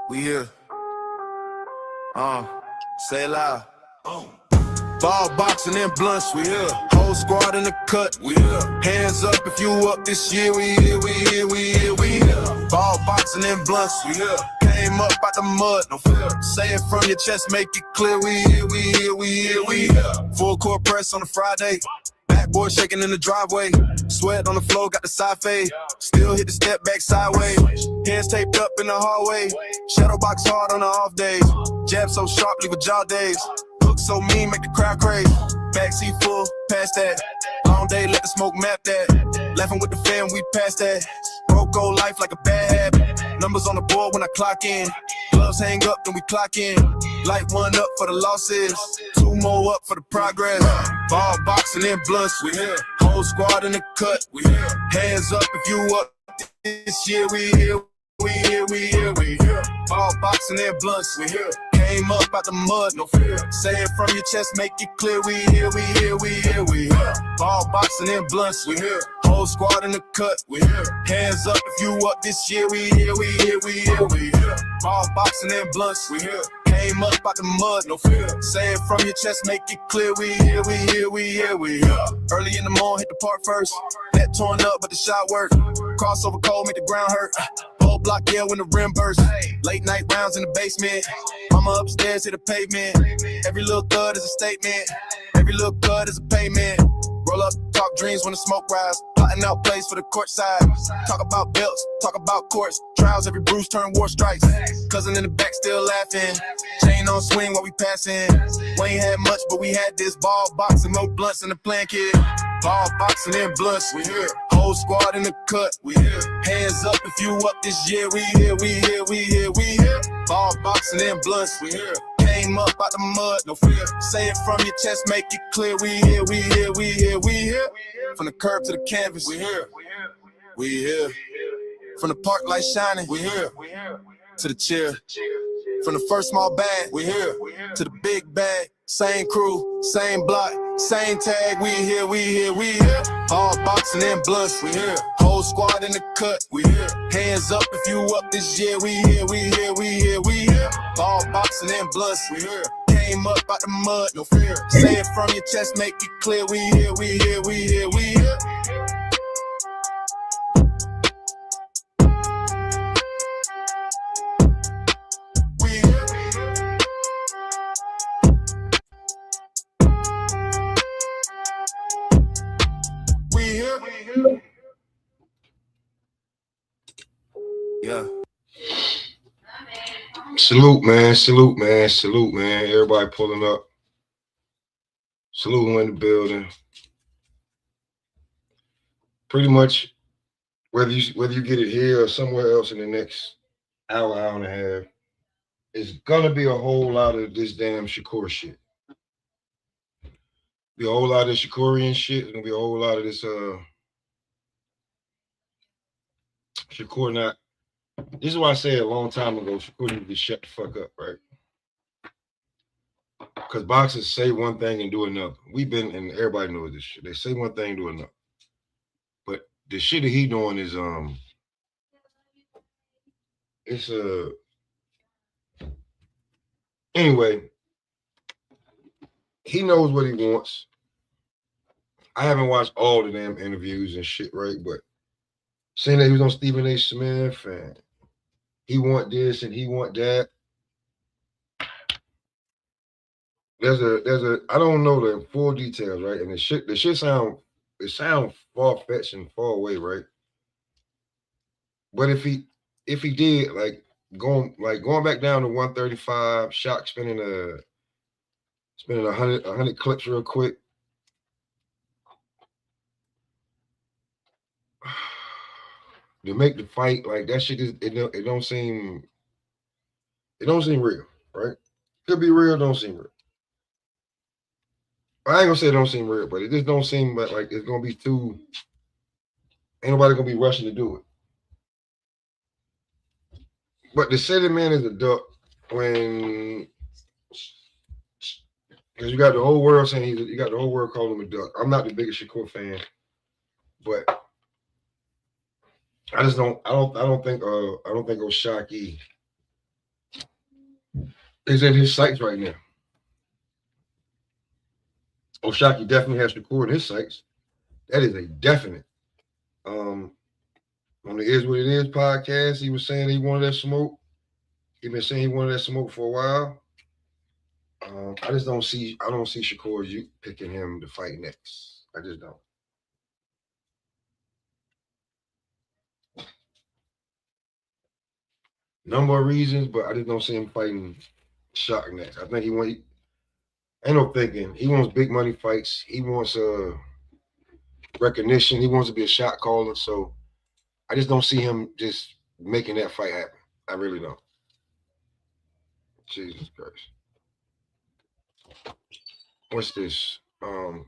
We here. Say it loud. Ball boxing and blunts, we here. Whole squad in the cut, we here. Hands up if you up this year, we here, we here, we here, we here. Ball boxing and blunts, we here. Came up out the mud, no fear. Say it from your chest, make it clear, we here, we here, we here, we here. Full court press on a Friday. Backboard shaking in the driveway. Sweat on the floor, got the side fade. Still hit the step back sideways. Hands taped up in the hallway. Shadow box hard on the off days. Jab so sharp, leave a jaw days. Look so mean, make the crowd crazy. Backseat full, past that. Long day, let the smoke map that. Laughing with the fam, we past that. Broke old life like a bad habit. Numbers on the board when I clock in. Gloves hang up, then we clock in. Light one up for the losses. Two more up for the progress. Ball boxing and blunts, we here. Whole squad in the cut, we here. Hands up if you up this year, we here. We here, we here, we here. Ball boxing and blunts, we here. Came up out the mud, no fear. Say it from your chest, make it clear. We here, we here, we here, we here. Ball boxing and blunts, we here. Whole squad in the cut, we here. Hands up if you up this year. We here, we here, we here, we here. Ball boxing and blunts, we here. Came up out the mud, no fear. Say it from your chest, make it clear. We here, we here, we here, we here. Early in the morning, hit the park first. Net torn up, but the shot work. Crossover cold, make the ground hurt. Whole block, yeah, when the rim burst. Late night rounds in the basement. Mama upstairs, hit the pavement. Every little thud is a statement. Every little cut is a payment. Roll up, talk dreams when the smoke rise. Plotting out plays for the court side. Talk about belts, talk about courts. Trials, every bruise turn war strikes. Cousin in the back still laughing. Chain on swing while we passing. We ain't had much, but we had this. Ball boxing, no blunts in the plan, kid. Ball boxing and blunts, we here. Whole squad in the cut, we here. Hands up if you up this year, we here, we here, we here, we here. Ball boxing and blunts, we here. Came up out the mud, no fear. Say it from your chest, make it clear. We here, we here, we here, we here. From the curb to the canvas, we here. We here. From the park light shining, we here. To the chair. From the first small bag, we here. To the big bag. Same crew, same block, same tag. We here, we here, we here. All boxing and blunts, we here. Whole squad in the cut, we here. Hands up if you up this year. We here, we here, we here, we here. All boxing and blunts, we here. Came up out the mud, no fear. Say it from your chest, make it clear. We here, we here, we here, we here. Yeah. Salute, man. Salute, man. Salute, man. Everybody pulling up. Salute in the building. Pretty much, whether you get it here or somewhere else in the next hour and a half, it's gonna be a whole lot of this damn Shakur shit. Be a whole lot of this Shakurian shit. It's gonna be a whole lot of this Shakur not. This is why I said a long time ago, Shakur need to shut the fuck up, right? Because boxers say one thing and do another. We've been, and everybody knows this shit. They say one thing and do another. But the shit that he doing is it's anyway, he knows what he wants. I haven't watched all the damn interviews and shit, right? But saying that he was on Stephen A. Smith and he want this and he want that. There's a I don't know the full details, right? And the shit sound far-fetched and far away, right? But if he did going back down to 135, Shock spinning 100 clips real quick. To make the fight like that shit is it don't seem real, right? Could be real, don't seem real. I ain't gonna say it don't seem real, but it just don't seem like it's gonna be too. Ain't nobody gonna be rushing to do it. But to say the man is a duck when, because you got the whole world saying you got the whole world calling him a duck. I'm not the biggest Shakur fan, but I don't think Oshaki is in his sights right now. O'Shaquie definitely has Shakur in his sights. That is a definite. On the Is What It Is podcast, he was saying he wanted that smoke. He been saying he wanted that smoke for a while. I don't see Shakur you picking him to fight next. I just don't. Number of reasons, but I just don't see him fighting Shaq next. I think ain't no thinking. He wants big money fights. He wants recognition. He wants to be a shot caller. So I just don't see him just making that fight happen. I really don't. Jesus Christ. What's this? Let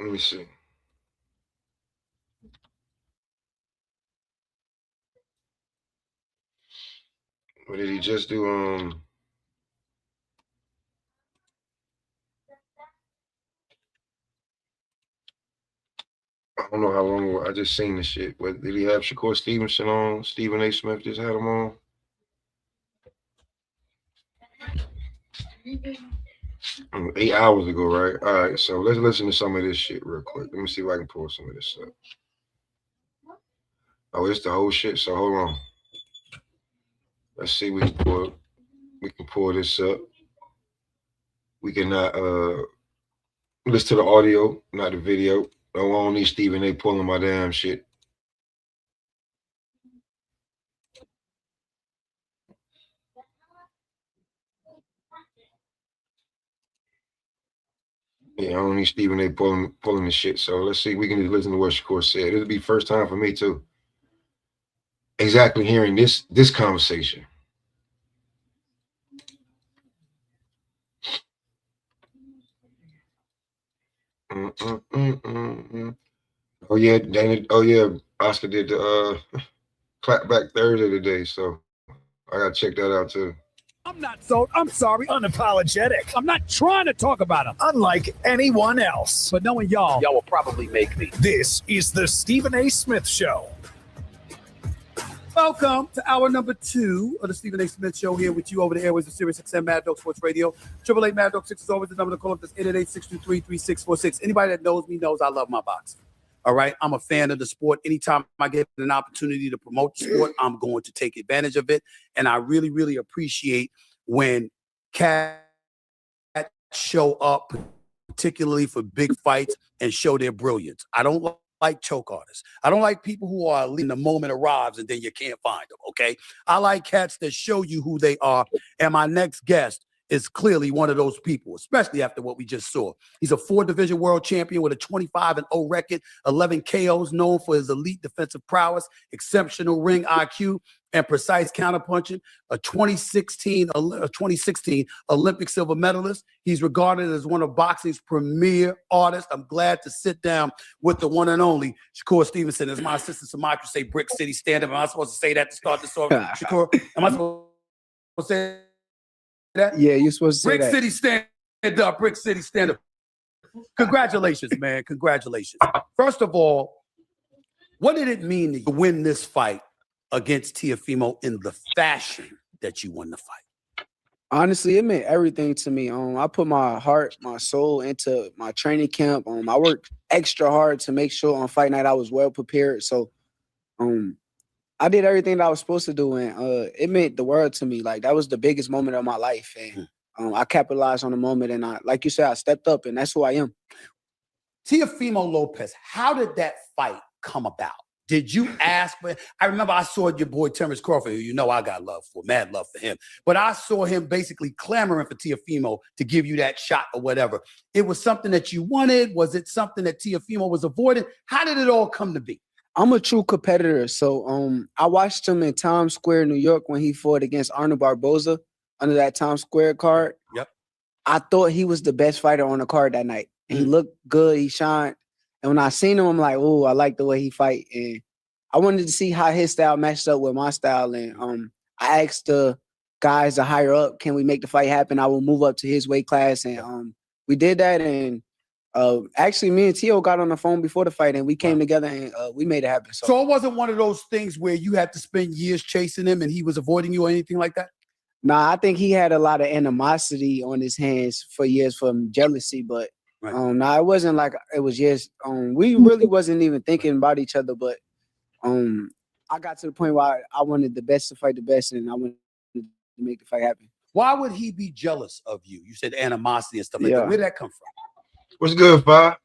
me see. What did he just do? I don't know how long ago. I just seen this shit. What did he have Shakur Stevenson on? Stephen A. Smith just had him on. 8 hours ago, right? All right, so let's listen to some of this shit real quick. Let me see if I can pull some of this up. Oh, it's the whole shit. So hold on. Let's see. We can pull this up. We can listen to the audio, not the video. I don't need Stephen A. pulling my damn shit. Yeah, I don't need Stephen A. pulling the shit. So let's see. We can just listen to what Shakur said. It'll be first time for me too. Exactly hearing this conversation. Oh yeah, Dana. Oh yeah, Oscar did the clapback Thursday today, so I gotta check that out too. I'm not so, I'm sorry, unapologetic. I'm not trying to talk about him, unlike anyone else. But knowing y'all will probably make me. This is the Stephen A. Smith Show. Welcome to hour number 2 of the Stephen A. Smith Show, here with you over the airways of Sirius XM Mad Dog Sports Radio. 888 Mad Dog 6 is always the number to call up. That's 888-623-3646. Anybody that knows me knows I love my boxing. All right, I'm a fan of the sport. Anytime I get an opportunity to promote the sport, I'm going to take advantage of it. And I really, really appreciate when cats show up, particularly for big fights, and show their brilliance. I don't like choke artists. I don't like people who are leaving the moment arrives and then you can't find them, okay? I like cats that show you who they are. And my next guest is clearly one of those people, especially after what we just saw. He's a 4-division world champion with a 25-0 record, 11 KOs, known for his elite defensive prowess, exceptional ring IQ, and precise counterpunching. A 2016 Olympic silver medalist. He's regarded as one of boxing's premier artists. I'm glad to sit down with the one and only Shakur Stevenson. As my assistant Samantha say, Brick City stand-up. Am I supposed to say that to start this off? Shakur, am I supposed to say that? Yeah, you're supposed to say Brick that. City stand up. Brick City stand up. Congratulations, man. Congratulations. First of all, what did it mean to win this fight against Teofimo in the fashion that you won the fight? Honestly, it meant everything to me. I put my heart, my soul into my training camp. I worked extra hard to make sure on fight night I was well prepared. So I did everything that I was supposed to do, and it meant the world to me. Like, that was the biggest moment of my life, and I capitalized on the moment, and like you said, I stepped up, and that's who I am. Teofimo Lopez, how did that fight come about? Did you ask for it? I remember I saw your boy Terrence Crawford, who you know I got mad love for him. But I saw him basically clamoring for Teofimo to give you that shot or whatever. It was something that you wanted? Was it something that Teofimo was avoiding? How did it all come to be? I'm a true competitor. So I watched him in Times Square, New York, when he fought against Arnold Barboza under that Times Square card. Yep. I thought he was the best fighter on the card that night. And he looked good. He shined. And when I seen him, I'm like, oh, I like the way he fight. And I wanted to see how his style matched up with my style. And I asked the guys to higher up, can we make the fight happen? I will move up to his weight class. And we did that. And actually, me and Tio got on the phone before the fight, and we came together and we made it happen. So it wasn't one of those things where you had to spend years chasing him and he was avoiding you or anything like that? Nah, I think he had a lot of animosity on his hands for years from jealousy, but Right. nah, it wasn't like it was just we really wasn't even thinking about each other, but I got to the point where I wanted the best to fight the best, and I wanted to make the fight happen. Why would he be jealous of you? You said animosity and stuff like Yeah. that. Where'd that come from? What's good, Fi?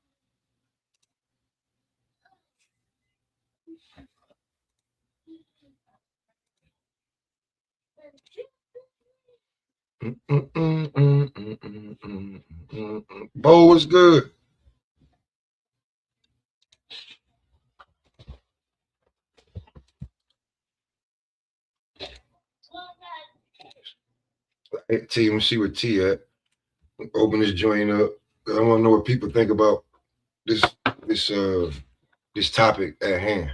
Bo, what's good? Hey, T, let me see where T at. Open this joint up. I want to know what people think about this topic at hand.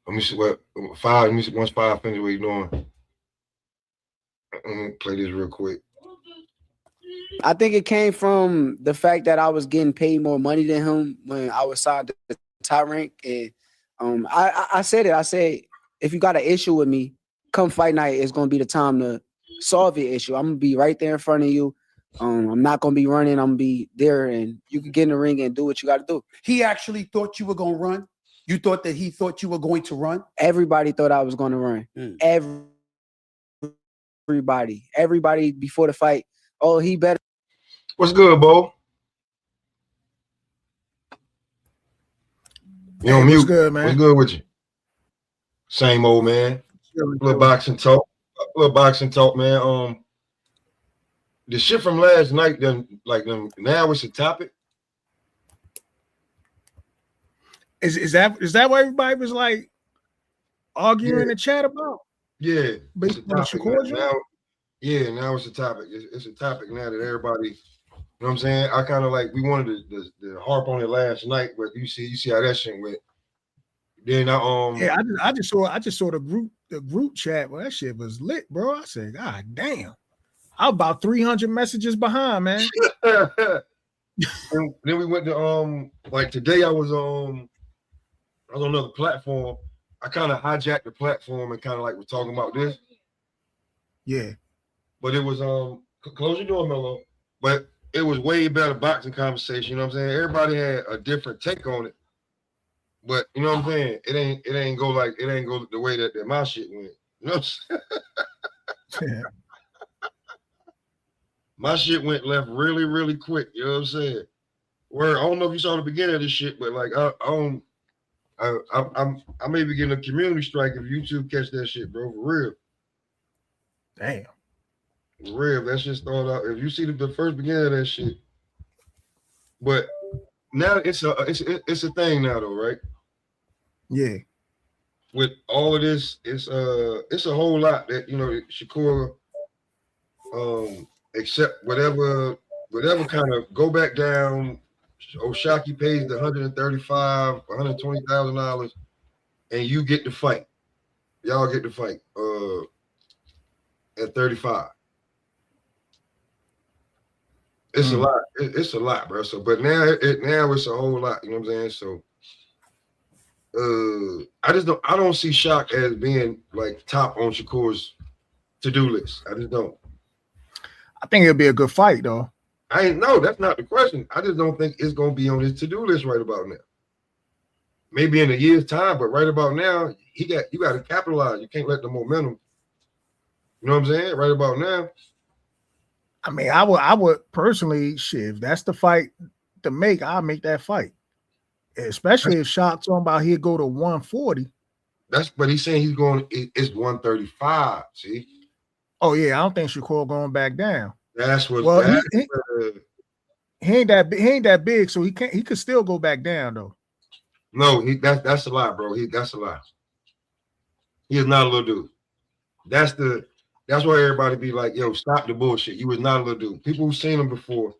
Let me see what Five. Let me see once Five finish what you doing. Let me play this real quick. I think it came from the fact that I was getting paid more money than him when I was signed to the top rank, and I said it. I said, if you got an issue with me, come fight night. It's gonna be the time to solve your issue. I'm gonna be right there in front of you. I'm not gonna be running. I'm gonna be there, and you can get in the ring and do what you got to do. He actually thought you were going to run? You thought that he thought you were going to run? Everybody thought I was gonna run. Everybody before the fight. Oh, he better. What's good, Bo? You on mute? What's good, man? What's good with you? Same old man. Little boxing talk. Man. The shit from last night, now it's a topic. Is that what everybody was like arguing in the chat about? Yeah, Based it's a on topic Shakur now. Now it's a topic. It's a topic now that everybody, you know what I'm saying? I kind of like, we wanted to harp on it last night, but you see how that shit went. Then I just saw the group chat. Well, that shit was lit, bro. I said, God damn. I'm about 300 messages behind, man. and then we went to like today I was on another platform. I kind of hijacked the platform and kind of like was talking about this. Yeah. But it was close your door, Mello. But it was way better boxing conversation. You know what I'm saying? Everybody had a different take on it. But you know what I'm saying? It ain't go the way that my shit went. You know what I'm saying? My shit went left really, really quick. You know what I'm saying? Where I don't know if you saw the beginning of this shit, but like I may be getting a community strike if YouTube catch that shit, bro. For real. Damn. For real. That shit started out. If you see the first beginning of that shit. But now it's a thing now though, right? Yeah. With all of this, it's a whole lot that Shakur accept whatever kind of go back down. Oshaki pays the $120,000, and you get to fight. Y'all get to fight at 35. It's a lot. It's a lot, bro. So, but now it's a whole lot. You know what I'm saying? So, I don't see Shock as being like top on Shakur's to-do list. I just don't. I think it'll be a good fight, though. That's not the question. I just don't think it's gonna be on his to-do list right about now. Maybe in a year's time, but right about now, you got to capitalize. You can't let the momentum. You know what I'm saying? Right about now. I mean, I would personally, shit, if that's the fight to make, I'll make that fight. Especially if Shock talking about he'll go to 140. But he's saying he's going. It's 135. See. Oh yeah, I don't think Shakur going back down. That's what. Well, he ain't that big, so he could still go back down though. No, that's a lie, bro. That's a lie. He is not a little dude. That's why everybody be like, yo, stop the bullshit. He was not a little dude. People who've seen him before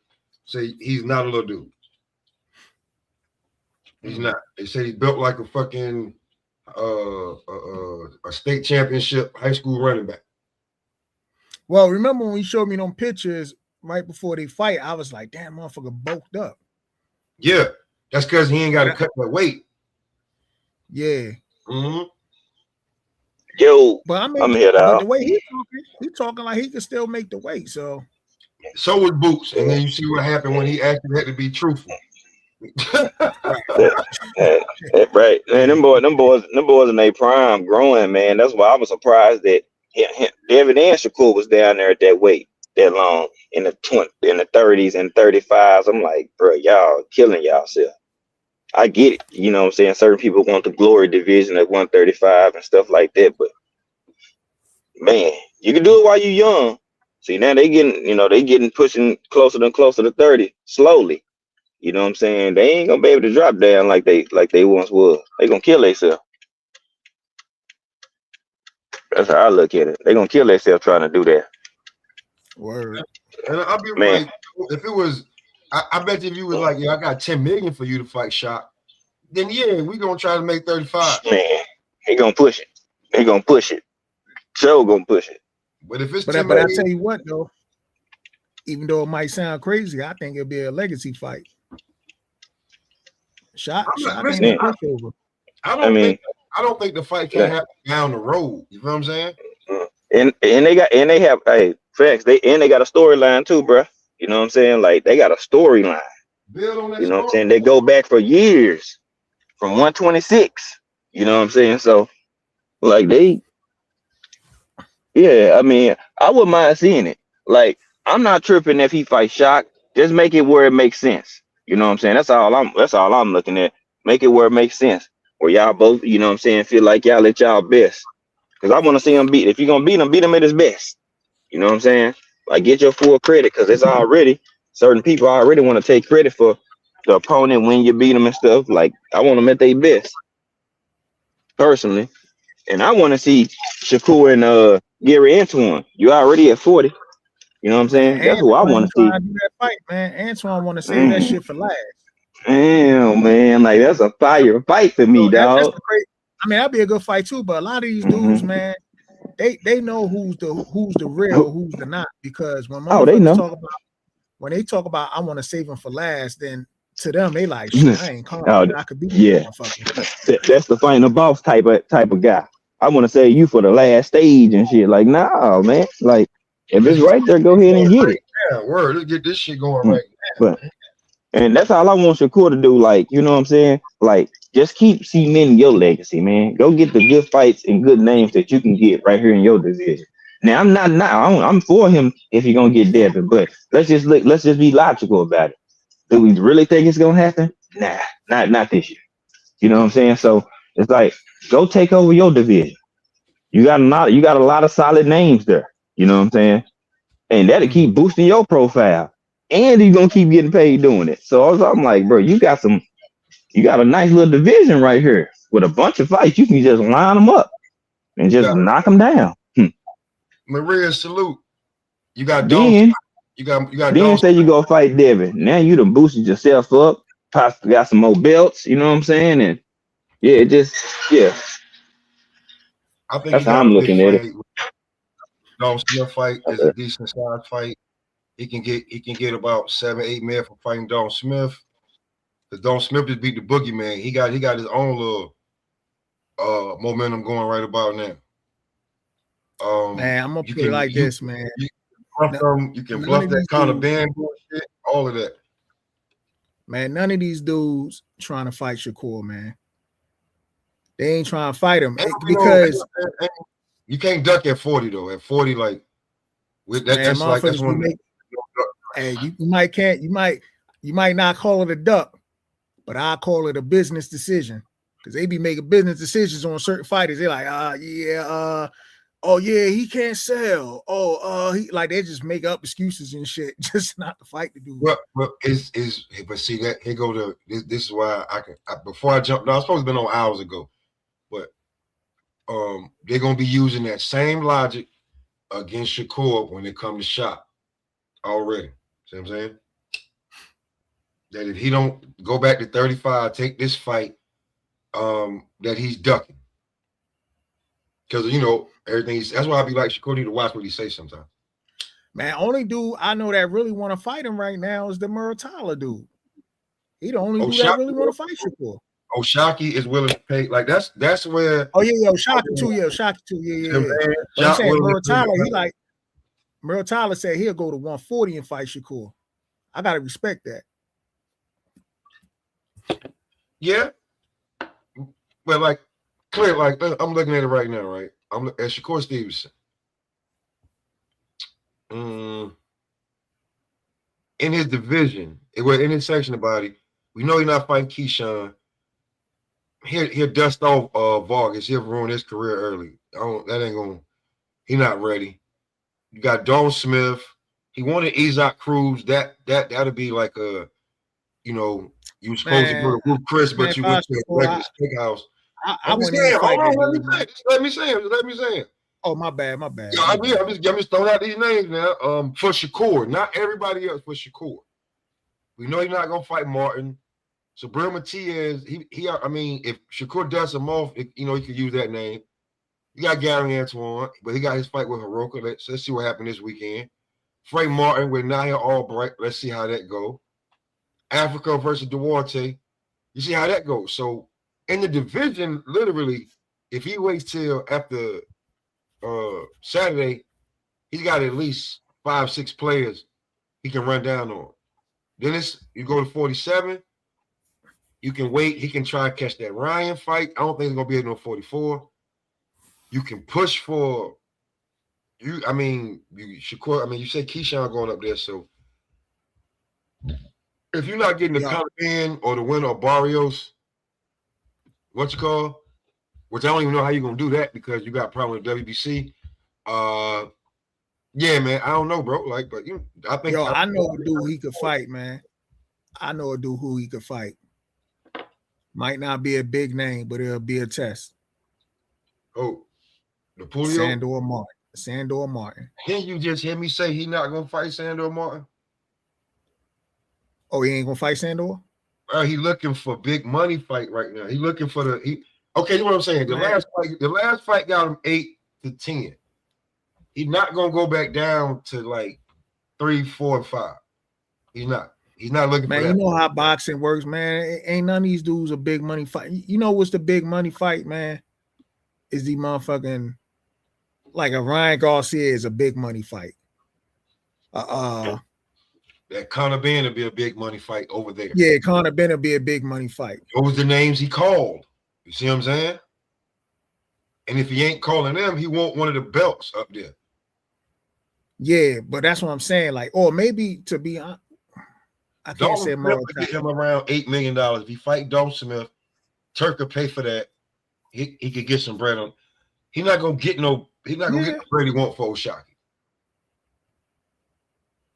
say he's not a little dude. He's not. They say he's built like a fucking a state championship high school running back. Well, remember when he showed me them pictures right before they fight, I was like, damn, motherfucker bulked up. Yeah, that's because he ain't got to cut that weight. Yeah. Mm-hmm. Yo, But I mean, I'm here, but dog. the way he talking like he can still make the weight. So was Boots, and then you see what happened when he actually had to be truthful. Right, man. Them boys in their prime, growing, man. That's why I was surprised that David and Shakur was down there at that weight that long in the 30s and 35s. I'm like, bro, y'all killing yourself. I get it, you know what I'm saying. Certain people want the glory division at 135 and stuff like that, but man, you can do it while you're young. See, now they getting pushing closer to 30 slowly. You know what I'm saying? They ain't gonna be able to drop down like they once was. They gonna kill themselves. That's how I look at it. They gonna kill themselves trying to do that. word. And I'll be Man. like, if it was, I bet you if you was like, yeah, I got 10 million for you to fight Shock, then yeah, we gonna try to make 35. Man, they gonna push it. They gonna push it. Joe gonna push it. But if it's But 10 I million, tell you what though, even though it might sound crazy, I think it'll be a legacy fight. Shot ain't a pushover. I don't think the fight can happen down the road. You know what I'm saying? And they have facts. They got a storyline too, bro. You know what I'm saying? Like they got a storyline. Build on that. You know what I'm saying? They go back for years from 126. You know what I'm saying? So like I mean, I wouldn't mind seeing it. Like I'm not tripping if he fights Shock. Just make it where it makes sense. You know what I'm saying? That's all I'm looking at. Make it where it makes sense. Where y'all both, you know what I'm saying, feel like y'all at y'all best. Because I want to see him beat. If you're going to beat him at his best. You know what I'm saying? Like, get your full credit. Because it's already, certain people already want to take credit for the opponent when you beat them and stuff. Like, I want them at their best. Personally. And I want to see Shakur and Gary Antoine. You already at 40. You know what I'm saying? That's who I want to see. Do that fight, man. Antoine want to save that shit for last. Damn, man. Like, that's a fire fight for me, dog. I mean, that'd be a good fight too, but a lot of these dudes, man, they know who's the real, who's the not. Because when they know. talk about I want to save them for last, then to them they like, shit, I ain't calm. I could be that's the final boss type of guy. I want to say you for the last stage and shit. Like, nah, man. Like, if it's right there, go ahead and get it. Yeah, word. Let's get this shit going right now. And that's all I want Shakur to do. Like, you know what I'm saying? Like, just keep cementing your legacy, man. Go get the good fights and good names that you can get right here in your division. Now, I'm for him if you're gonna get Devin, but let's just be logical about it. Do we really think it's gonna happen? Nah, not this year. You know what I'm saying? So it's like, go take over your division. You got a lot of solid names there. You know what I'm saying? And that'll keep boosting your profile. And you're gonna keep getting paid doing it. So I'm like, bro, you got a nice little division right here with a bunch of fights. You can just line them up and just knock them down. Maria, salute. You got then Dome. Say you go fight Devin. Now you done boosted yourself up. Possibly got some more belts. You know what I'm saying? And I think that's how I'm looking at it. Dome Smith fight is a decent size fight. He can get about 7-8 men for fighting Dome Smith. Because Dome Smith just beat the boogeyman. He got his own little momentum going right about now. Man, I'm gonna put it like this, man. You can bluff that kind of band bullshit, all of that. Man, none of these dudes trying to fight Shakur, man. They ain't trying to fight him because you can't duck at 40 though. At 40, like with that, that's when. Hey, you might not call it a duck, but I call it a business decision because they be making business decisions on certain fighters. They're like, he can't sell. They just make up excuses and shit just not to fight the dude. But see that here go to this is why before I jumped. I was supposed to have been on hours ago, but they're gonna be using that same logic against Shakur when it comes to shot already. See what I'm saying? That if he don't go back to 35, take this fight, that he's ducking. Because everything. That's why I be like Shakur need to watch what he says sometimes. Man, only dude I know that really want to fight him right now is the Muratalla dude. He the only dude that really want to fight Shakur. Oshaki is willing to pay. Like that's where. Oh yeah, Shaka too. Yeah, Shaka too. Yeah. But I'm saying Merle Tyler, Merle Tyler said he'll go to 140 and fight Shakur. I gotta respect that. Yeah, but like clear, like I'm looking at it right now, right? I'm at Shakur Stevenson. In his division, in his section of body, we know he's not fighting Keyshawn. He'll dust off Vargas. He'll ruin his career early. That ain't gonna. He's not ready. You got Don Smith. He wanted Isaac Cruz. That'll be like a, you supposed to go to Ruth Chris, but you went to a regular steakhouse. I wouldn't even fight that. Let me say it. Oh, my bad. Yeah, I'm just throwing out these names now. For Shakur, not everybody else. For Shakur, we know he's not gonna fight Martin. So Bril Matias, I mean, if Shakur does him off, he could use that name. You got Gary Antoine, but he got his fight with Hiroka. Let's see what happened this weekend. Frank Martin with Nahir Albright. Let's see how that go. Africa versus Duarte. You see how that goes. So in the division, literally, if he waits till after Saturday, he's got at least 5-6 players he can run down on. Then you go to 47. You can wait. He can try and catch that Ryan fight. I don't think it's gonna be at no 44. You can push for you. I mean, you say Keyshawn going up there. So if you're not getting the Caliban or the winner of Barrios, which I don't even know how you're gonna do that because you got a problem with WBC. Yeah, man, I don't know, bro. Like, but I think I know a dude who he could fight, man. I know a dude who he could fight. Might not be a big name, but it'll be a test. Oh, the Pulio? Sandor Martin. Can't you just hear me say he's not gonna fight Sandor Martin? Oh, he ain't gonna fight Sandor? He looking for big money fight right now. He looking for okay, you know what I'm saying? The last fight got him 8-10. He's not gonna go back down to like 3, 4, and 5. He's not. He's not looking for that. Man, you know how boxing works, man. Ain't none of these dudes a big money fight. You know what's the big money fight, man? Is the motherfucking like a Ryan Garcia is a big money fight. That Conor Ben will be a big money fight over there. Yeah, Conor Ben will be a big money fight. Those are the names he called. You see what I'm saying? And if he ain't calling them, he want one of the belts up there. Yeah, but that's what I'm saying. Like, or maybe to be honest, I can't say more. Get him around $8 million. If he fight Dalton Smith, Turk will pay for that. He could get some bread on. He's not gonna get the bread he want for Oshaki.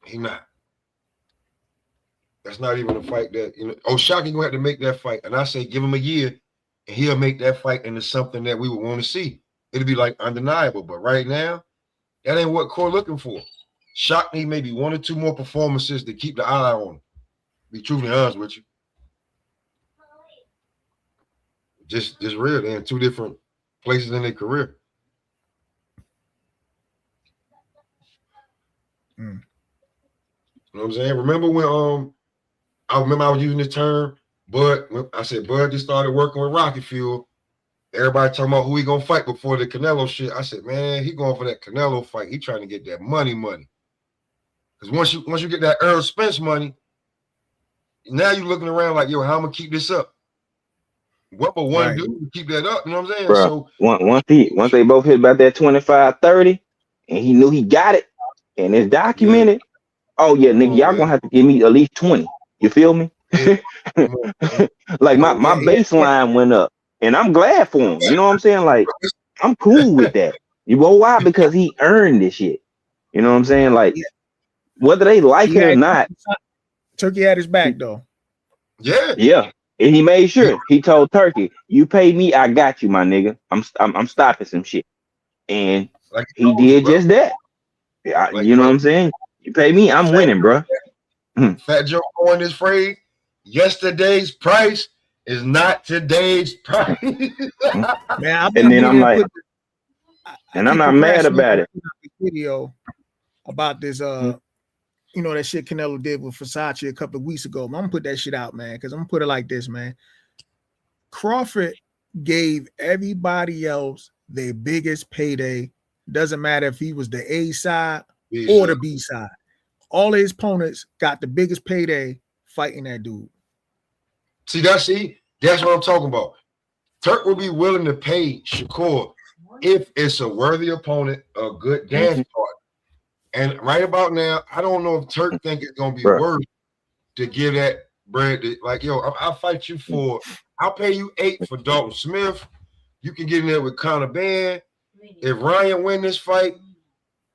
He not. That's not even a fight that Oshaki gonna have to make that fight. And I say give him a year and he'll make that fight into something that we would want to see. It'll be like undeniable. But right now, that ain't what Core looking for. Shock need maybe 1 or 2 more performances to keep the eye on him. Be truly honest with you. Just real. They're in 2 different places in their career. You know what I'm saying? Remember when I was using this term, Bud. I said Bud just started working with Rocky Fuel. Everybody talking about who he gonna fight before the Canelo shit. I said, man, he going for that Canelo fight. He trying to get that money. Because once you get that Earl Spence money, now you're looking around like, yo, how I'm gonna keep this up? What but one dude to keep that up? You know what I'm saying? Bro, so once they both hit about that 25-30, and he knew he got it, and it's documented. Oh yeah, nigga, y'all gonna have to give me at least 20. You feel me? Like my baseline went up, and I'm glad for him. You know what I'm saying? Like I'm cool with that. You know why? Because he earned this shit. You know what I'm saying? Like whether they like it or not, Turkey had his back though. Yeah. And he made sure he told Turkey, "You pay me, I got you, my nigga. I'm stopping some shit." And he did just that. You know what I'm saying? You pay me, I'm winning, bro. Fat Joe coined this phrase: "Yesterday's price is not today's price." Man, and then I'm like, and I'm not mad about it. Video about this, that shit Canelo did with Versace a couple of weeks ago. I'm gonna put that shit out, man, because I'm gonna put it like this, man. Crawford gave everybody else their biggest payday. Doesn't matter if he was the A side or the B side. All his opponents got the biggest payday fighting that dude. See, that's what I'm talking about. Turk will be willing to pay Shakur if it's a worthy opponent, a good dance partner. And right about now, I don't know if Turk think it's gonna be worth to give that bread. Like, yo, I'll fight you for. I'll pay you 8 for Dalton Smith. You can get in there with Conor Benn. If Ryan win this fight,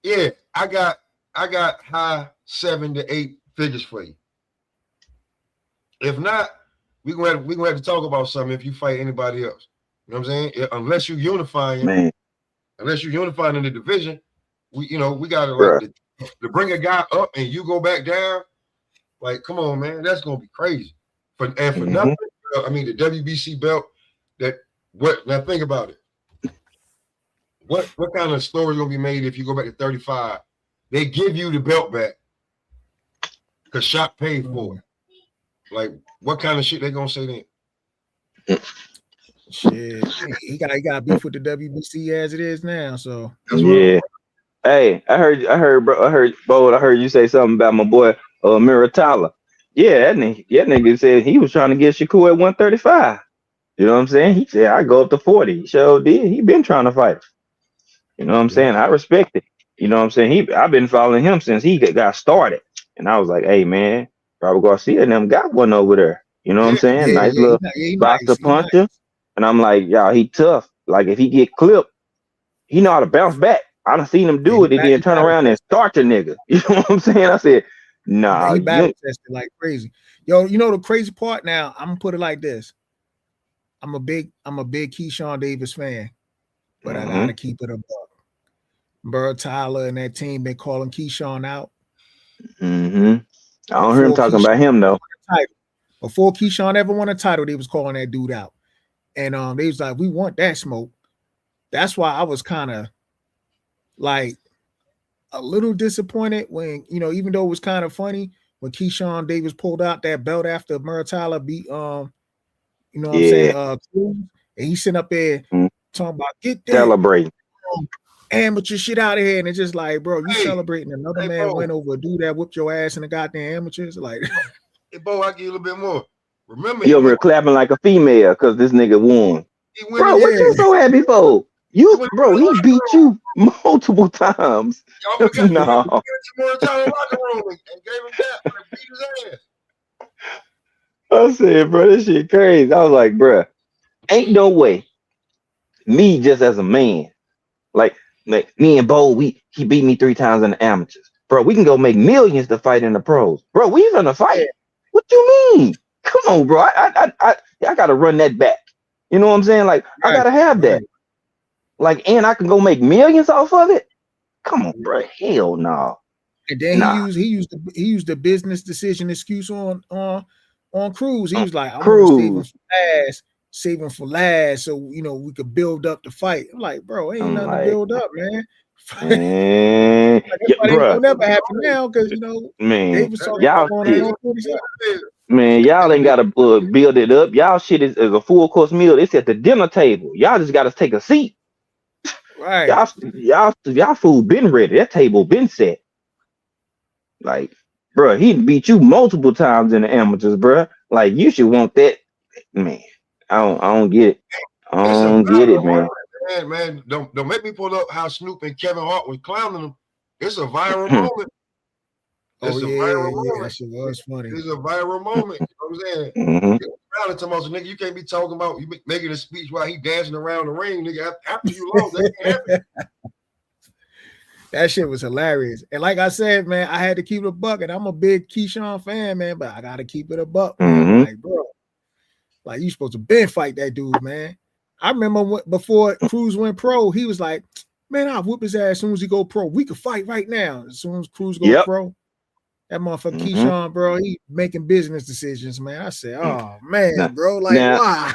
yeah, I got high 7 to 8 figures for you. If not, we're gonna have to talk about something if you fight anybody else. You know what I'm saying? Unless you unifying, in the division, we gotta like to bring a guy up and you go back down. Like, come on, man, that's gonna be crazy. For nothing, I mean, the WBC belt. Now think about it. What kind of story is gonna be made if you go back to 35? They give you the belt back because Shot paid for it. Like, what kind of shit they gonna say then? Shit, he got beef with the WBC as it is now. So yeah. Hey, I heard you say something about my boy Muratalla. Yeah, that nigga said he was trying to get Shakur at 135. You know what I'm saying? He said I go up to 40. He sure did. He been trying to fight. You know what I'm saying? I respect it. You know what I'm saying? I've been following him since he got started. And I was like, hey man, Robert Garcia and them got one over there. You know what I'm saying? Nice little boxer puncher. Nice. And I'm like, y'all, he tough. Like if he get clipped, he know how to bounce back. I done seen him do it and then turn around and start your nigga. You know what I'm saying? I said, nah. He battle tested like crazy. Yo, you know the crazy part now? I'm gonna put it like this. I'm a big Keyshawn Davis fan, but I gotta keep it a buck. Burr Tyler and that team been calling Keyshawn out. I don't hear him talking about him though. Before Keyshawn ever won a title, they was calling that dude out. And they was like, we want that smoke. That's why I was kind of like a little disappointed when, even though it was kind of funny when Keyshawn Davis pulled out that belt after Muratalla beat what I'm saying, Cruz, and he sitting up there talking about get that celebrating amateur shit out of here, and it's just like, bro, you celebrating another man went over a dude that whooped your ass in the goddamn amateurs, like. Hey, Bo, I give you a little bit more. Remember, you over here clapping like a female because this nigga won. Bro, what you so happy for? Bro, he beat you multiple times. Y'all forgot no. Locker room and gave him that and beat his ass. I said, bro, this shit crazy. I was like, bro, ain't no way. Me just as a man, like me and Bo, he beat me 3 times in the amateurs. Bro, we can go make millions to fight in the pros. Bro, we gonna fight. What you mean? Come on, bro. I gotta run that back. You know what I'm saying? Like, I gotta have that. Like, and I can go make millions off of it. Come on, bro. Hell no. And then he used the business decision excuse on Cruz. He was like, I'm gonna save him for last, so we could build up the fight. I'm like, bro, ain't nothing to build up, man. It'll never happen now because man, y'all ain't gotta build it up. Y'all shit is a full course meal. It's at the dinner table. Y'all just gotta take a seat. Right. Y'all food been ready. That table been set. Like, bro, he beat you multiple times in the amateurs, bro. Like, you should want that, man. I don't get it. I don't get it, man. Man, don't make me pull up how Snoop and Kevin Hart was clowning him. It's a viral moment. It's a viral moment. That shit was funny. It's a viral moment. You know what I'm saying? Nigga, you can't be talking about you making a speech while he dancing around the ring, nigga. After you lost, that can't happen. That shit was hilarious. And like I said, man, I had to keep it a buck. And I'm a big Keyshawn fan, man, but I gotta keep it a buck. Like, bro, like you supposed to fight that dude, man. I remember before Cruz went pro, he was like, man, I'll whoop his ass as soon as he go pro. We could fight right now. As soon as Cruz go pro. That motherfucker Keyshawn, bro, he making business decisions, man. I said, oh, man, bro, like, why?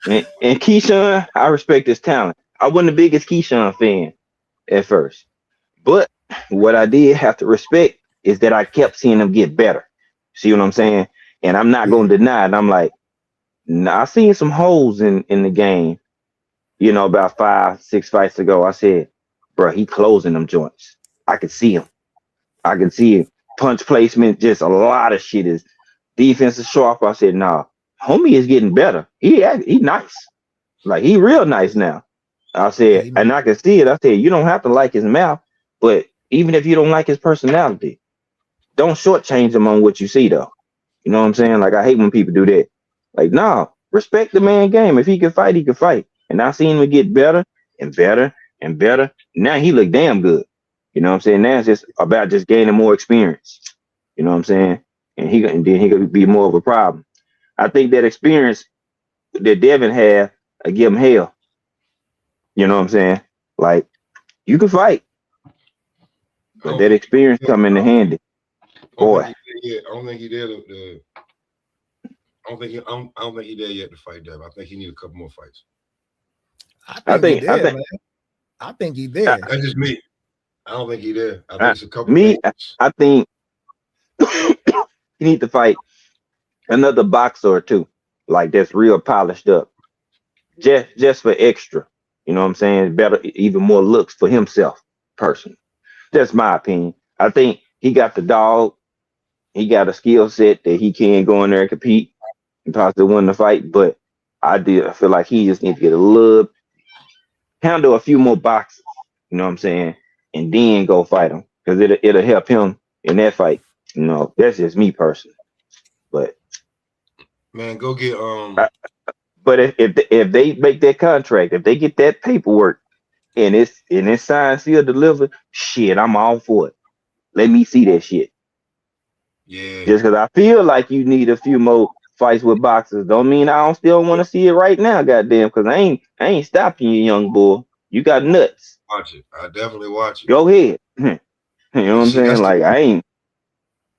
And Keyshawn, I respect his talent. I wasn't the biggest Keyshawn fan at first. But what I did have to respect is that I kept seeing him get better. See what I'm saying? And I'm not going to deny it. I'm like, Now, I seen some holes in the game, about 5-6 fights ago. I said, bro, he closing them joints. I could see him. I can see it. Punch placement, just a lot of shit. Is defense is sharp. I said, nah, homie is getting better. He nice. Like, he real nice now. I said, and I can see it. I said, you don't have to like his mouth, but even if you don't like his personality, don't shortchange him on what you see, though. You know what I'm saying? Like, I hate when people do that. Like, nah, respect the man game. If he can fight, he can fight. And I seen him get better and better and better. Now he look damn good. You know what I'm saying? Now it's just about just gaining more experience. You know what I'm saying? And then he could be more of a problem. I think that experience that Devin had, I give him hell. You know what I'm saying? Like, you can fight, but that experience come in handy. Boy, I don't think he did. I don't think he there yet to fight Devin. I think he need a couple more fights. I think he there, man. I think he there. That's just me. I don't think he there. I think it's a couple. I think he need to fight another boxer or two, like that's real polished up, just for extra. You know what I'm saying? Better, even more looks for himself, personally. That's my opinion. I think he got the dog. He got a skill set that he can go in there and compete and possibly win the fight. But I feel like he just needs to get handle a few more boxes. You know what I'm saying? And then go fight him, because it'll help him in that fight. You know, that's just me personally. But man, go get But if they make that contract, if they get that paperwork and it's signed, sealed, delivered, shit, I'm all for it. Let me see that shit. Yeah. Just because I feel like you need a few more fights with boxers, don't mean I don't still want to see it right now, goddamn. Because I ain't stopping you, young boy. You got nuts. Watch it. I definitely watch it. Go ahead. You know what I'm saying? Like, I ain't,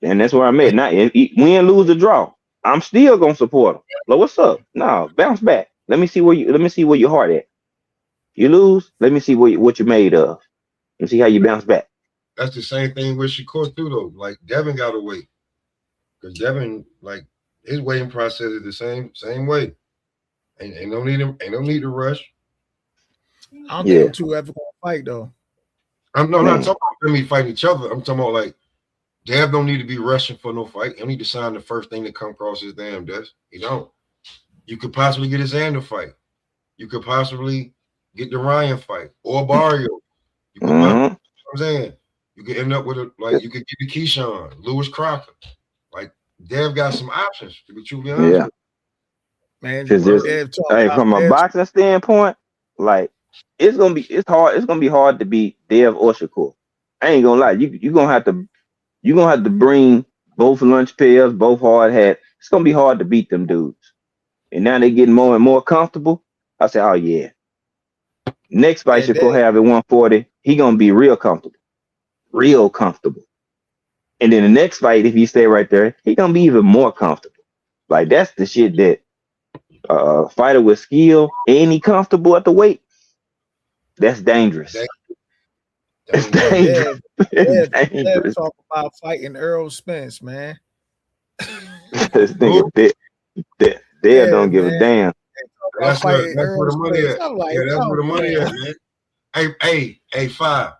and that's where I'm at. Now, win, lose, or draw, I'm still gonna support him. Like, what's up? No, bounce back. Let me see where your heart at. You lose, let me see what you're made of. And see how you bounce back. That's the same thing with Shakur too, though. Like, Devin got to wait, because Devin, like, his waiting process is the same way. Ain't no need to rush. I don't think them two ever gonna fight though. I'm not talking about them fighting each other. I'm talking about, like, Dev don't need to be rushing for no fight. He don't need to sign the first thing that come across his damn desk. He don't. You could possibly get his Xander fight. You could possibly get the Ryan fight or Barrio. You could, I'm saying, you could end up with you could get the Keyshawn, Lewis Crocker. Like, Dev got some options, to be truly honest. Man, from a boxing standpoint, like, it's gonna be hard to beat Dev or Shakur. I ain't gonna lie. You're gonna have to bring both lunch pails, both hard hats. It's gonna be hard to beat them dudes. And now they're getting more and more comfortable. I say, oh yeah. Next fight Shakur have at 140, he gonna be real comfortable. Real comfortable. And then the next fight, if he stay right there, he gonna be even more comfortable. Like, that's the shit that fighter with skill and he comfortable at the weight. That's dangerous. It's dangerous. It's dangerous. Talk about fighting Earl Spence, man. This nigga Dad don't give a damn. That's where the money at. That's where the money at, man. Hey, Five.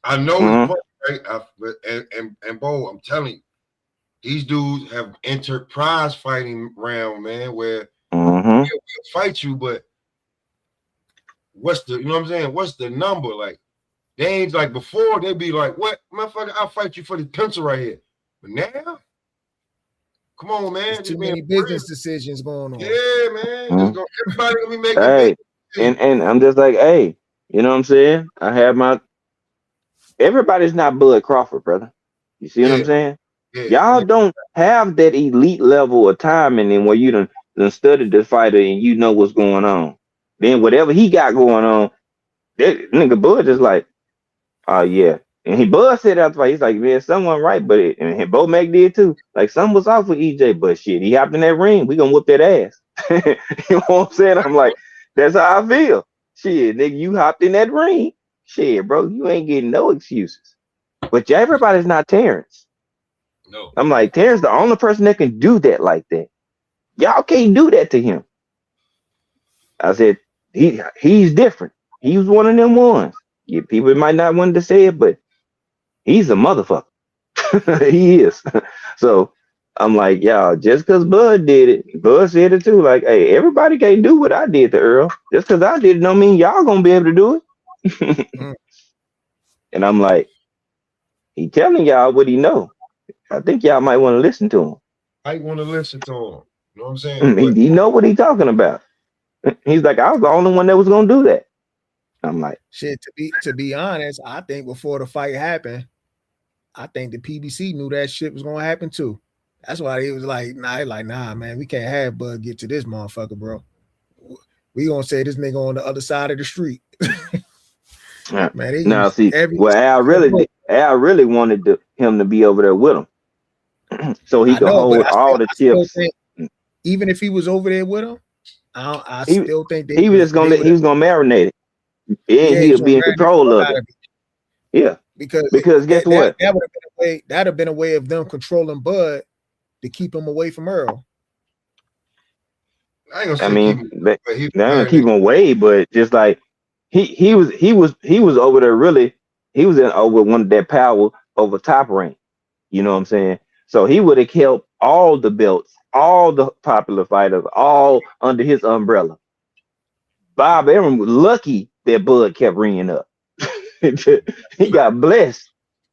I know it's right? And Bo, I'm telling you, these dudes have entered prize fighting round, man, where they'll fight you, but what's the, you know what I'm saying? What's the number? Like, they ain't like before, they'd be like, what? Motherfucker, I'll fight you for the pencil right here. But now, come on, man. There's too many business decisions going on. Yeah, man. Everybody gonna be making and I'm just like, hey, you know what I'm saying? I have everybody's not Bud Crawford, brother. You see what I'm saying? Yeah, y'all don't have that elite level of timing and where you done studied the fighter and you know what's going on. Then whatever he got going on, that nigga Bud is like, oh yeah. And Bud said after fight, he's like, man, someone right, but and Bo Mac did too. Like, something was off with EJ, but shit, he hopped in that ring. We gonna whoop that ass. You know what I'm saying? I'm like, that's how I feel. Shit, nigga, you hopped in that ring. Shit, bro, you ain't getting no excuses. But everybody's not Terrence. No. I'm like, Terrence the only person that can do that like that. Y'all can't do that to him. I said he's different. He was one of them ones. Yeah, people might not want to say it, but he's a motherfucker. He is. So I'm like, y'all, just because Bud did it, Bud said it too. Like, hey, everybody can't do what I did to Earl. Just because I did it don't mean y'all gonna be able to do it. And I'm like, he telling y'all what he know. I think y'all might want to listen to him. I want to listen to him. You know what I'm saying? He know what he talking about. He's like, I was the only one that was gonna do that. I'm like, shit. To be honest, I think before the fight happened, I think the PBC knew that shit was gonna happen too. That's why he was like, nah, man, we can't have Bud get to this motherfucker, bro. We gonna say this nigga on the other side of the street. Man, now see, Al really wanted him to be over there with him, so he could hold all the chips. Even if he was over there with him, I still think he was gonna marinate it, and he'll be in control of it. Yeah, because guess what? That would have been a way. That'd have been a way of them controlling Bud to keep him away from Earl. I mean, they don't keep him away, but just like he was over there really. He was in over one of that power over Top Rank. You know what I'm saying? So he would have kept all the belts, all the popular fighters, all under his umbrella. Bob Aaron was lucky that Bud kept ringing up. He got blessed.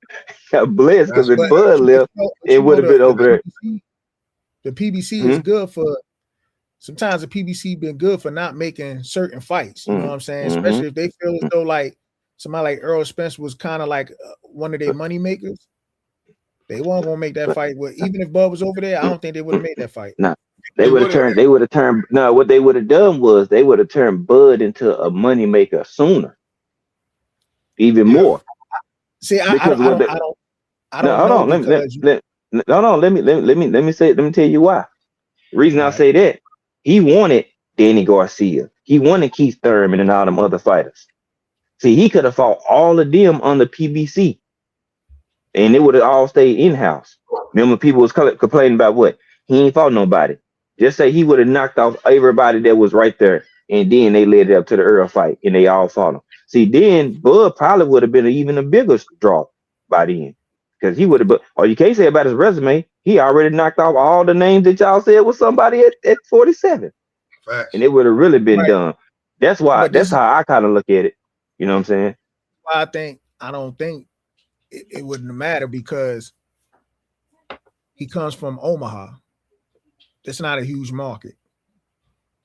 He got blessed because if Bud left, it would have been over there. The PBC is good for. Sometimes the PBC been good for not making certain fights. You know what I'm saying? Especially if they feel as though like somebody like Earl Spence was kind of like one of their money makers. They weren't gonna make that fight. Well, even if Bud was over there, I don't think they would have made that fight. No, they would have turned. No, what they would have done was they would have turned Bud into a money maker sooner, even more. See, I don't know. Let me tell you why. The reason I say that, he wanted Danny Garcia, he wanted Keith Thurman and all them other fighters. See, he could have fought all of them on the PBC, and it would have all stayed in-house. Remember, people was complaining about what? He ain't fought nobody. Just say he would have knocked off everybody that was right there, and then they led it up to the Earl fight, and they all fought him. See, then Bud probably would have been even a bigger draw by then, because he would have. Or you can't say about his resume, he already knocked off all the names that y'all said was somebody at 47, and it would have really been done. That's why. That's how I kind of look at it. You know what I'm saying? I don't think it wouldn't matter because he comes from Omaha. That's not a huge market.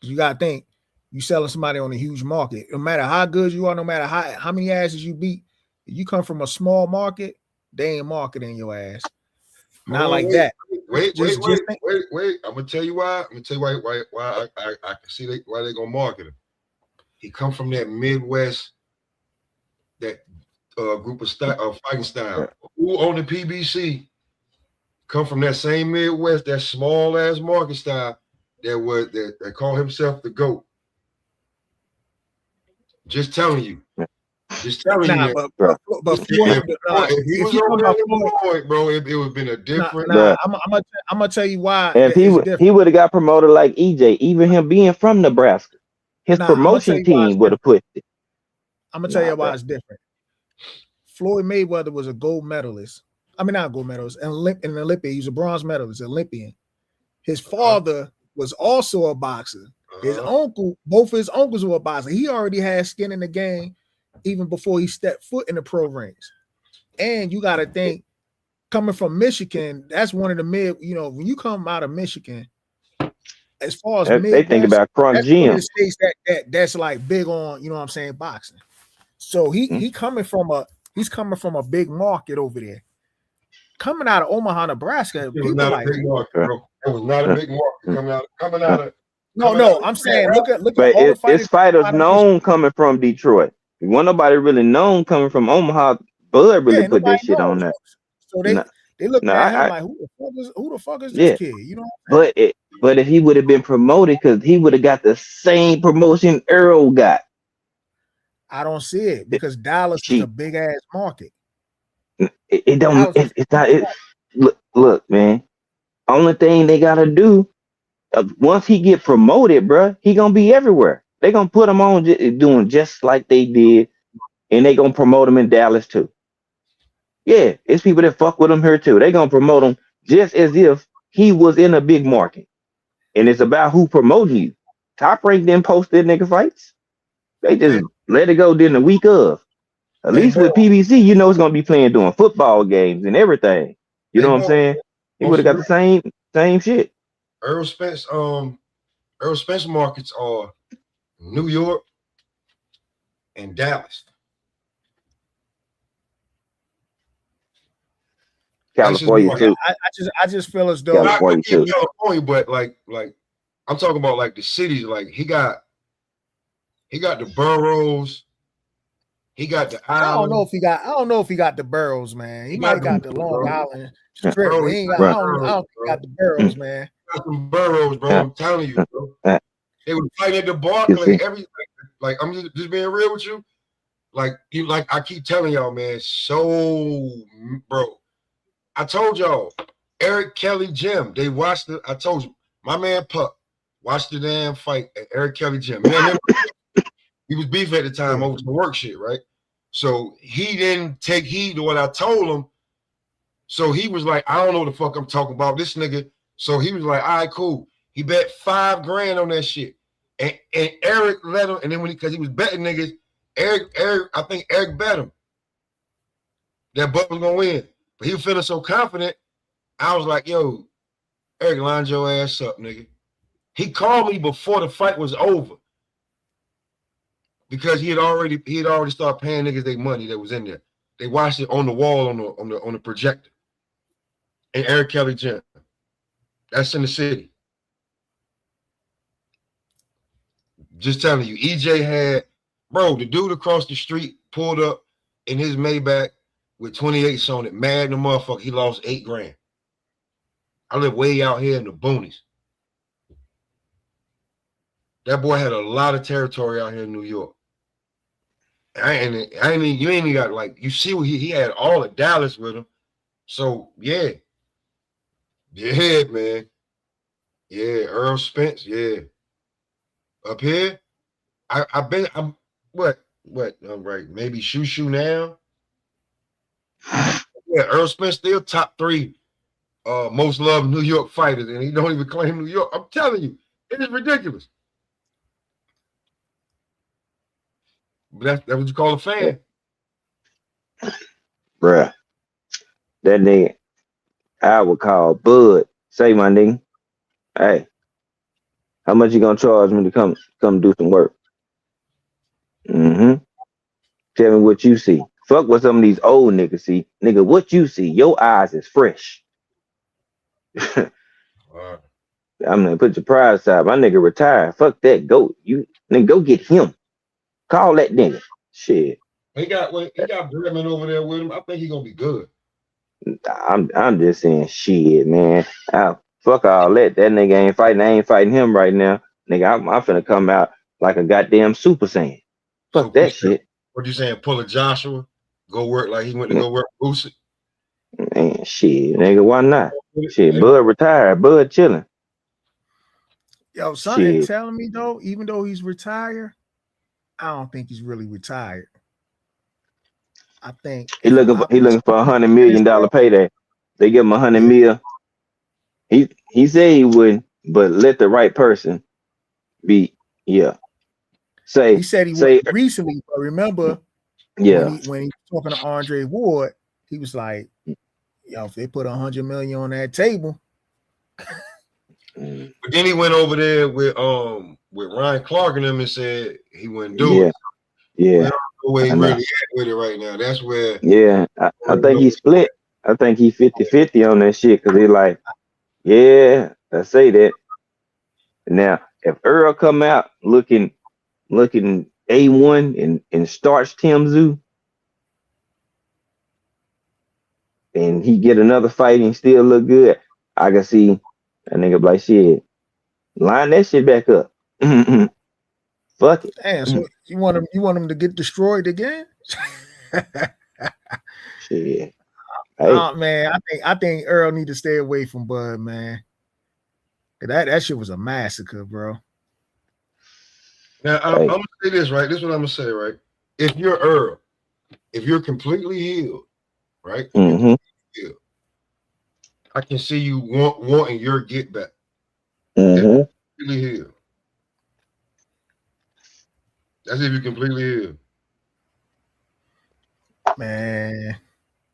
You gotta think you selling somebody on a huge market. No matter how good you are, no matter how many asses you beat, if you come from a small market, they ain't marketing your ass. Not like that. Wait. I'm gonna tell you why. I'm gonna tell you why I can see why they're gonna market him. He come from that Midwest, that group of fighting style. Who on the PBC come from that same Midwest, that small ass market style that call himself the GOAT. Just telling you. Just telling you. But if he was over there, bro, it would have been a different. I'm gonna tell you why. And if he would have got promoted like EJ, even him being from Nebraska, his promotion team would have pushed it. I'm gonna tell you why it's different. Floyd Mayweather was a gold medalist. I mean, not a gold medalist, an Olympian. He was a bronze medalist, Olympian. His father was also a boxer. His uncle, both his uncles were a boxer. He already had skin in the game even before he stepped foot in the pro ranks. And you got to think, coming from Michigan, that's one of the when you come out of Michigan, as far as they think about Crunk Gym, states that's like big on, you know what I'm saying, boxing. So he's coming from a big market over there. Coming out of Omaha, Nebraska, it was not a big market, bro. It was not a big market coming out of. No, I'm saying look at but all it's fighters known coming from Detroit. Wasn't nobody really known coming from Omaha. Bud really put that shit on there. So they look at him like, who the fuck is this kid? You know. But if he would have been promoted, because he would have got the same promotion Earl got. I don't see it because Dallas is a big ass market. It don't. It's not. Look, man. Only thing they gotta do once he get promoted, bro, he gonna be everywhere. They gonna put him on doing just like they did, and they gonna promote him in Dallas too. Yeah, it's people that fuck with him here too. They gonna promote him just as if he was in a big market. And it's about who promoting you. Top Rank didn't post their nigga fights. They just let it go then the week of. At Hey, least with PBC, you know it's gonna be playing doing football games and everything. You know what I'm saying? He would have got the same shit. Earl Spence markets are New York and Dallas. California too. I just feel as though California too. California, but like I'm talking about like the cities. Like he got the boroughs. He got the island. I don't know if he got the boroughs, man. He might got the Long Island strip. Bro, He ain't got, I don't think he got the boroughs, man. Got some boroughs, bro. I'm telling you, bro. They were fighting at the Barclay. Like I'm just being real with you. Like I keep telling y'all, man. So, bro, I told y'all, Eric Kelly Gym. They watched it. I told you, my man Puck watched the damn fight at Eric Kelly Gym. Man, he was beef at the time over some work shit, right? So he didn't take heed to what I told him. So he was like, I don't know what the fuck I'm talking about, this nigga. So he was like, all right, cool. He bet $5,000 on that shit. And Eric let him, and then because he was betting niggas, I think Eric bet him that Buck was gonna win. But he was feeling so confident. I was like, yo, Eric, line your ass up, nigga. He called me before the fight was over. Because he had already started paying niggas their money that was in there. They watched it on the wall on the projector. And Eric Kelly Gym. That's in the city. Just telling you, EJ had, bro, the dude across the street pulled up in his Maybach with 28s on it, mad in the motherfucker. He lost $8,000. I live way out here in the boonies. That boy had a lot of territory out here in New York. You ain't even got, like, you see what he had all of Dallas with him. So yeah, man. Yeah, Earl Spence, yeah. Up here, I'm what? I'm right. Maybe Shoo now. Yeah, Earl Spence still top 3 most loved New York fighters, and he don't even claim New York. I'm telling you, it is ridiculous. But that's what you call a fan. Bruh. That nigga, I would call Bud. Say, my nigga, hey, how much you gonna charge me to come do some work? Mm-hmm. Tell me what you see. Fuck what some of these old niggas see. Nigga, what you see, your eyes is fresh. I'm gonna put your pride aside. My nigga retired. Fuck that. Go get him. Call that nigga. Shit. He got Bregman over there with him. I think he's gonna be good. I'm just saying shit, man. Fuck all that. That nigga ain't fighting. I ain't fighting him right now. Nigga, I'm finna come out like a goddamn Super Saiyan. Fuck that shit. What you saying? Pull a Joshua? Go work like he went to go work Usyk? Man, shit, nigga, why not? Shit, Bud retired. Bud chilling. Yo, something telling me though, even though he's retired, I don't think he's really retired. I think he looking for $100 million payday. They give him $100 million. He said he wouldn't, but let the right person be. Yeah. He said he would recently, but remember, yeah, when he was talking to Andre Ward, he was like, "Yo, if they put $100 million on that table." But then he went over there with Ryan Clark and them and said he wouldn't do it. Yeah. I don't know where he really at with it right now. That's where. Yeah, I think he split. I think he 50-50 on that shit because he like, yeah, I say that. Now, if Earl come out looking A1 and starts Tim Zoo, and he get another fight and still look good, I can see a nigga like shit. Line that shit back up. Fuck it. Damn, so you want him to get destroyed again? Shit. Hey. Oh man, I think Earl need to stay away from Bud, man. That shit was a massacre, bro. Now I'm gonna say this, right? This is what I'm gonna say, right? If you're Earl, if you're completely healed, right? If you're completely healed, I can see you wanting your get back. If you're completely healed. That's if you're completely healed. Man.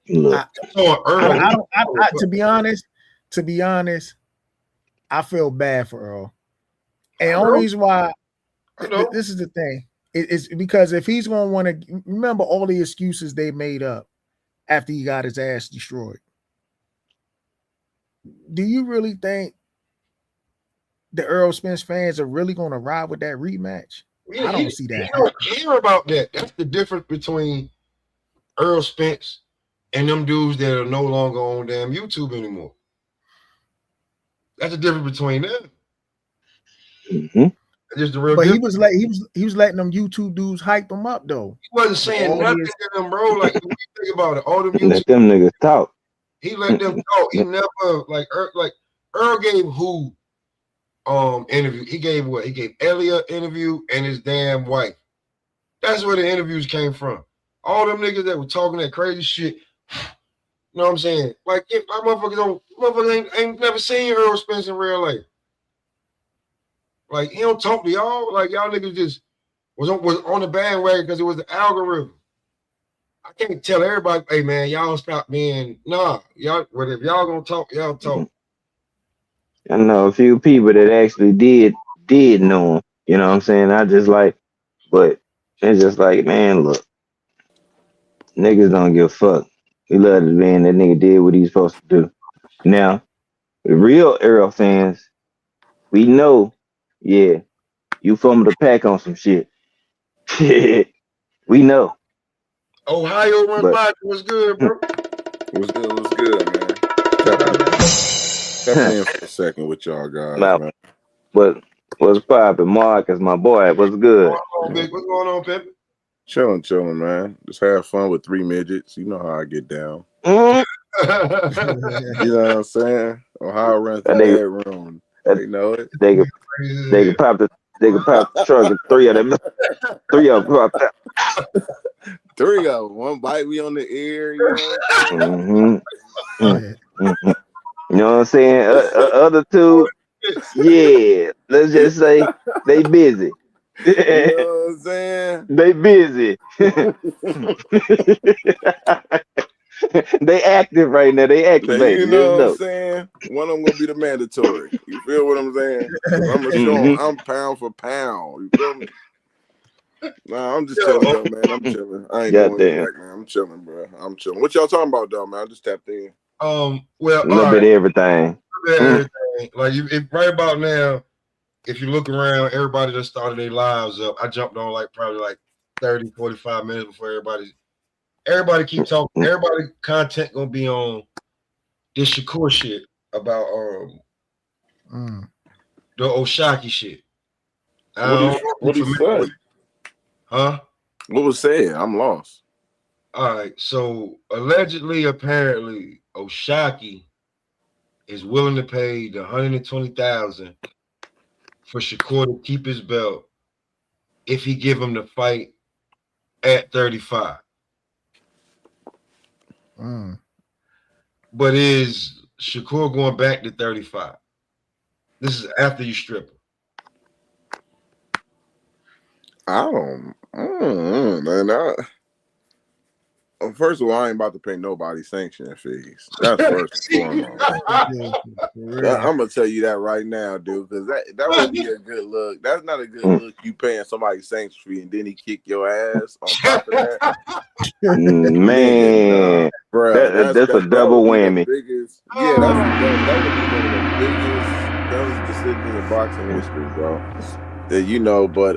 Look. To be honest, I feel bad for Earl. And the only reason why this is the thing. It's because if he's gonna want to remember all the excuses they made up after he got his ass destroyed. Do you really think the Earl Spence fans are really gonna ride with that rematch? I don't see that. You don't care about that. That's the difference between Earl Spence and them dudes that are no longer on damn YouTube anymore. That's the difference between them. Just the real. But he was letting them YouTube dudes hype them up though. He wasn't saying nothing to them, bro. Like when you think about it, all them YouTube, let them niggas talk. He let them talk. He never Earl gave who interview. He gave what? He gave Elliot interview and his damn wife. That's where the interviews came from. All them niggas that were talking that crazy shit. You know what I'm saying? Like, if my motherfuckers ain't never seen Earl Spence in real life. Like, he don't talk to y'all. Like, y'all niggas just was on the bandwagon because it was the algorithm. I can't tell everybody, hey man, y'all stop being y'all. But if y'all gonna talk, y'all talk. I know a few people that actually did know him. You know what I'm saying? But it's just like, man, look, niggas don't give a fuck. We love the man that nigga did what he's supposed to do. Now, the real Earl fans, we know, yeah, you fumbled the pack on some shit. We know. Ohio run by was good, bro. Was good, man. Tap in for a second with y'all guys, man. But what's poppin'? Mark is my boy. What's good? What's going on, Pimp? Chilling, man. Just have fun with three midgets. You know how I get down. Mm-hmm. You know what I'm saying? Ohio runs the bedroom. They know it. They can pop the truck and three of them. Three of them. Three of them. One bite me on the ear, you know. You know what I'm saying? Other two, yeah. Let's just say they busy. You know what I'm saying? They busy. They active right now. They activated. You know what I'm saying? One of them gonna be the mandatory. You feel what I'm saying? I'm gonna show them I'm pound for pound. You feel me? Nah, I'm just chilling though, man. I'm chilling. I ain't doing anything, man. I'm chilling, bro. I'm chilling. What y'all talking about though, man? I just tapped in. Well, a little bit of everything. Like right about now, if you look around, everybody just started their lives up. I jumped on probably 30, 45 minutes before everybody keep talking. Everybody content gonna be on this Shakur shit about the Oshaki shit. What he said? Huh? What was said? I'm lost. All right. So allegedly, apparently, Oshaki is willing to pay the $120,000 for Shakur to keep his belt if he give him the fight at 35. But is Shakur going back to 35? This is after you strip him. I don't man. First of all, I ain't about to pay nobody sanction fees. That's first and foremost. I'm gonna tell you that right now, dude, because that would be a good look. That's not a good look. You paying somebody sanction fee and then he kick your ass on top of that. Man, bro, that's a double whammy. That was the decision in boxing history, bro. You know, but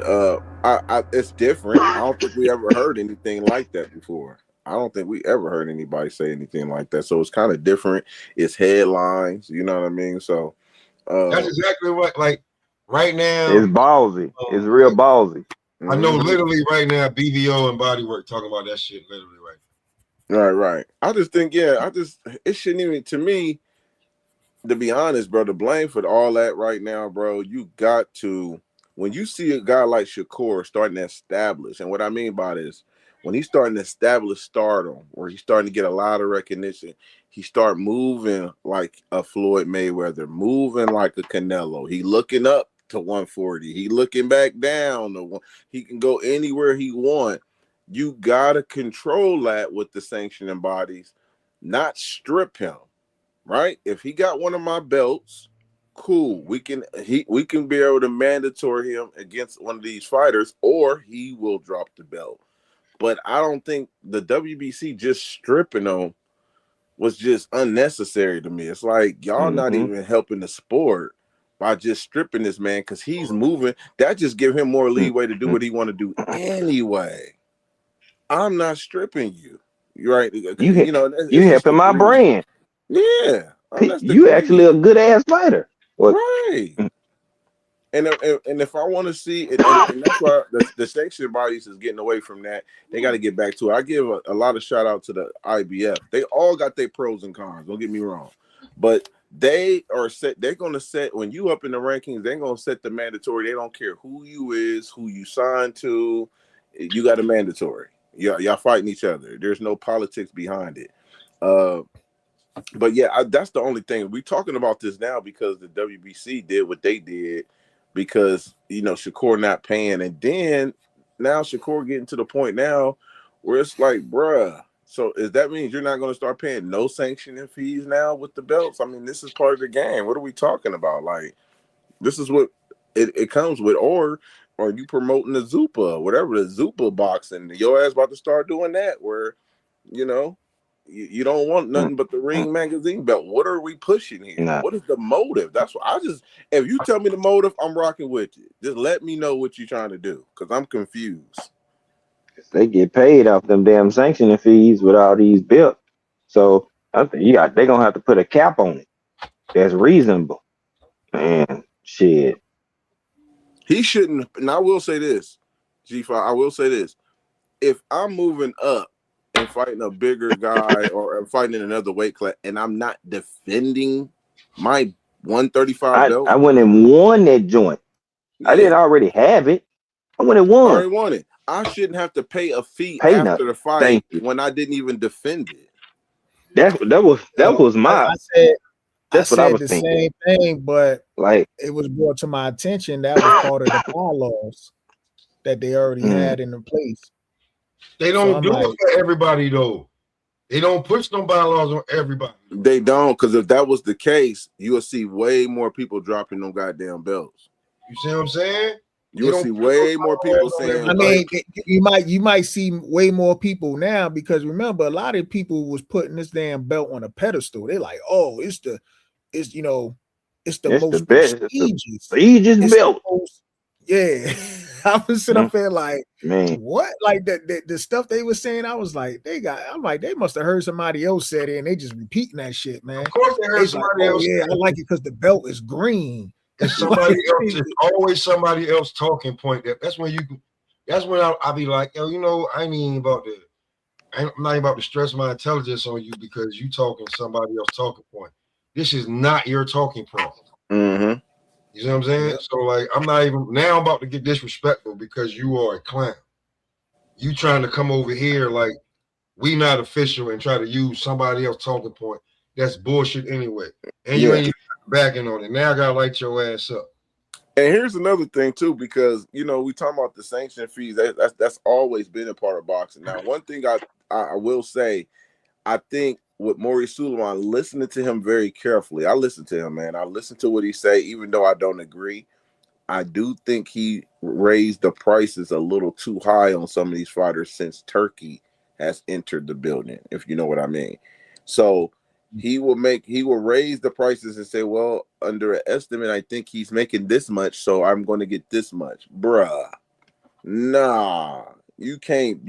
it's different. I don't think we ever heard anything like that before. I don't think we ever heard anybody say anything like that. So it's kind of different. It's headlines, you know what I mean? So that's exactly what, right now. It's ballsy. It's real ballsy. I know literally right now, BVO and Bodywork talking about that shit literally right now. Right. I just think, it shouldn't even, to me, to be honest, bro, the blame for all that right now, bro, you got to when you see a guy like Shakur starting to establish, and what I mean by this, when he's starting to establish stardom, where he's starting to get a lot of recognition, he start moving like a Floyd Mayweather, moving like a Canelo. He looking up to 140. He looking back down to one. He can go anywhere he want. You gotta control that with the sanctioning bodies, not strip him. Right? If he got one of my belts, cool. We can be able to mandatory him against one of these fighters, or he will drop the belt. But I don't think the WBC just stripping him was just unnecessary to me. It's like y'all not even helping the sport by just stripping this man because he's moving. That just give him more leeway to do what he want to do anyway. I'm not stripping you. You're right. You helping my brand. Yeah. You actually a good ass fighter. Right. And if I want to see, and that's why the sanction bodies is getting away from that. They got to get back to it. I give a lot of shout out to the IBF. They all got their pros and cons. Don't get me wrong, but they are set. They're going to set when you up in the rankings. They're going to set the mandatory. They don't care who you is, who you signed to. You got a mandatory. Y'all fighting each other. There's no politics behind it. But yeah, that's the only thing. We're talking about this now because the WBC did what they did because, Shakur not paying. And then now Shakur getting to the point now where it's like, bruh, so that means you're not going to start paying no sanctioning fees now with the belts? I mean, this is part of the game. What are we talking about? Like, this is what it comes with. Or you promoting the Zupa, whatever, the Zupa boxing. Your ass about to start doing that where, you don't want nothing but the Ring magazine belt. What are we pushing here? Nah. What is the motive? That's what if you tell me the motive, I'm rocking with you. Just let me know what you're trying to do because I'm confused. They get paid off them damn sanctioning fees with all these belts. So I think they're gonna have to put a cap on it. That's reasonable. Man, shit. He shouldn't, and I will say this, G5, I will say this. If I'm moving up and fighting a bigger guy or I'm fighting in another weight class and I'm not defending my 135 belt. I went and won that joint. Yeah. I didn't already have it. I went and won. I already won it. I shouldn't have to pay a fee after the fight when I didn't even defend it. That was my. I said the same thing, but like it was brought to my attention that was part of the bylaws that they already had in place. They don't do it for everybody though. They don't push no bylaws on everybody. They don't, because if that was the case, you'll see way more people dropping them goddamn belts. You see what I'm saying? You'll see way more people saying. I mean, you might see way more people now because remember, a lot of people was putting this damn belt on a pedestal. They're like, oh, it's the most prestigious belt. Yeah, I was sitting up there like, man, what? Like the stuff they were saying, I was like, they must have heard somebody else said it, and they just repeating that shit, man. Of course, they heard somebody else. Yeah, I like it because the belt is green. And somebody else is always somebody else talking point. That's when I'll be like, yo, I'm not even about to stress my intelligence on you because you talking somebody else talking point. This is not your talking point. Mm-hmm. You know what I'm saying? Yeah. So like, I'm about to get disrespectful because you are a clown. You trying to come over here like we not official and try to use somebody else talking point. That's bullshit anyway. And you ain't even backing on it. Now I gotta light your ass up. And here's another thing too, because we talking about the sanction fees. That's always been a part of boxing. Now, one thing I will say, I think with Maurice Suleiman, listening to him very carefully. I listen to him, man. I listen to what he say, even though I don't agree. I do think he raised the prices a little too high on some of these fighters since Turkey has entered the building, if you know what I mean. So he will raise the prices and say, well, under an estimate, I think he's making this much, so I'm going to get this much. Bruh. Nah. You can't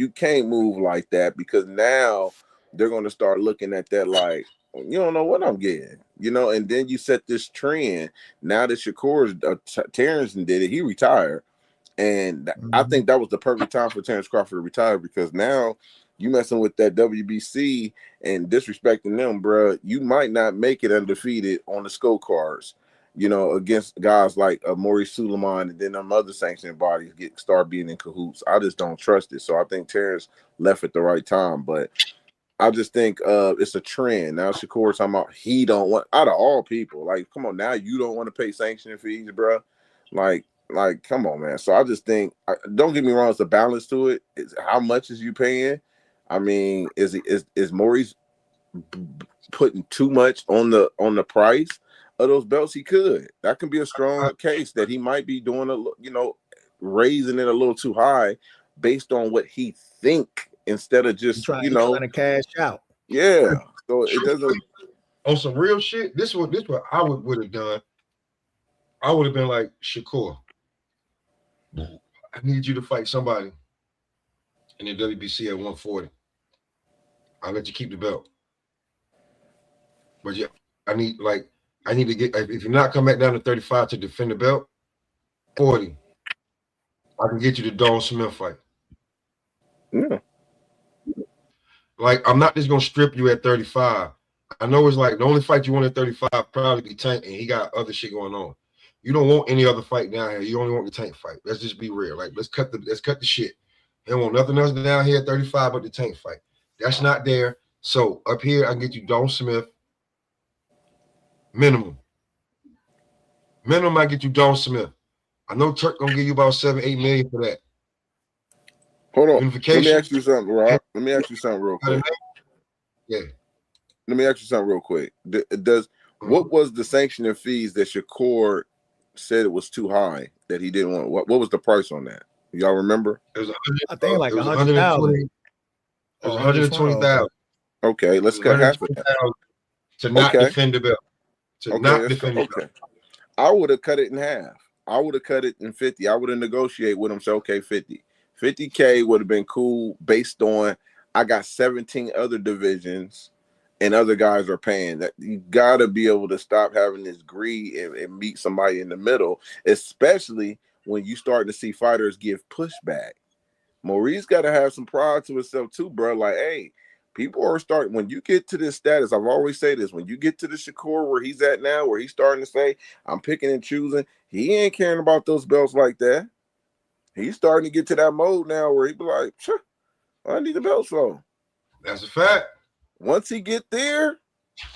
move like that because now they're going to start looking at that like, you don't know what I'm getting, and then you set this trend. Now that Shakur's Terrence did it, he retired. And I think that was the perfect time for Terrence Crawford to retire because now you messing with that WBC and disrespecting them, bro. You might not make it undefeated on the scorecards. you know, against guys like Maurice Suleiman, and then them other sanctioning bodies start being in cahoots. I just don't trust it. So I think Terrence left at the right time. But I just think it's a trend. Now Shakur talking about he don't want, out of all people, like, come on, now you don't want to pay sanctioning fees, bro. Like, come on, man. So I just think, don't get me wrong, it's a balance to it. It's how much is you paying? I mean, is Maurice putting too much on the price of those belts? He could. That can be a strong case that he might be doing raising it a little too high based on what he think instead of just trying to cash out. Yeah. So it doesn't. On some real shit, this what I would have done. I would have been like, Shakur, I need you to fight somebody in the WBC at 140. I'll let you keep the belt. But yeah, I need to get, if you're not coming back down to 35 to defend the belt, 40. I can get you the Dawn Smith fight. Yeah. Like, I'm not just gonna strip you at 35. I know it's like the only fight you want at 35 probably be Tank, and he got other shit going on. You don't want any other fight down here. You only want the Tank fight. Let's just be real. Like, let's cut the shit. He don't want nothing else down here at 35 but the Tank fight. That's not there. So up here, I can get you Dawn Smith. Minimum, I get you Dawn Smith. I know Turk gonna give you about 7-8 million for that. Hold on. Let me ask you something, Rob. Let me ask you something real quick. Yeah. Let me ask you something real quick. What was the sanctioning fees that Shakur said it was too high that he didn't want? What was the price on that? Y'all remember? It was I think like 100,000. It was 120,000. Okay, let's cut half of that to not defend the belt. Not defend the belt. I would have cut it in half. I would have cut it in 50. I would have negotiated with him. Say, okay, 50. 50K would have been cool based on I got 17 other divisions and other guys are paying. That you gotta be able to stop having this greed and meet somebody in the middle, especially when you start to see fighters give pushback. Maurice got to have some pride to himself too, bro. Like, hey, people are starting, when you get to this status, I've always said this, when you get to the Shakur where he's at now, where he's starting to say, I'm picking and choosing, he ain't caring about those belts like that. He's starting to get to that mode now where he be like, sure, I need the belts for. That's a fact. Once he get there,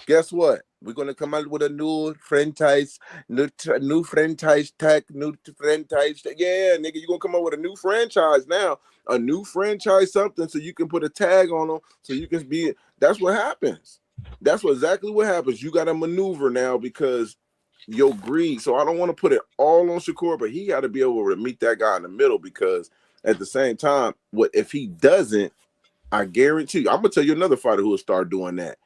guess what? We're gonna come out with a new franchise, new franchise tag, new franchise. Yeah, nigga, you're gonna come up with a new franchise now, a new franchise something, so you can put a tag on them, so you can be. That's what happens. That's exactly what happens. You got to maneuver now because your greed. So I don't want to put it all on Shakur, but he got to be able to meet that guy in the middle because at the same time, what if he doesn't? I guarantee you. I'm gonna tell you another fighter who will start doing that.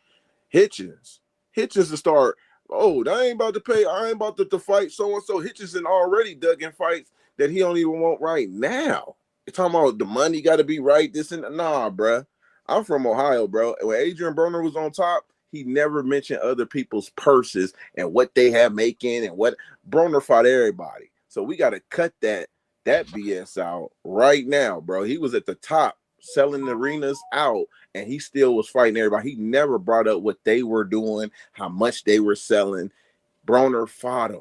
Hitchens to start. Oh, I ain't about to pay. I ain't about to fight so and so. Hitchens already dug in fights that he don't even want right now. You're talking about the money got to be right. This and nah, bruh. I'm from Ohio, bro. When Adrian Broner was on top, he never mentioned other people's purses and what they have making and what Broner fought everybody. So we got to cut that BS out right now, bro. He was at the top selling arenas out and he still was fighting everybody. He never brought up what they were doing, how much they were selling. Broner fought him.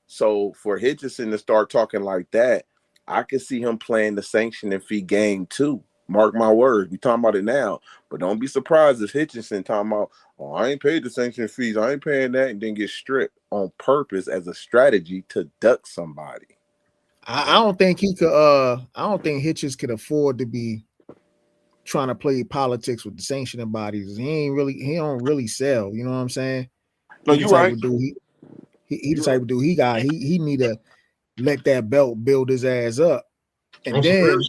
So for Hitchison to start talking like that, I could see him playing the sanctioning fee game too. Mark my words. We talking about it now, but don't be surprised if Hitchison talking about, oh, I ain't paid the sanction fees, I ain't paying that, and then get stripped on purpose as a strategy to duck somebody. I don't think he could. I don't think Hitchens could afford to be trying to play politics with the sanctioning bodies. He don't really sell. You know what I'm saying? No, you're right. He the type of dude. He need to let that belt build his ass up. And then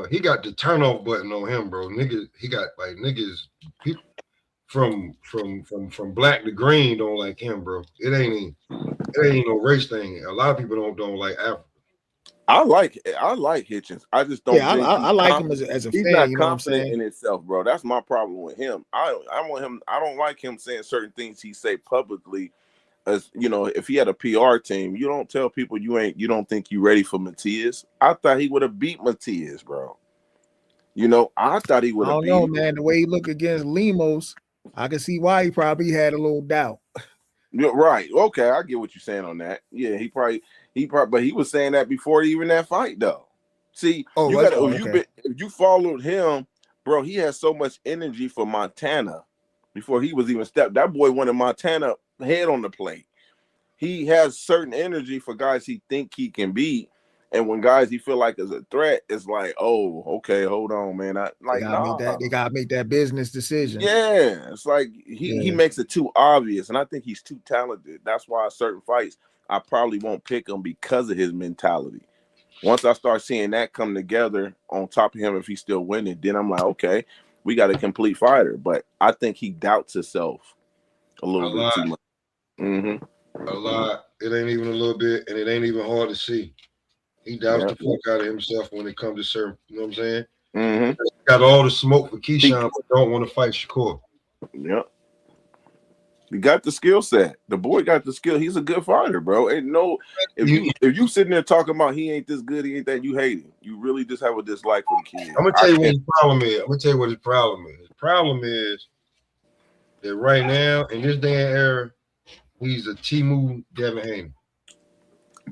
he got the turn off button on him, bro. Niggas, he got like niggas people from black to green don't like him, bro. It ain't no race thing. A lot of people don't like Africa. I like Hitchens. I just don't. Yeah, I like him as a he's fan. Not you know what I'm confident saying? in himself, bro. That's my problem with him. I want him. I don't like him saying certain things he say publicly. As you know, if he had a PR team, you don't tell people you don't think you ready for Matias. I thought he would have beat Matias, bro. You know, I thought he would have beat him. Man. The way he looked against Lemos, I can see why he probably had a little doubt. You're right. Okay, I get what you're saying on that. Yeah, he probably, but he was saying that before even that fight, though. See, you got to if you followed him, bro. He has so much energy for Montana before he was even stepped. That boy wanted Montana head on the plate. He has certain energy for guys he think he can beat, and when guys he feel like is a threat, it's like, oh, okay, hold on, man. They gotta make that business decision. Yeah, it's like he makes it too obvious, and I think he's too talented. That's why certain fights I probably won't pick him because of his mentality. Once I start seeing that come together on top of him, if he's still winning, then I'm like, okay, we got a complete fighter. But I think he doubts himself a little bit too much. Mm-hmm. A lot. It ain't even a little bit, and it ain't even hard to see. He doubts the fuck out of himself when it comes to certain, you know what I'm saying? Mm-hmm. Got all the smoke for Keyshawn, but don't want to fight Shakur. Yep. He got the skill set. The boy got the skill. He's a good fighter, bro. Ain't no if you sitting there talking about he ain't this good, he ain't that, you hate him. You really just have a dislike for the kid. I'm gonna tell you what his problem is. I'm gonna tell you what his problem is. His problem is that right now in this day and era, he's a Timu Devin Haney.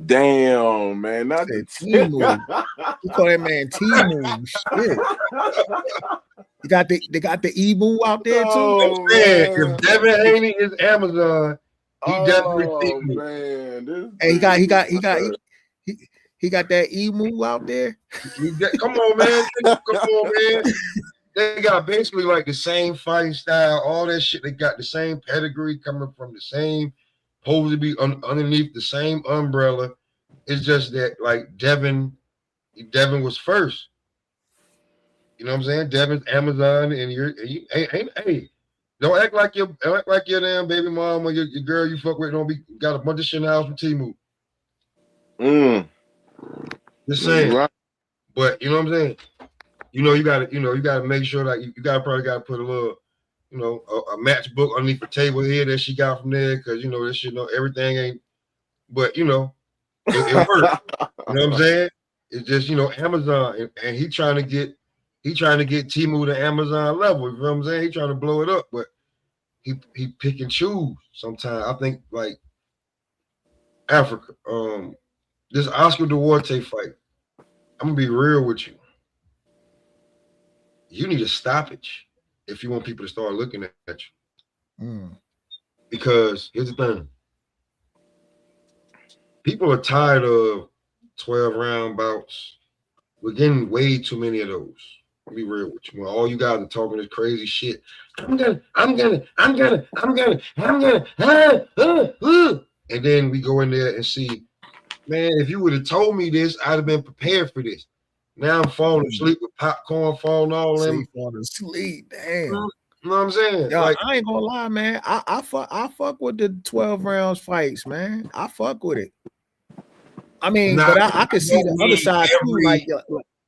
Damn, man, not the Timu. You call that man Timu? Shit. They got the Emu out there too. Oh, man. If Devin Haney is Amazon, he definitely Timu. Man, hey, he got that Emu out there. Come on, man. Come on, man. They got basically like the same fighting style, all that shit. They got the same pedigree coming from the same, supposed to be underneath the same umbrella. It's just that like Devin was first. You know what I'm saying? Devin's Amazon, and hey, don't act like your damn baby mom or your girl you fuck with got a bunch of shit in the house with Timu. Just saying. Right. But you know what I'm saying? You gotta make sure that you probably gotta put a little, a matchbook underneath the table here that she got from there, because that shit, everything ain't, but it works. You know what I'm saying? It's just Amazon, and he trying to get Timu to Amazon level. You know what I'm saying? He trying to blow it up, but he pick and choose sometimes. I think like Africa, this Oscar Duarte fight, I'm gonna be real with you. You need a stoppage if you want people to start looking at you. Because here's the thing. People are tired of 12-round bouts. We're getting way too many of those. I'll be real with you. When all you guys are talking this crazy shit. I'm gonna. And then we go in there and see, man, if you would have told me this, I'd have been prepared for this. Now I'm falling asleep with popcorn falling all in. Falling asleep, damn. You know what I'm saying? Yo, like, I ain't gonna lie, man. I fuck with the 12 rounds fights, man. I fuck with it. I mean, but I can see the other side too. Like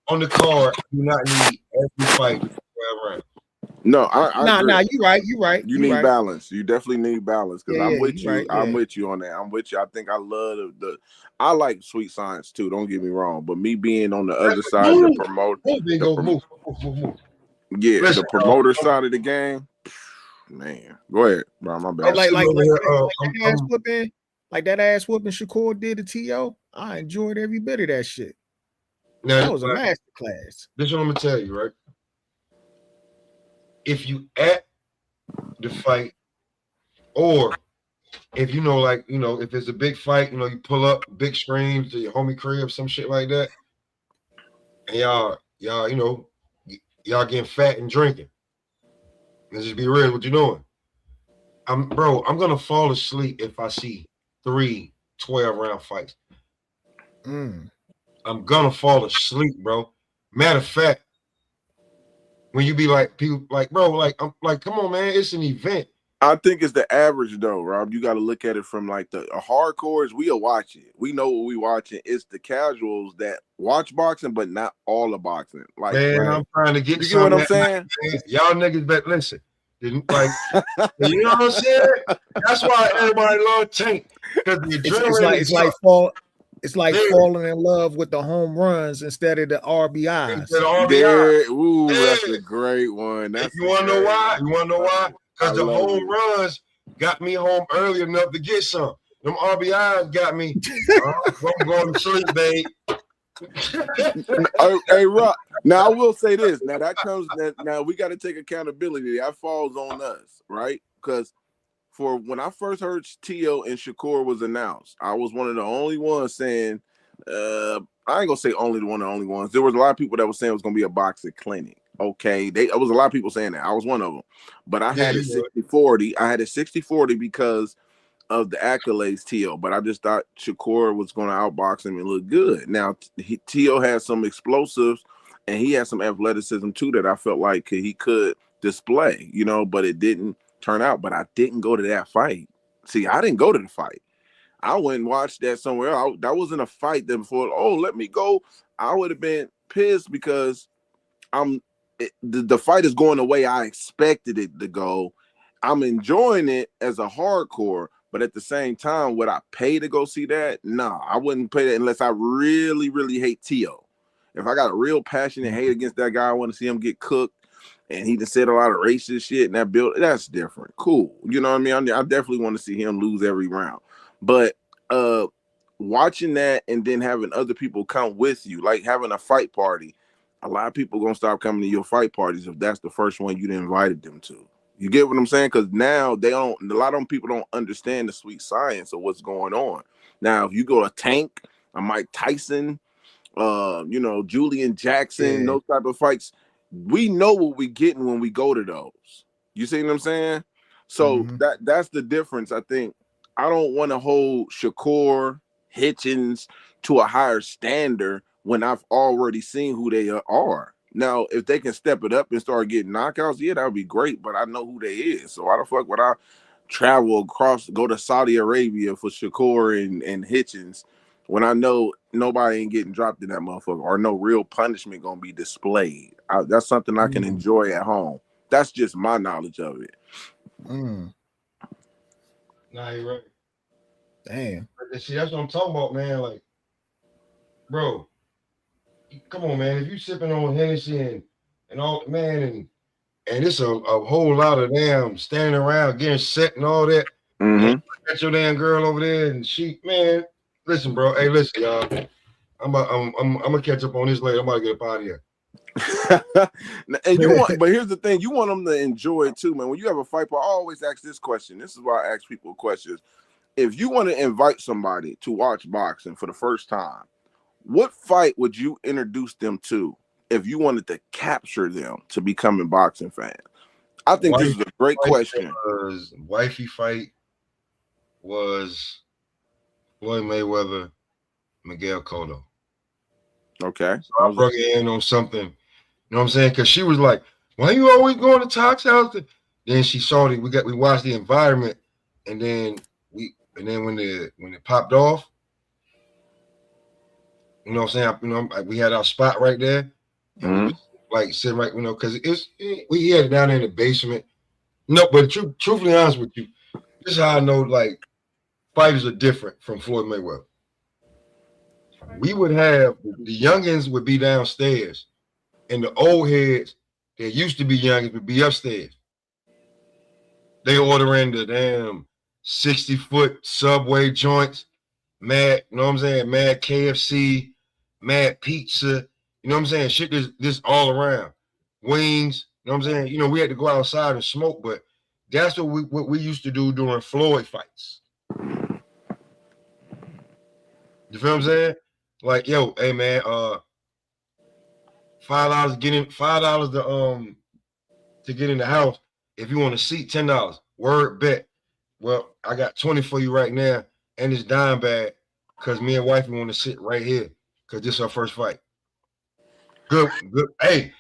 on the card, you do not need every fight 12 rounds. No, I agree. You're right. You need balance. You definitely need balance, because I'm with you. Right, I'm with you on that. I'm with you. I think I love I like Sweet Science too. Don't get me wrong, but me being on the other side of the promoter, move. Yeah, listen, the promoter side of the game, man. Go ahead, bro. My bad. Like that ass whooping Shakur did to T.O. I enjoyed every bit of that shit. Now, that was a master class. This is what I'm gonna tell you, right? If you at the fight, or if if it's a big fight, you pull up big screens to your homie crib, some shit like that, and y'all getting fat and drinking. Let's just be real with what you're doing. I'm gonna fall asleep if I see 3 12-round fights. I'm gonna fall asleep, bro. Matter of fact, when you be like, people like, bro, like, I'm like, come on, man, it's an event. I think it's the average though, Rob. You got to look at it from like the hardcores. We'll watch it. We know what we watching. It's the casuals that watch boxing, but not all the boxing. Like, man, I'm trying to get you get what I'm saying? Y'all niggas better listen. Like, you know what I'm saying? That's why everybody love Tank, because the adrenaline it's like falling in love with the home runs instead of the RBIs. That's a great one. You want to know why? Because the home runs got me home early enough to get some. Them RBIs got me. I'm going to sleep, babe. Hey, Rock. Now I will say this. Now that comes. Now we got to take accountability. That falls on us, right? Because for when I first heard Tio and Shakur was announced, I was one of the only ones saying, I ain't gonna say only one of the only ones. There was a lot of people that were saying it was gonna be a boxing clinic. Okay, there was a lot of people saying that. I was one of them, but I had it 60-40. I had it 60-40 because of the accolades, Tio. But I just thought Shakur was going to outbox him and look good. Now Tio had some explosives and he had some athleticism too that I felt like he could display, you know, but it didn't turn out. But I didn't go to that fight. See, I didn't go to the fight. I went and watched that somewhere else. That wasn't a fight that before, oh, let me go. I would have been pissed because the fight is going the way I expected it to go. I'm enjoying it as a hardcore, but at the same time, would I pay to go see that? No, I wouldn't pay that unless I really, really hate Tio. If I got a real passionate hate against that guy, I want to see him get cooked, and he just said a lot of racist shit in that build. That's different. Cool. You know what I mean? I definitely want to see him lose every round. But watching that and then having other people come with you, like having a fight party, a lot of people gonna stop coming to your fight parties if that's the first one you invited them to. You get what I'm saying? Because now they don't. A lot of them people don't understand the sweet science of what's going on. Now, if you go to Tank, a Mike Tyson, you know, Julian Jackson, those type of fights, we know what we're getting when we go to those. You see what I'm saying? So that's the difference. I think I don't want to hold Shakur, Hitchens to a higher standard when I've already seen who they are. Now, if they can step it up and start getting knockouts, yeah, that would be great, but I know who they is. So why the fuck would I travel across, go to Saudi Arabia for Shakur and Hitchens when I know nobody ain't getting dropped in that motherfucker or no real punishment going to be displayed? That's something I can enjoy at home. That's just my knowledge of it. Nah, you're right. Damn. See, that's what I'm talking about, man. Like, bro, come on, man. If you sipping on Hennessy and all, man, and it's a whole lot of damn standing around getting set and all that. And got your damn girl over there, and she, man, listen, bro. Hey, listen, y'all. I'm gonna catch up on this later. I'm about to get up out of here. And but here's the thing: you want them to enjoy it too, man. When you have a fight, I always ask this question. This is why I ask people questions. If you want to invite somebody to watch boxing for the first time, what fight would you introduce them to if you wanted to capture them to becoming boxing fans? I think this is a great question. Wifey fight was Floyd Mayweather, Miguel Cotto. Okay. So I brought in on something, you know what I'm saying? Because she was like, why you always going to Talk's house? Then she saw it. We watched the environment, and then when it popped off, you know what I'm saying? You know, we had our spot right there, and we was like sitting right, you know, because we had it down there in the basement. No, but truthfully honest with you, this is how I know like fighters are different from Floyd Mayweather. We would have the youngins would be downstairs, and the old heads that used to be youngins would be upstairs. They ordering the damn 60-foot Subway joints, mad, you know what I'm saying? Mad KFC, mad pizza, you know what I'm saying? Shit this all around. Wings, you know what I'm saying? You know, we had to go outside and smoke, but that's what we used to do during Floyd fights. You feel what I'm saying? Like, yo, hey man, $5 to get in the house. If you want a seat, $10. Word bet. Well, I got 20 for you right now, and it's dime bag because me and wifey want to sit right here because this is our first fight. Good. Hey,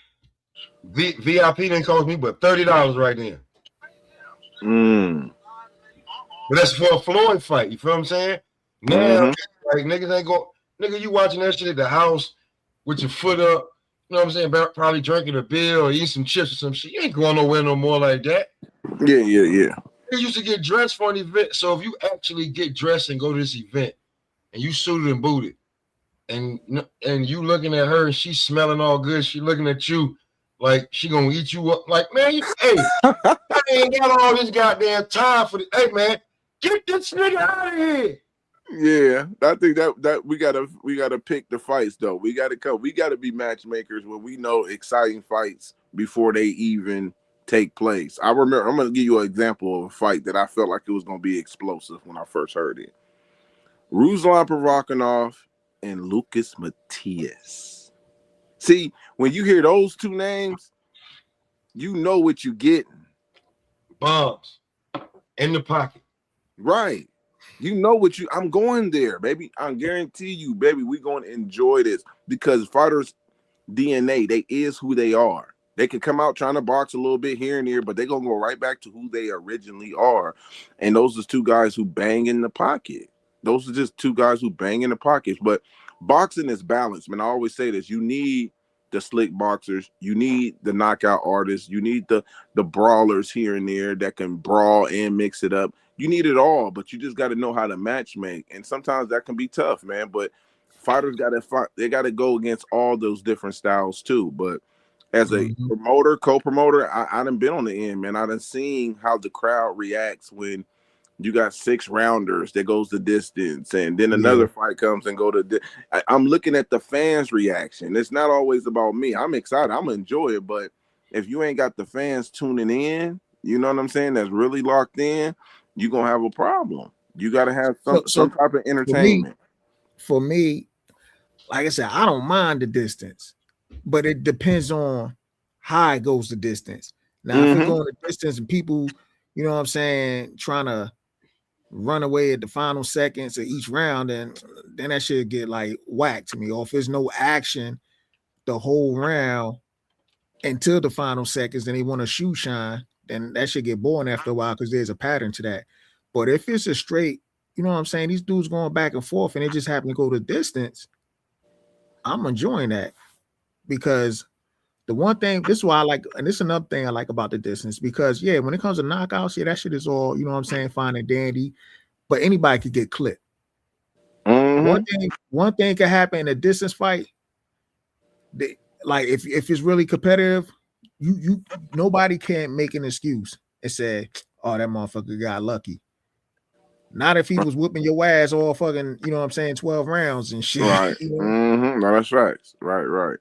VIP didn't cost me but $30 right then. But that's for a Floyd fight. You feel what I'm saying? Now, like niggas ain't go. Nigga, you watching that shit at the house with your foot up. You know what I'm saying? Probably drinking a beer or eating some chips or some shit. You ain't going nowhere no more like that. Yeah. They used to get dressed for an event. So if you actually get dressed and go to this event and you suited and booted and you looking at her and she's smelling all good, she looking at you like she gonna eat you up. Like, man, hey, I ain't got all this goddamn time for this. Hey, man, get this nigga out of here. Yeah, I think that we gotta pick the fights though. We gotta be matchmakers when we know exciting fights before they even take place. I remember, I'm gonna give you an example of a fight that I felt like it was gonna be explosive when I first heard it. Ruslan Provorkinov and Lucas Matias. See, when you hear those two names, you know what you're getting. Bombs in the pocket. Right. You know what I'm going there, baby. I guarantee you, baby, we're going to enjoy this because fighters' DNA, they is who they are. They can come out trying to box a little bit here and there, but they're going to go right back to who they originally are. And those are two guys who bang in the pocket. Those are just two guys who bang in the pockets. But boxing is balanced, man. I always say this. You need the slick boxers. You need the knockout artists. You need the brawlers here and there that can brawl and mix it up. You need it all, but you just got to know how to match make. And sometimes that can be tough, man. But fighters got to fight. They got to go against all those different styles too. But as a promoter, co-promoter, I done been on the end, man. I done seen how the crowd reacts when you got 6 rounders that goes the distance, and then another fight comes and go to. I'm looking at the fans' reaction. It's not always about me. I'm excited. I'm gonna enjoy it, but if you ain't got the fans tuning in, you know what I'm saying? That's really locked in. You're gonna have a problem. You got to have some type of entertainment. For me, like I said, I don't mind the distance, but it depends on how it goes the distance. Now, if it's going the distance and people, you know what I'm saying, trying to run away at the final seconds of each round, then that should get like whacked to me. Or if there's no action the whole round until the final seconds, then they want to shoe shine, then that should get boring after a while because there's a pattern to that. But if it's a straight, you know what I'm saying, these dudes going back and forth and it just happen to go the distance, I'm enjoying that. Because the one thing, this is why I like, and this is another thing I like about the distance, because when it comes to knockouts, that shit is all, you know what I'm saying, fine and dandy, but anybody could get clipped. One thing can happen in a distance fight. Like if it's really competitive, you nobody can make an excuse and say, oh, that motherfucker got lucky. Not if he was whooping your ass all fucking, you know what I'm saying, 12 rounds and shit. Right. You know? No, that's right. Right.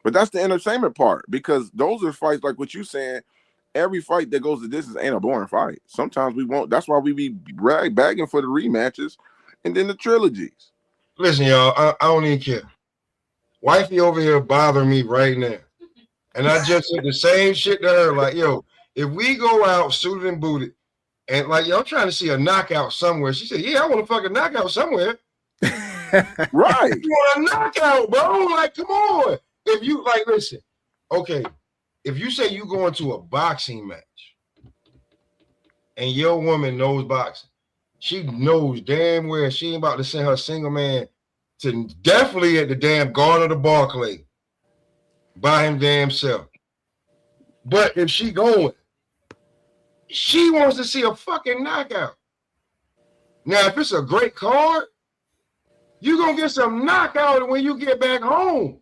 But that's the entertainment part, because those are fights like what you saying. Every fight that goes the distance ain't a boring fight. Sometimes we won't. That's why we be bagging for the rematches and then the trilogies. Listen, y'all, I don't even care. Wifey over here bothering me right now. And I just said the same shit to her. Like, yo, if we go out suited and booted, and like, yo, I'm trying to see a knockout somewhere. She said, yeah, I want a fucking knockout somewhere. Right. You want a knockout, bro? Like, come on. If you, like, listen, okay, if you say you go into a boxing match and your woman knows boxing, she knows damn well she ain't about to send her single man to definitely at the damn Garden of the Barclay by him damn self. But if she going, she wants to see a fucking knockout. Now, if it's a great card, you're going to get some knockout when you get back home.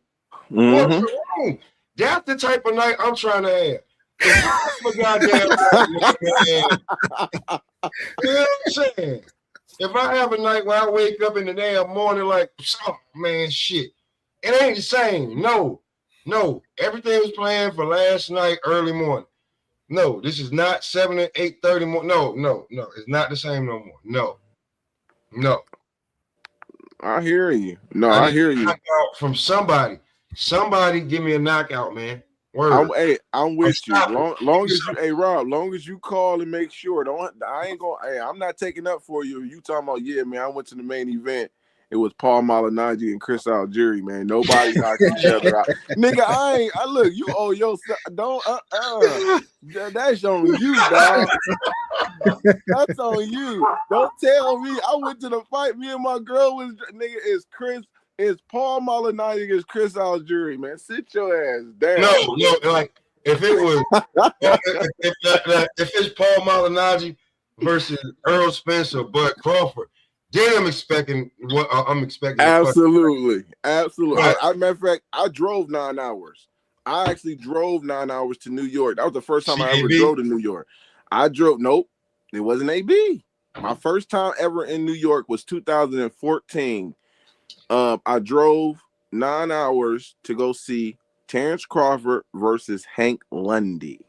That's the type of night I'm trying to have. You know what I'm saying? If I have a night where I wake up in the damn morning like, oh, man, shit, it ain't the same. No. Everything was planned for last night, early morning. No, this is not 7 and 8:30 morning. No. It's not the same no more. No. I hear you. No, I hear you. Knockout from somebody. Somebody give me a knockout, man. I'm with you. Long as you, hey Rob, long as you call and make sure. I'm not taking up for you. You talking about, yeah, man, I went to the main event. It was Paul Malignaggi and Chris Algieri, man. Nobody knocked each other out. Nigga, I look, you owe yourself. Don't that's on you, dog. That's on you. Don't tell me. I went to the fight. Me and my girl was, nigga, it's Paul Malignaggi against Chris Algieri, man. Sit your ass down. No, like if it was if it's Paul Malignaggi versus Earl Spencer, Bud Crawford, then I'm expecting what I'm expecting. Absolutely. As a matter of fact, I drove 9 hours. I actually drove 9 hours to New York. That was the first time I ever CAB? drove to New York. I drove. Nope, it wasn't AB. My first time ever in New York was 2014. I drove 9 hours to go see Terrence Crawford versus Hank Lundy.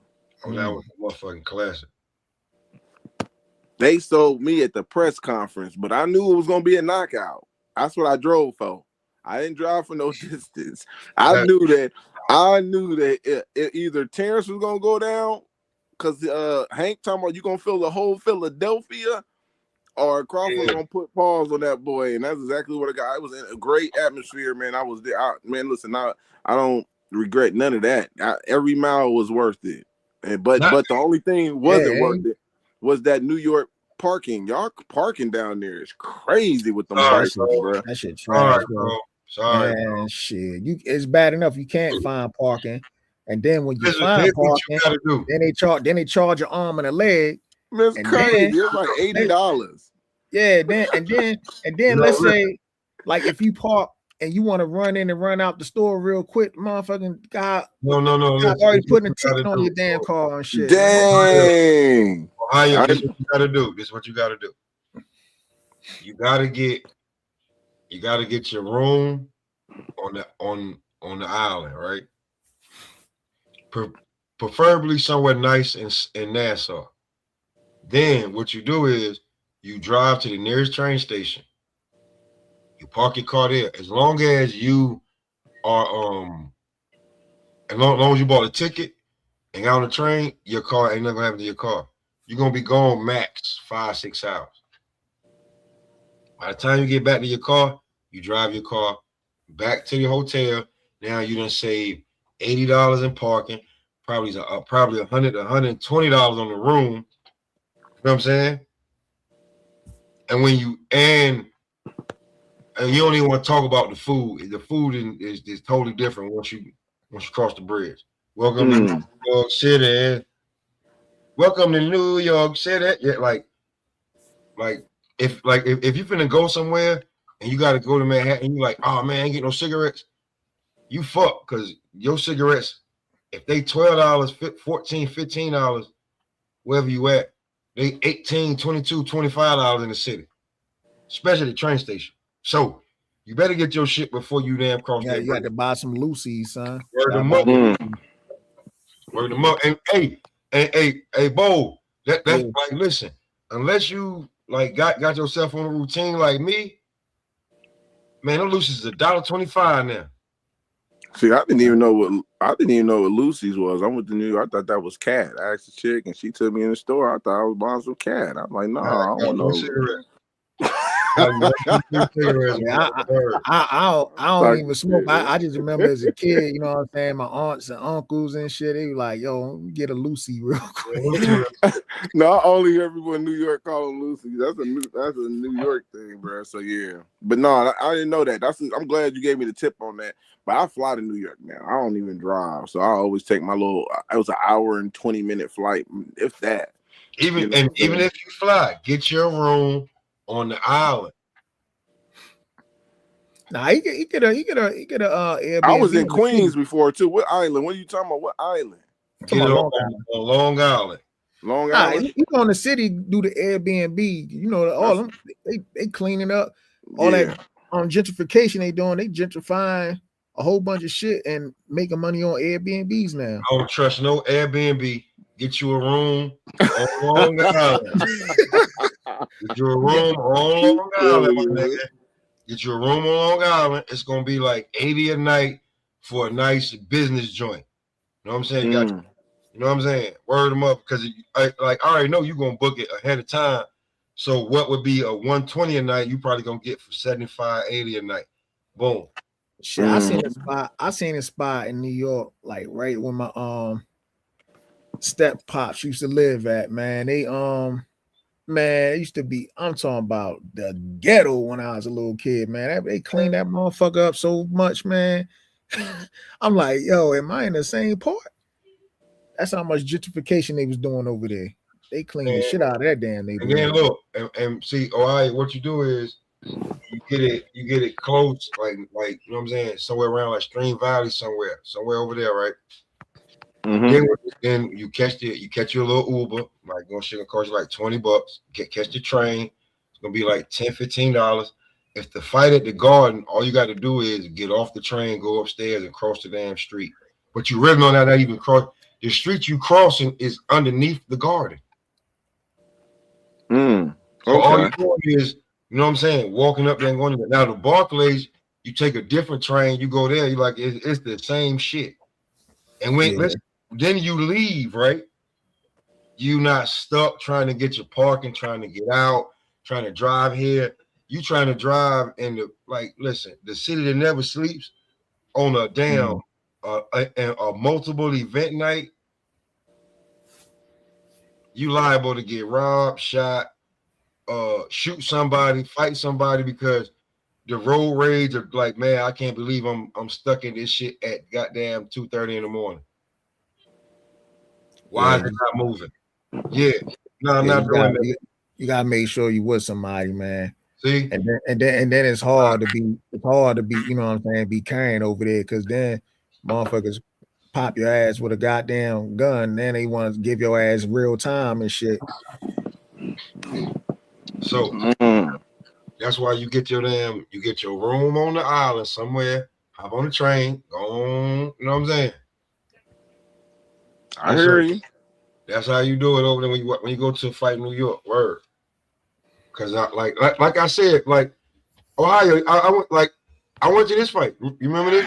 Oh, that was a motherfucking classic. They sold me at the press conference, but I knew it was gonna be a knockout. That's what I drove for. I didn't drive for no distance. I knew that either Terrence was gonna go down because Hank talking about you gonna fill the whole Philadelphia, or Crawford gonna put paws on that boy, and that's exactly what I got. It was in a great atmosphere, man. I was there. Man, listen, I don't regret none of that. Every mile was worth it. But the only thing wasn't worth it was that New York parking. Y'all parking down there is crazy with the prices, bro. That shit trash, bro. Sorry, man, shit. It's bad enough you can't find parking, and then when you find parking, then they charge your arm and a leg. It's crazy. It's like $80. Yeah, then let's say, like, if you park and you want to run in and run out the store real quick, motherfucking God. No. Already putting a ticket on your damn car and shit. Dang. Ohio, this is what you gotta do. This is what you gotta do. You gotta get your room on the island, right? Preferably somewhere nice in Nassau. Then what you do is you drive to the nearest train station. You park your car there. As long as you are as long as you bought a ticket and got on the train, your car ain't nothing gonna happen to your car. You're gonna be gone max 5-6 hours. By the time you get back to your car, you drive your car back to your hotel. Now you done save $80 in parking, probably $100 $120 on the room. You know what I'm saying? And when you and you don't even want to talk about the food. The food is totally different once you cross the bridge. Welcome to New York City. Welcome to New York City. Yeah, like if you finna go somewhere and you gotta go to Manhattan, and you're like, oh man, I ain't get no cigarettes. You fuck, because your cigarettes, if they $12, $14, $15, wherever you at, they $18, $22, $25 in the city, especially the train station. So you better get your shit before you damn cross that bridge. You got to buy some Lucy's, son. Word them up. Word them up. And hey, Bo, that's like, listen, unless you like got yourself on a routine like me, man, them Lucy's $1.25 now. See, I didn't even know what Lucy's was. I went to New York. I thought that was cat. I asked the chick, and she took me in the store. I thought I was buying some cat. I'm like, no, I don't want no cigarette. I don't even smoke. I just remember as a kid, you know what I'm saying, my aunts and uncles and shit, they were like, yo, get a Lucy real quick. No, I only hear people in New York call them Lucy. That's a New York thing, bro. So yeah. But no, I didn't know that. I'm glad you gave me the tip on that. But I fly to New York now. I don't even drive. So I always take my it was an hour and 20-minute flight, if that. Even if you fly, get your room on the island. Nah, he get a Airbnb. I was in Queens before too. What island? What are you talking about? What island? Get it on Long Island. Long Island. You go in the city, do the Airbnb. You know, all them they cleaning up all that gentrification they doing. They gentrifying a whole bunch of shit and making money on Airbnbs now. I don't trust no Airbnb. Get you a room on Long Island. Get you a room on Long Island, my nigga. Get you a room on Long Island. It's gonna be like $80 a night for a nice business joint. You know what I'm saying? You know what I'm saying? Word them up, because I already know you're gonna book it ahead of time. So what would be a $120 a night, you probably gonna get for $75, $80 a night. Boom. Shit, I seen a spot in New York, like right where my step pops used to live at, man. They man, it used to be, I'm talking about the ghetto when I was a little kid, man. They cleaned that motherfucker up so much, man. I'm like, yo, am I in the same part? That's how much gentrification they was doing over there. They cleaned the shit out of that damn neighborhood. And then look, and see, all right, what you do is you you get it close, like you know what I'm saying, somewhere around like Stream Valley, somewhere over there, right? Mm-hmm. Then you catch your little Uber, like gonna cost you like $20. Catch the train, it's gonna be like $10-15. If the fight at the Garden, all you got to do is get off the train, go upstairs, and cross the damn street. But you really know not even cross the street you crossing is underneath the Garden. Okay. So all you're doing is, you know what I'm saying, walking up there and going. Now the Barclays, you take a different train, you go there, you like it's the same shit. And then you leave, right? You not stuck trying to get your parking, trying to get out, trying to drive here. You trying to drive in the listen, the city that never sleeps on a damn a multiple event night. You liable to get robbed, shot, shoot somebody, fight somebody because the road rage are like, man, I can't believe I'm stuck in this shit at goddamn 2:30 in the morning. Why is it not moving? Yeah, no, I'm not doing that. You gotta make sure you with somebody, man. See, and then it's hard to be, you know what I'm saying, be carrying over there, because then motherfuckers pop your ass with a goddamn gun. Then they want to give your ass real time and shit. So that's why you get your room on the island somewhere, hop on the train, go on, you know what I'm saying? I hear you. That's how you do it over there when you go to a fight in New York. Word. Cause like I said, like Ohio, I went to this fight. You remember this?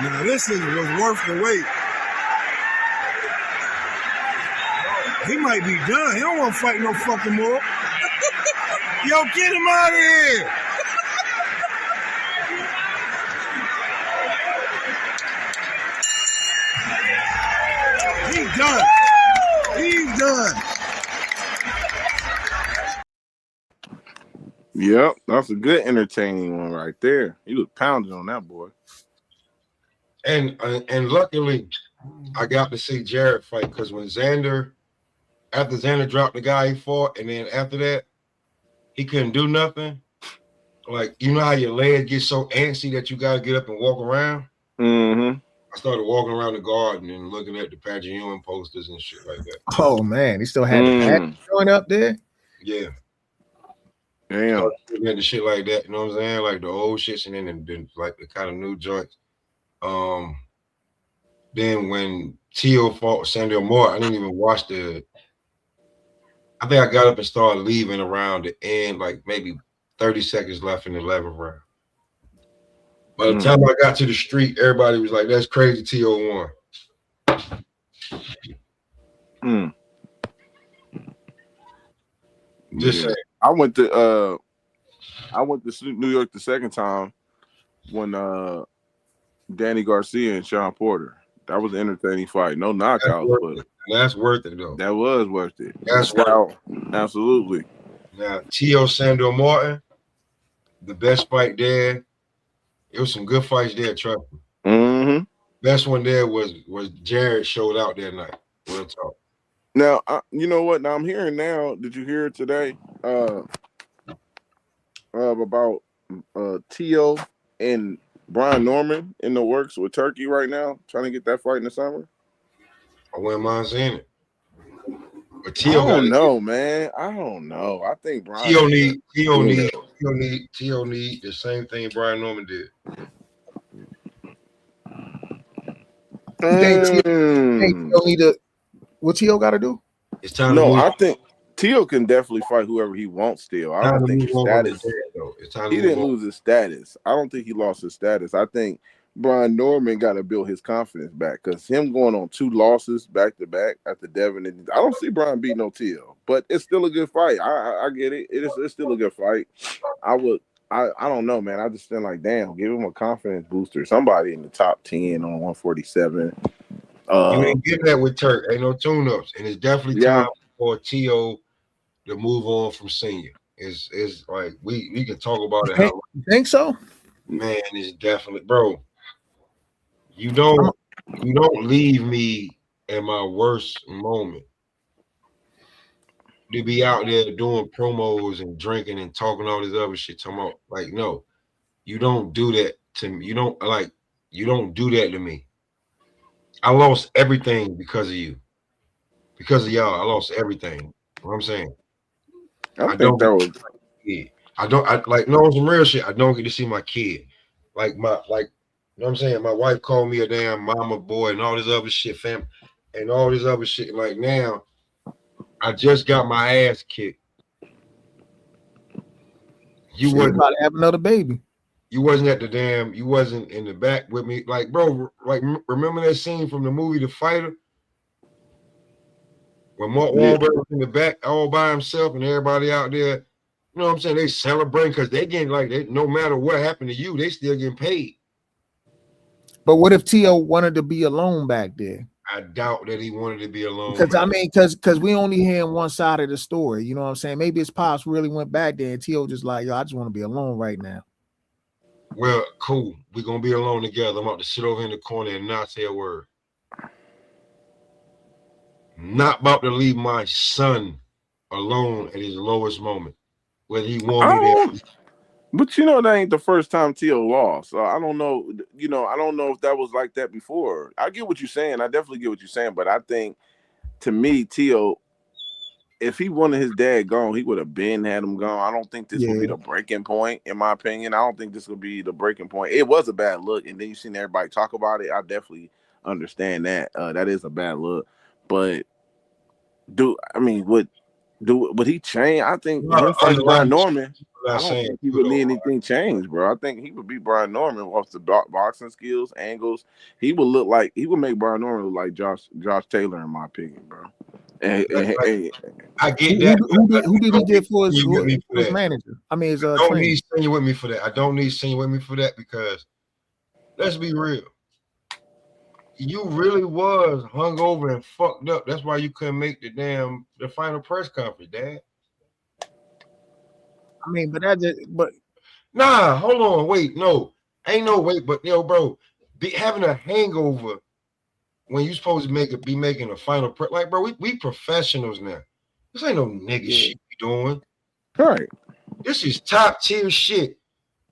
Now this was worth the wait. He might be done. He don't want to fight no fucking more. Yo, get him out of here. He's done. He's done. Yep, that's a good entertaining one right there. He was pounding on that boy. And luckily, I got to see Jared fight, because when after Xander dropped the guy he fought, and then after that, he couldn't do nothing. Like, you know how your legs get so antsy that you got to get up and walk around? Mm-hmm. I started walking around the Garden and looking at the Patrick Ewing posters and shit like that. Oh, man, he still had the Patrick going up there? Yeah. Damn. Looking at the shit like that, you know what I'm saying? Like the old shits and then like the kind of new joints. Then when Tio fought Samuel Moore, I didn't even watch I think I got up and started leaving around the end, like maybe 30 seconds left in the 11th round. By the time I got to the street, everybody was like, that's crazy, Tio won. Just saying. I went to New York the second time when Danny Garcia and Sean Porter. That was an entertaining fight. No knockouts, but that's worth it though. That was worth it. That's worth it. Absolutely. Now, Tio Sandor Martin, the best fight there. It was some good fights there, trust me. Mm-hmm. Best one there was Jared showed out that night. Real talk. Now, you know what? Now I'm hearing now. Did you hear it today? About Tio and Brian Norman in the works with Turkey right now, trying to get that fight in the summer. I wouldn't mind seeing it. But Tio, I don't know, man. I don't know. I think Brian Tio need the same thing Brian Norman did. You think Tio need to? What Tio got to do? It's time. No, I think Tio can definitely fight whoever he wants still. I don't think his status. He didn't lose his status. I don't think he lost his status. I think Brian Norman got to build his confidence back, because him going on 2 losses back to back after Devin, I don't see Brian beat no Tio, but it's still a good fight. I get it. It's still a good fight. I don't know, man. I just feel like, damn, give him a confidence booster. Somebody in the top 10 on 147. You ain't getting that with Turk. Ain't no tune-ups, and it's definitely time for T.O. to move on from Senior. It's like we can talk about it. You think so? Man, it's definitely, bro. You don't leave me in my worst moment to be out there doing promos and drinking and talking all this other shit. Talking about, like, no, you don't do that to me. You don't do that to me. I lost everything because of you. Because of y'all, I lost everything. You know what I'm saying? I think that was. No, some real shit. I don't get to see my kid. You know what I'm saying? My wife called me a damn mama boy and all this other shit, fam, and all this other shit. Like, now, I just got my ass kicked. You wasn't about to have another baby. You wasn't in the back with me. Like, bro, like, remember that scene from the movie The Fighter? When Mark Wahlberg was in the back all by himself and everybody out there, you know what I'm saying? They celebrating because they getting no matter what happened to you, they still getting paid. But what if T.O. wanted to be alone back there? I doubt that he wanted to be alone. Because we only hearing one side of the story. You know what I'm saying? Maybe his pops really went back there and T.O. just like, yo, I just want to be alone right now. Well, cool. We're going to be alone together. I'm about to sit over in the corner and not say a word. Not about to leave my son alone at his lowest moment. Whether he want me there. But that ain't the first time T.O. lost. I don't know. I don't know if that was like that before. I get what you're saying. I definitely get what you're saying. But I think, to me, T.O., if he wanted his dad gone, he would have had him gone. I don't think this would be the breaking point, in my opinion. I don't think this would be the breaking point. It was a bad look, and then you seen everybody talk about it. I definitely understand that. That is a bad look. But would he change? I think him fighting Brian Norman, I don't think he would need anything changed, bro. I think he would be Brian Norman off the boxing skills, angles. He would make Brian Norman look like Josh Taylor, in my opinion, bro. I get that. Who did he get for his manager? I mean, his don't need Senior with me for that. I don't need Senior with me for that because, let's be real, you really was hungover and fucked up. That's why you couldn't make the final press conference, Dad. I mean, but nah, hold on, wait, no, ain't no wait, but yo, bro, having a hangover when you supposed to be making a final press, like, bro, we professionals now. This ain't no nigga shit we doing. Right. This is top tier shit.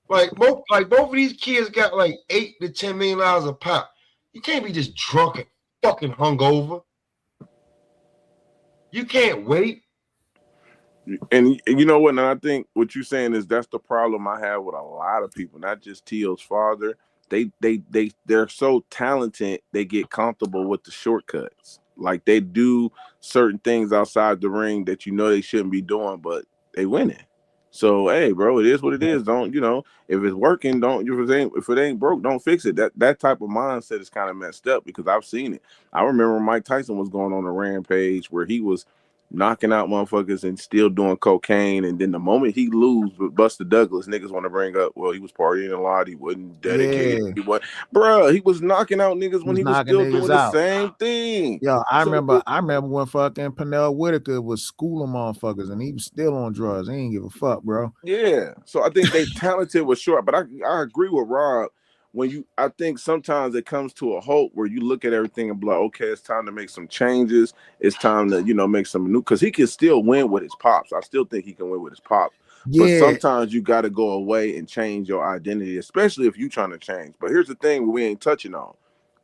Both of these kids got like $8 to $10 million a pop. You can't be just drunk and fucking hungover. You can't wait. And you know what? And I think what you're saying is that's the problem I have with a lot of people, not just T.O.'s father. They're so talented, they get comfortable with the shortcuts. Like, they do certain things outside the ring that they shouldn't be doing, but they winning. So, hey, bro, it is what it is. Don't, if it's working, if it ain't broke, don't fix it. That type of mindset is kind of messed up because I've seen it. I remember Mike Tyson was going on a rampage where he was knocking out motherfuckers and still doing cocaine, and then the moment he lose with Buster Douglas, niggas want to bring up, well, he was partying a lot, he wasn't dedicated, he was knocking out niggas when he was still doing the same thing. Yo, I remember when fucking Pernell Whitaker was schooling motherfuckers and he was still on drugs. He ain't give a fuck, bro. Yeah, so I think they talented was short, but I agree with Rob. I think sometimes it comes to a halt where you look at everything and be like, okay, it's time to make some changes. It's time to, make some new, because he can still win with his pops. I still think he can win with his pops. Yeah. But sometimes you got to go away and change your identity, especially if you're trying to change. But here's the thing we ain't touching on.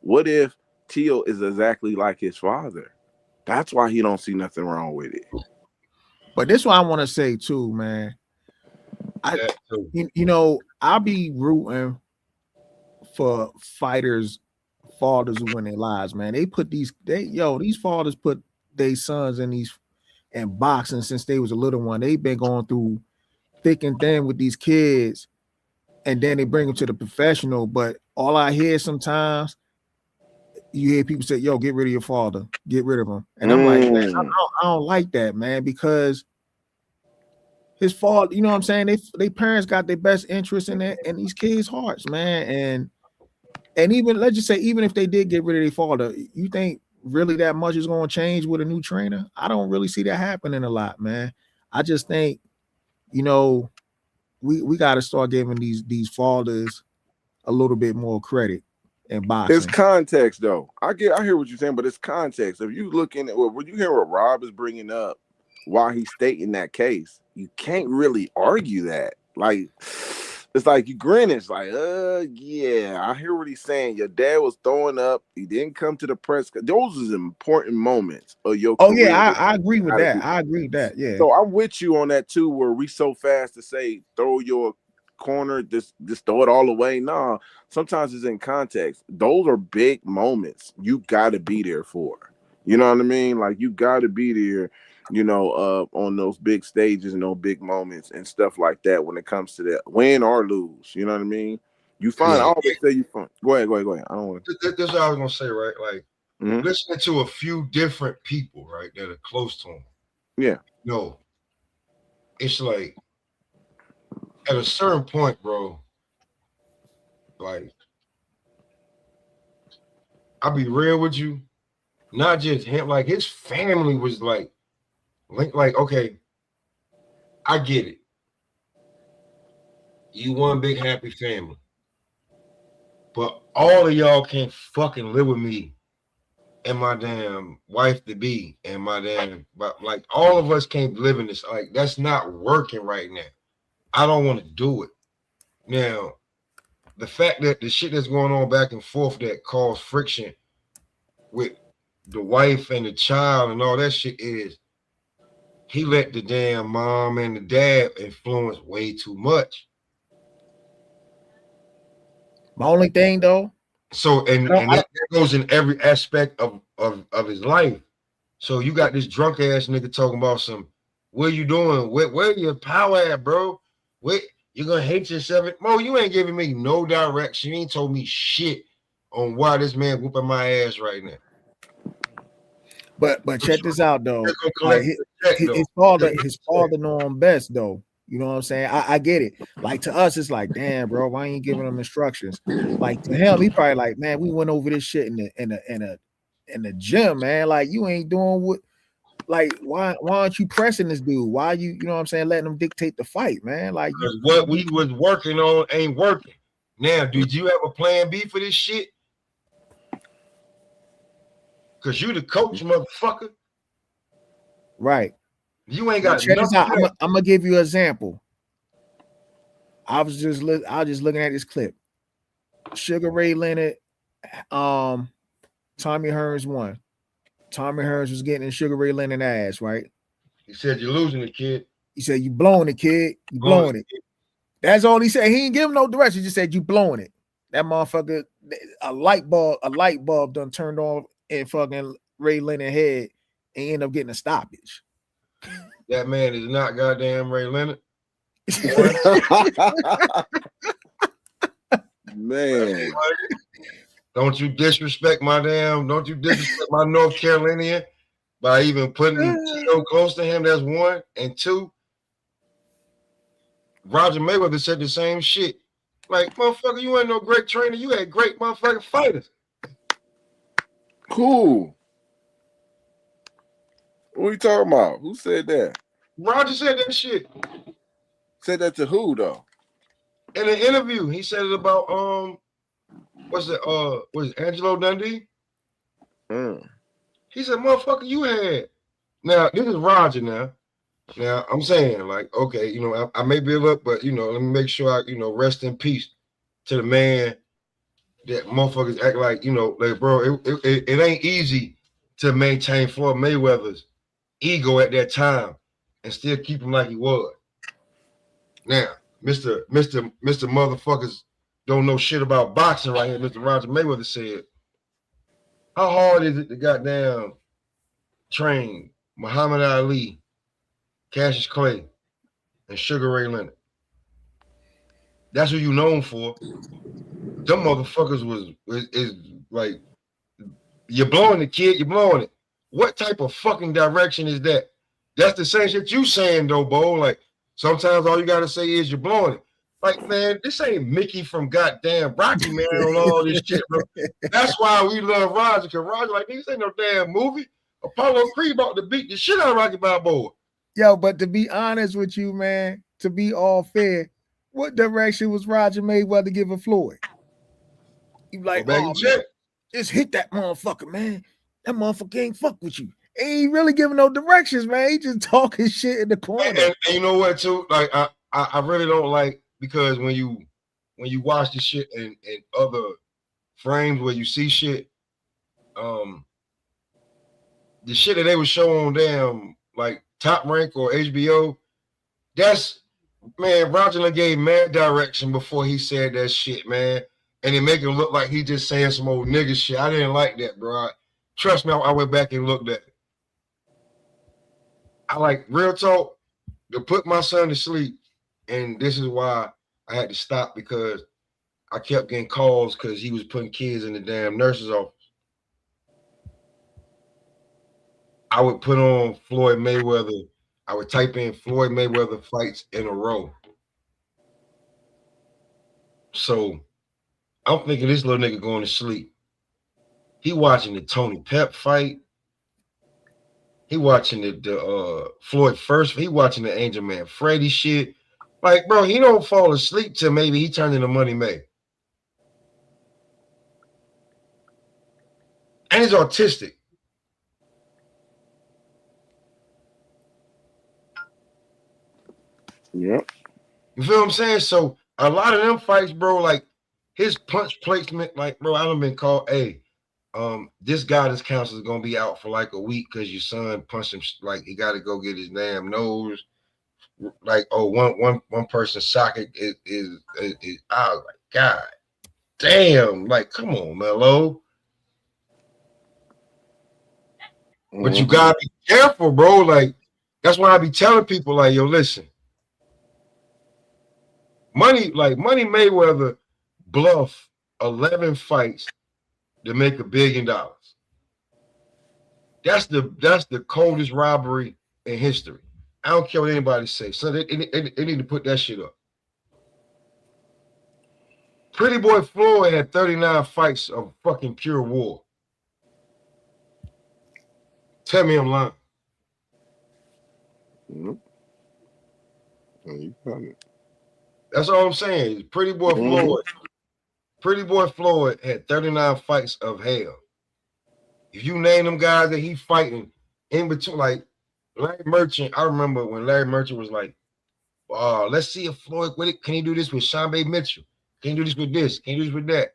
What if T.O. is exactly like his father? That's why he don't see nothing wrong with it. But this is what I want to say too, man. I'll be rooting for fighters' fathers who win their lives, man. They put these fathers put their sons in boxing since they was a little one. They've been going through thick and thin with these kids, and then they bring them to the professional. But all I hear sometimes, you hear people say, yo, get rid of your father, get rid of him. And I'm like, man, I don't like that, man, because his father, you know what I'm saying? They parents got their best interest in these kids' hearts, man. And And even let's just say, even if they did get rid of their father, you think really that much is going to change with a new trainer? I don't really see that happening a lot, man. I just think, you know, we got to start giving these fathers a little bit more credit in boxing. It's context, though. I hear what you're saying, but it's context. If you looking at when you hear what Rob is bringing up while he's stating that case, you can't really argue that. Like, it's like you grin. It's like, yeah, I hear what he's saying. Your dad was throwing up. He didn't come to the press. Those is important moments of your career. Oh yeah, I agree with that. I agree with that. Yeah. So I'm with you on that too. Where we so fast to say throw your corner, just throw it all away. Nah, sometimes it's in context. Those are big moments. You got to be there for. You know what I mean? Like you got to be there. You know, on those big stages and those big moments and stuff like that when it comes to that, win or lose. You know what I mean? You find, I always say you find. Go ahead. I don't want to. This is what I was gonna say, right? Like listening to a few different people, right, that are close to him. Yeah. No, it's like at a certain point, bro. Like, I'll be real with you. Not just him, like his family was like. Like, okay, I get it. You one big happy family. But all of y'all can't fucking live with me and my damn wife to be and my damn, but like all of us can't live in this. Like, that's not working right now. I don't want to do it. Now, the fact that the shit that's going on back and forth that cause friction with the wife and the child and all that shit is he let the damn mom and the dad influence way too much. My only thing though. So and that goes in every aspect of his life. So you got this drunk ass nigga talking about some, what you doing? Where your power at, bro? Where you're gonna hate yourself? Mo, you ain't giving me no direction. You ain't told me shit on why this man whooping my ass right now. But check this out though. Like his father know him best though. You know what I'm saying? I get it. Like to us, it's like, damn, bro, why ain't giving him instructions? Like to him, he probably like, man, we went over this shit in the gym, man. Like you ain't doing what. Like why aren't you pressing this dude? Why you know what I'm saying, letting him dictate the fight, man? Like what we was working on ain't working. Now, did you have a plan B for this shit? Cause you the coach, motherfucker. Right. You ain't got. Check this out. I'm gonna give you an example. I was just looking at this clip. Sugar Ray Leonard, Tommy Hearns won. Tommy Hearns was getting in Sugar Ray Leonard's ass, right? He said, "You're losing it, kid." He said, "You blowing it, kid. You blowing it." That's all he said. He didn't give him no direction. He just said, "You blowing it." That motherfucker, a light bulb done turned on in fucking Ray Leonard's head and end up getting a stoppage. That man is not goddamn Ray Leonard. Man. Don't you disrespect my North Carolinian by even putting so close to him. That's one. And two, Roger Mayweather said the same shit. Like, motherfucker, you ain't no great trainer. You had great motherfucking fighters. Cool. What are you talking about? Who said that? Roger said that shit. Said that to who though? In an interview, he said it about was it Angelo Dundee? He said, motherfucker, you had. Now, this is Roger now. Now, I'm saying, like, okay, you know, I may be a little, but, you know, let me make sure I, you know, rest in peace to the man that motherfuckers act like, you know, like, bro, it ain't easy to maintain Floyd Mayweather's ego at that time and still keep him like he was. Now, Mr. Motherfuckers don't know shit about boxing right here. Mr. Roger Mayweather said, how hard is it to goddamn train Muhammad Ali, Cassius Clay, and Sugar Ray Leonard? That's what you known for. Them motherfuckers is like, you're blowing it, kid, you're blowing it. What type of fucking direction is that? That's the same shit you saying though, Bo. Like, sometimes all you gotta say is you're blowing it. Like, man, this ain't Mickey from goddamn Rocky, man, on all this shit, bro. That's why we love Roger, because Roger, like, this ain't no damn movie. Apollo Creed about to beat the shit out of Rocky Balboa. Yo, but to be honest with you, man, to be all fair, what direction was Roger Mayweather giving Floyd? He like, oh, man, just hit that motherfucker, man. That motherfucker ain't fuck with you. Ain't really giving no directions, man. He just talking shit in the corner. And you know what, too? Like, I really don't like, because when you watch the shit in other frames where you see shit, the shit that they would show on damn like Top Rank or HBO, that's, man, Roger gave mad direction before he said that shit, man. And it make him look like he just saying some old nigga shit. I didn't like that, bro. Trust me, I went back and looked at it. I like, real talk, to put my son to sleep. And this is why I had to stop, because I kept getting calls because he was putting kids in the damn nurse's office. I would put on Floyd Mayweather. I would type in Floyd Mayweather fights in a row. So I'm thinking this little nigga going to sleep. He watching the Tony Pep fight. He watching the Floyd first. He watching the Angel Man Freddy shit. Like, bro, he don't fall asleep till maybe he turned into Money May. And he's autistic. Yep. You feel what I'm saying? So a lot of them fights, bro, like his punch placement, like, bro, I done been called, hey, this guidance counselor is gonna be out for like a week because your son punched him, like he got to go get his damn nose. Like, oh, one person's socket is I was like, God damn, like, come on, Mello. But you gotta be careful, bro. Like, that's why I be telling people, like, yo, listen, Money Mayweather bluff 11 fights to make $1 billion. That's the coldest robbery in history. I don't care what anybody says. So they need to put that shit up. Pretty Boy Floyd had 39 fights of fucking pure war. Tell me I'm lying. Nope. You got it. That's all I'm saying. Pretty Boy Floyd had 39 fights of hell. If you name them guys that he fighting in between, like Larry Merchant, I remember when Larry Merchant was like, let's see if Floyd with it. Can he do this with Sean B. Mitchell? Can he do this with this? Can he do this with that?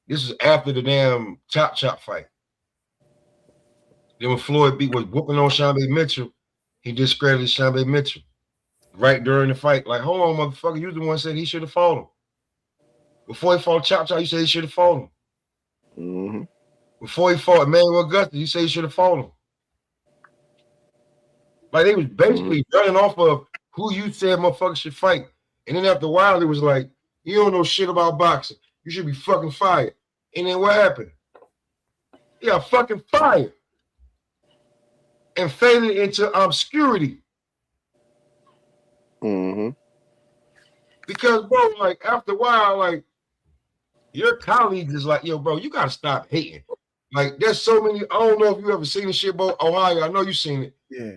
This was after the damn Chop fight. Then when Floyd was whooping on Sean B. Mitchell, he discredited Sean B. Mitchell right during the fight. Like, hold on, motherfucker, you the one said he should have fought him. Before he fought Chop, you said he should have fought him. Mm-hmm. Before he fought Emmanuel Augusta, you said he should have fought him. Like, they was basically running off of who you said motherfuckers should fight. And then after a while, it was like, you don't know shit about boxing. You should be fucking fired. And then what happened? He got fucking fired. And faded into obscurity. Mm-hmm. Because, bro, like, after a while, like, your colleagues is like, yo, bro, you gotta stop hating. Like, there's so many, I don't know if you ever seen this shit about Ohio. I know you seen it. Yeah.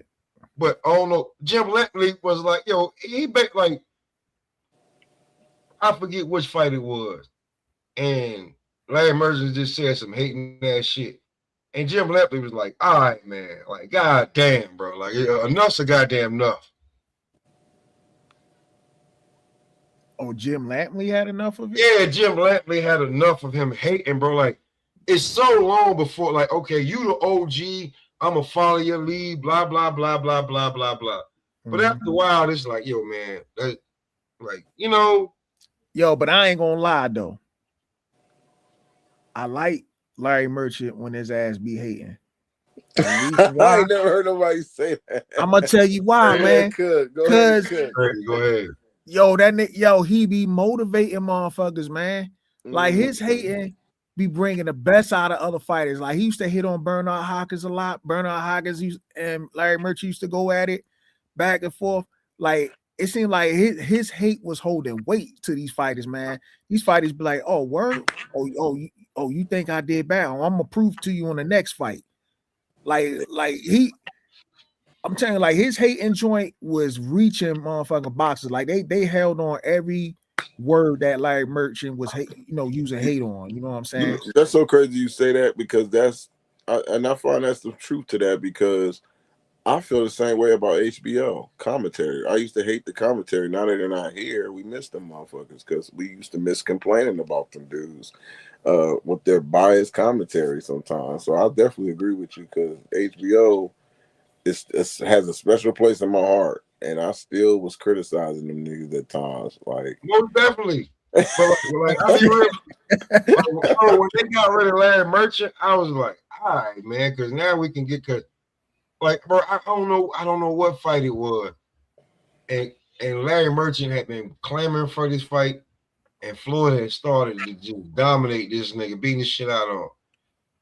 But I don't know. Jim Lentley was like, yo, he bet, like, I forget which fight it was. And Larry Merchant just said some hating ass shit. And Jim Lentley was like, all right, man. Like, god damn, bro. Like, enough's a goddamn enough. Oh, Jim Lampley had enough of it? Yeah, Jim Lampley had enough of him hating, bro. Like, it's so long before, like, okay, you the OG, I'm going to follow your lead, blah, blah, blah, blah, blah, blah, blah. But after a while, it's like, yo, man, that, like, you know. Yo, but I ain't going to lie, though. I like Larry Merchant when his ass be hating. I ain't never heard nobody say that. I'm going to tell you why, man. Go ahead. Yo, he be motivating motherfuckers, man. Like, his hating be bringing the best out of other fighters. Like, he used to hit on Bernard Hopkins a lot. Bernard Hopkins and Larry Merchant used to go at it back and forth. Like, it seemed like his hate was holding weight to these fighters, man. These fighters be like, oh, word, you think I did bad? Oh, I'm gonna prove to you on the next fight. I'm telling you, like his hate and joint was reaching motherfucking boxes. Like they held on every word that Larry Merchant was using hate on. You know what I'm saying? That's so crazy you say that, because I find that's the truth to that, because I feel the same way about HBO commentary. I used to hate the commentary. Now that they're not here, we miss them motherfuckers, because we used to miss complaining about them dudes with their biased commentary sometimes. So I definitely agree with you, because HBO has a special place in my heart, and I still was criticizing them niggas at times. Like, most definitely. But like I'll be real. When they got rid of Larry Merchant, I was like, all right, man, because now we can get like, bro, I don't know what fight it was. And Larry Merchant had been clamoring for this fight, and Floyd had started to just dominate this nigga, beating the shit out of him.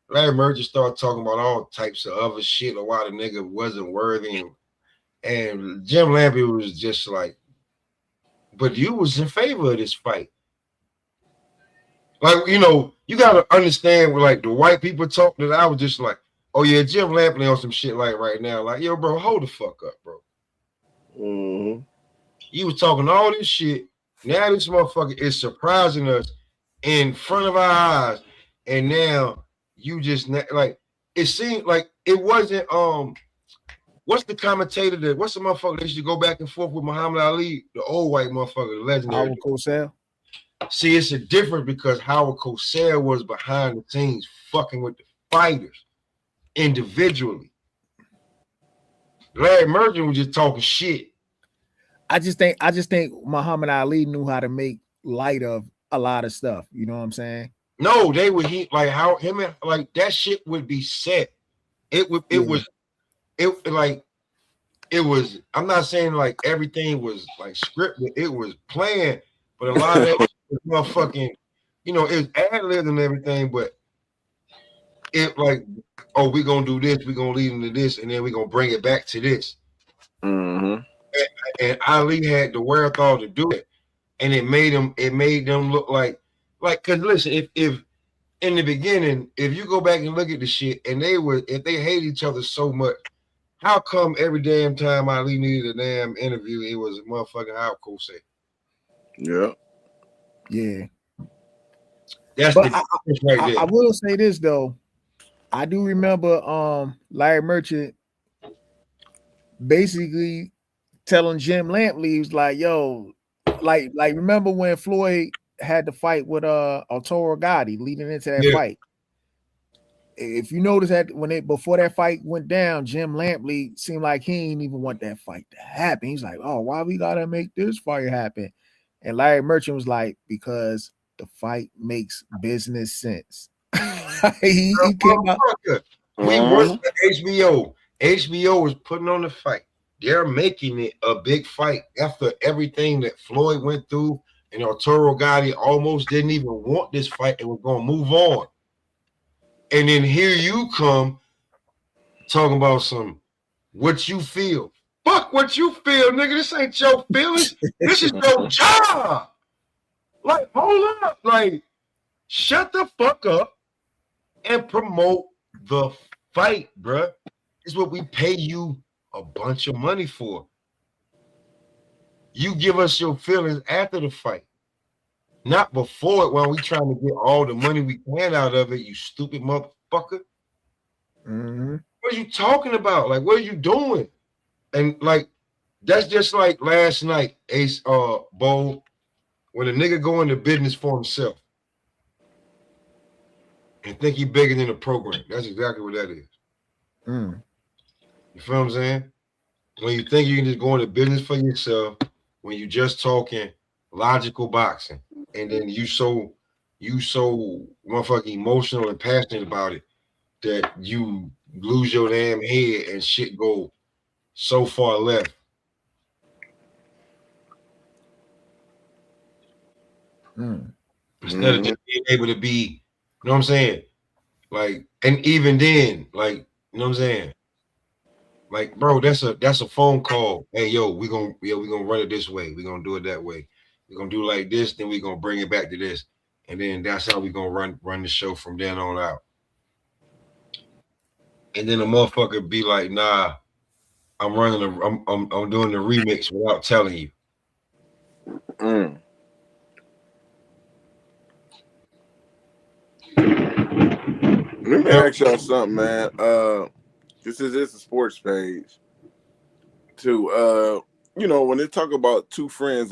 Larry Merchant started talking about all types of other shit, or why the nigga wasn't worthy. And Jim Lampley was just like, but you was in favor of this fight. Like, you got to understand, like, the white people talk, that I was just like, oh, yeah, Jim Lampley on some shit like right now. Like, yo, bro, hold the fuck up, bro. mm-hmm. You was talking all this shit. Now this motherfucker is surprising us in front of our eyes. And now you just, like, it seemed like it wasn't, what's the commentator what's the motherfucker that used to go back and forth with Muhammad Ali? The old white motherfucker, the legendary. Howard Cosell. See, it's a difference, because Howard Cosell was behind the scenes fucking with the fighters individually. Larry Merchant was just talking shit. I just think Muhammad Ali knew how to make light of a lot of stuff. You know what I'm saying? No, they would like how him and like that shit would be set. It was I'm not saying like everything was like scripted, it was planned, but a lot of that was motherfucking, it was ad-libbed and everything, but it like, oh, we're gonna do this, we're gonna lead into this, and then we're gonna bring it back to this. Mm-hmm. And Ali had the wherewithal to do it, and it made them look like because listen, if in the beginning, if you go back and look at the shit, and if they hate each other so much, how come every damn time Ali needed a damn interview, it was a motherfucking Howard Cosell? Yeah. Yeah. That's but the difference right there. I will say this though. I do remember Larry Merchant basically telling Jim Lampley, he was like, yo, like remember when Floyd had the fight with Arturo Gatti leading into that fight? If you notice that before that fight went down, Jim Lampley seemed like he didn't even want that fight to happen. He's like, oh, why we gotta make this fight happen? And Larry Merchant was like, because the fight makes business sense. he came out. We worked for HBO. HBO was putting on the fight. They're making it a big fight after everything that Floyd went through, and Arturo Gatti almost didn't even want this fight and was going to move on. And then here you come talking about what you feel. Fuck what you feel, nigga. This ain't your feelings. This is your job. Like, hold up. Like, shut the fuck up and promote the fight, bruh. It's what we pay you a bunch of money for. You give us your feelings after the fight, not before it, while we trying to get all the money we can out of it, you stupid motherfucker. Mm-hmm. What are you talking about? Like, what are you doing? And like, that's just like last night, Ace Bowl, when a nigga go into business for himself and think he bigger than the program. That's exactly what that is. Mm. You feel what I'm saying? When you think you can just go into business for yourself, when you just talking logical boxing, and then you so motherfucking emotional and passionate about it that you lose your damn head and shit go so far left. Instead of just being able to be, you know what I'm saying? Like, and even then, like, you know what I'm saying? Like, bro, that's a phone call. Hey, yo, we gonna run it this way. We gonna do it that way. We gonna do like this, then we gonna bring it back to this, and then that's how we gonna run the show from then on out. And then the motherfucker be like, nah, I'm doing the remix without telling you. Mm. Let me ask y'all something, man. This is a sports page. Too. You know, when they talk about two friendly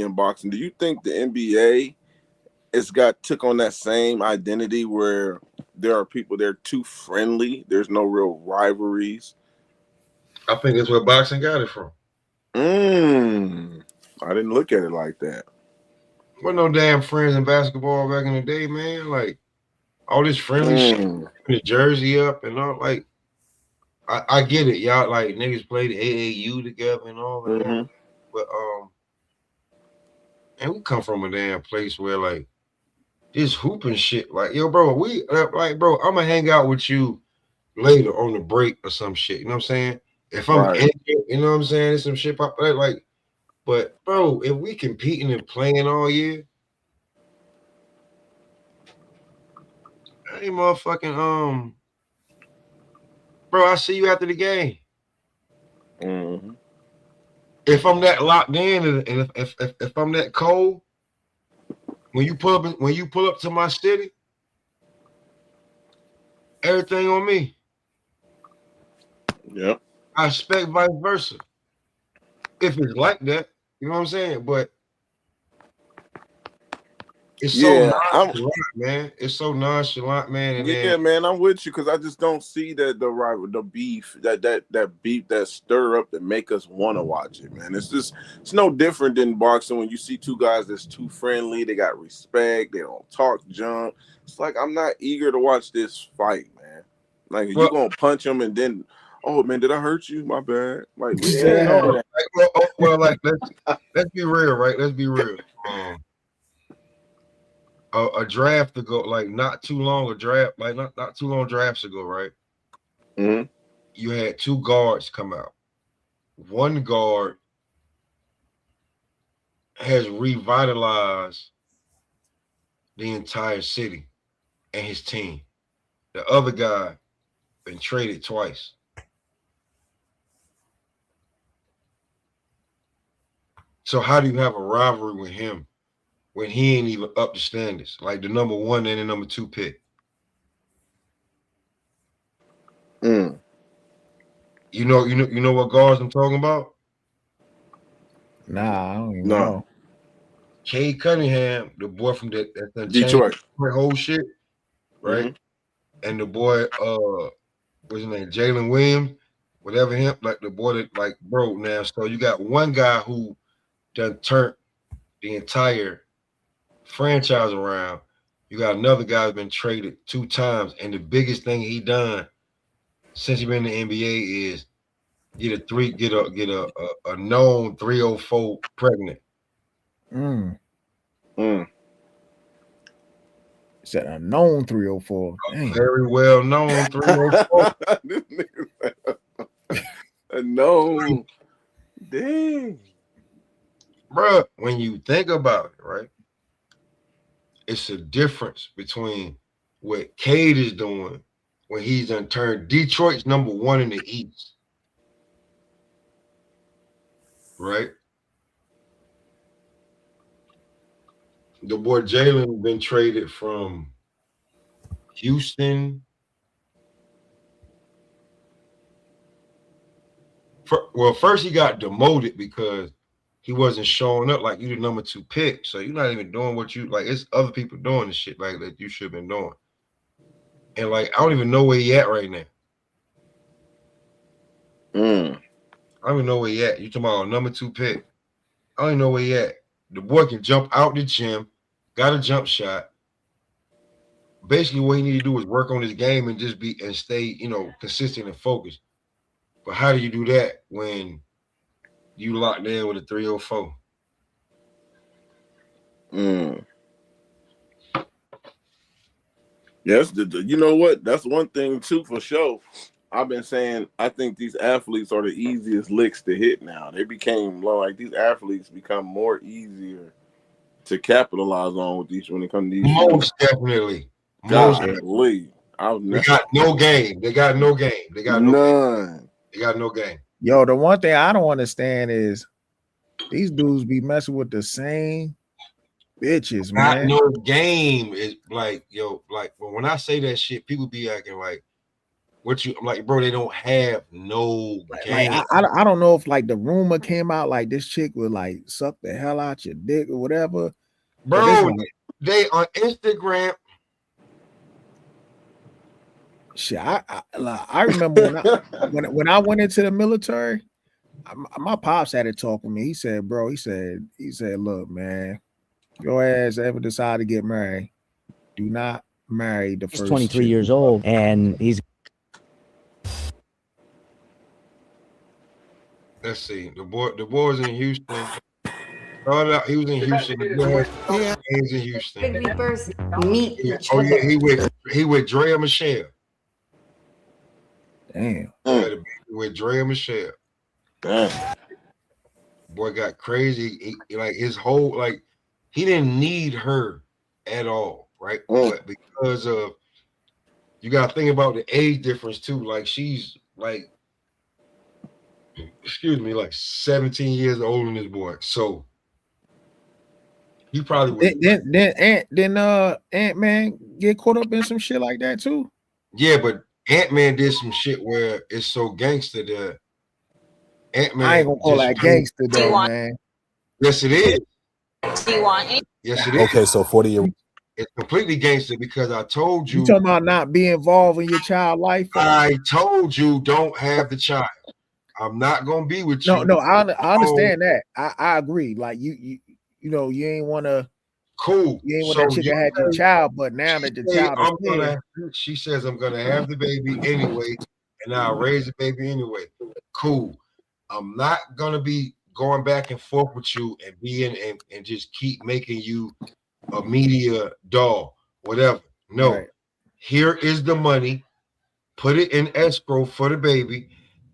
in boxing, do you think the NBA took on that same identity where there are people they're too friendly, there's no real rivalries? I think that's where boxing got it from. I didn't look at it like that. What no damn friends in basketball back in the day, man. Like all this friendly shit, the jersey up and all. Like I get it, y'all. Like niggas played AAU together and all of that. But and we come from a damn place where like this hooping shit. Like yo, bro, bro, I'm gonna hang out with you later on the break or some shit. You know what I'm saying? If I'm Right. injured, you know what I'm saying? There's some shit pop like. But bro, if we competing and playing all year. Hey, motherfucking bro, I see you after the game. If I'm that locked in, and if I'm that cold, when you pull up to my city, everything on me. Yep. I expect vice versa. If it's like that, you know what I'm saying? But it's so nonchalant, man. It's so nonchalant, man. And then, man, I'm with you because I just don't see that the beef that beef that stir up that make us want to watch it, man. It's no different than boxing when you see two guys that's too friendly, they got respect, they don't talk junk. It's like I'm not eager to watch this fight, man. Like you gonna punch him and then, oh man, did I hurt you? My bad. Like we saying all that. Like let's be real, right? Let's be real. A draft ago, like not too long drafts ago, right? You had two guards come out. One guard has revitalized the entire city and his team. The other guy been traded twice. So how do you have a rivalry with him when he ain't even up the standards, like the number 1 and the number 2 pick? You know what guards I'm talking about? Nah, I don't even know. Cade Cunningham, the boy from that Detroit, whole shit, right? And the boy, what's his name, Jalen Williams, whatever him, like the boy that like bro now. So you got one guy who done turned the entire franchise around. You got another guy who's been traded 2 times, and the biggest thing he done since he been in the NBA is get a known 304 pregnant. It's a known 304. Very well known 304. A known. Dang. Bruh, when you think about it, right? It's a difference between what Cade is doing when he's done turned Detroit's number 1 in the East. Right? The boy Jalen been traded from Houston. First he got demoted because he wasn't showing up like you the number 2 pick. So you're not even doing what you like. It's other people doing the shit like that you should have been doing. And like I don't even know where he at right now. I don't even know where he at. You talking about a number 2 pick. I don't even know where he at. The boy can jump out the gym, got a jump shot. Basically, what he need to do is work on his game and just stay, consistent and focused. But how do you do that when you locked in with a 304? Yes, you know what? That's one thing too for sure. I've been saying I think these athletes are the easiest licks to hit now. They became like these athletes become more easier to capitalize on with these when it comes to these Most definitely. Most golly. They got no game. They got no game. They got no none. game. They got no game. Yo, the one thing I don't understand is these dudes be messing with the same bitches, man. Not no game is like, yo, like when I say that shit, people be acting like, what you, I'm like, bro, they don't have no game. Like I don't know if like the rumor came out like this chick would like suck the hell out your dick or whatever. Bro, they on Instagram. Shit, I remember when I went into the military, my pops had to talk with me. He said, bro, he said, look, man, your ass ever decide to get married, do not marry the first. He's 23 chick. Years old, and he's. Let's see. The boys in Houston. He was in Houston. Yeah, he was in Houston. Meet. Oh yeah, he with Drea Michelle. Damn. With Drea Michelle. Damn. Boy got crazy. He, like his whole like he didn't need her at all, right? But because of you gotta think about the age difference too. Like she's like, excuse me, like 17 years older than this boy. So he probably would. Ant-Man get caught up in some shit like that too. Yeah, but Ant-Man did some shit where it's so gangster that Ant-Man. I ain't gonna call that gangster though, man. Yes, it is. Do you want it? Yes, it is. Okay, so 40. It's completely gangster because I told you. You talking about not being involved in your child life? I told you don't have the child. I'm not gonna be with you. No, I understand that. I agree. Like you know, you ain't want to. Cool. You ain't want that chick that had your child, but now that the child is here, she says I'm gonna have the baby anyway, and I'll raise the baby anyway. Cool. I'm not gonna be going back and forth with you and being and just keep making you a media doll, whatever. No, right. Here is the money. Put it in escrow for the baby,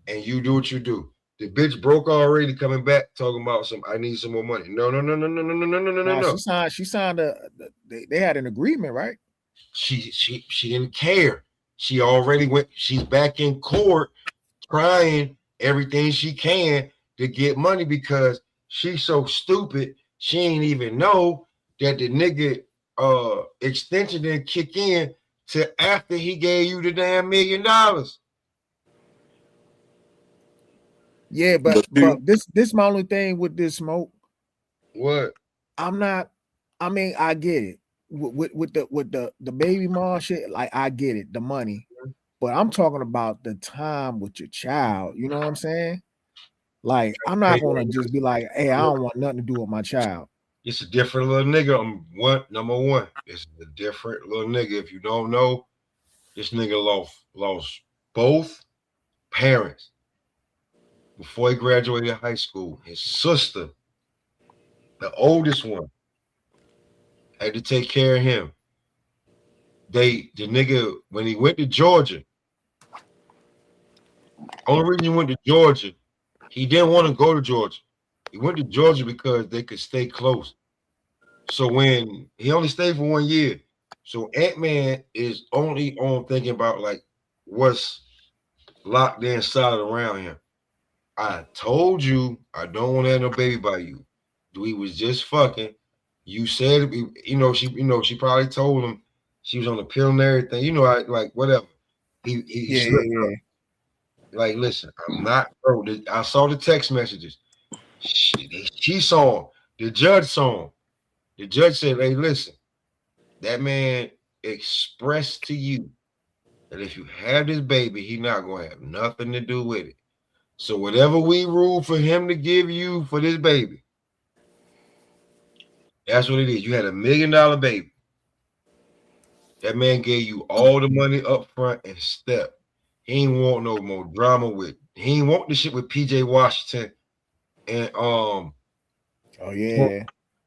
and you do what you do. The bitch broke already, coming back talking about I need some more money. No. She signed they had an agreement, right? She didn't care. She already went. She's back in court trying everything she can to get money because she's so stupid. She ain't even know that the nigga extension didn't kick in till after he gave you the damn $1 million. Yeah, but this my only thing with this smoke. What? I mean, I get it. With the baby mom shit, like I get it, the money. But I'm talking about the time with your child. You know what I'm saying? Like, I'm not gonna just be like, hey, I don't want nothing to do with my child. It's a different little nigga. Number one. It's a different little nigga. If you don't know, this nigga lost both parents before he graduated high school. His sister, the oldest one, had to take care of him. The nigga, when he went to Georgia, only reason he went to Georgia, he didn't want to go to Georgia. He went to Georgia because they could stay close. So when he only stayed for 1 year, so Ant-Man is only on thinking about like what's locked in solid around him. I told you I don't want to have no baby by you. We was just fucking. You said, she probably told him she was on the pill and everything. You know, I like whatever. He slipped. Like, listen, I'm not, bro. I saw the text messages. She saw him. The judge saw him. The judge said, hey, listen, that man expressed to you that if you have this baby, he's not going to have nothing to do with it. So whatever we rule for him to give you for this baby, that's what it is. You had $1 million baby. That man gave you all the money up front and step. He ain't want no more drama with. He ain't want the shit with PJ Washington and Oh yeah.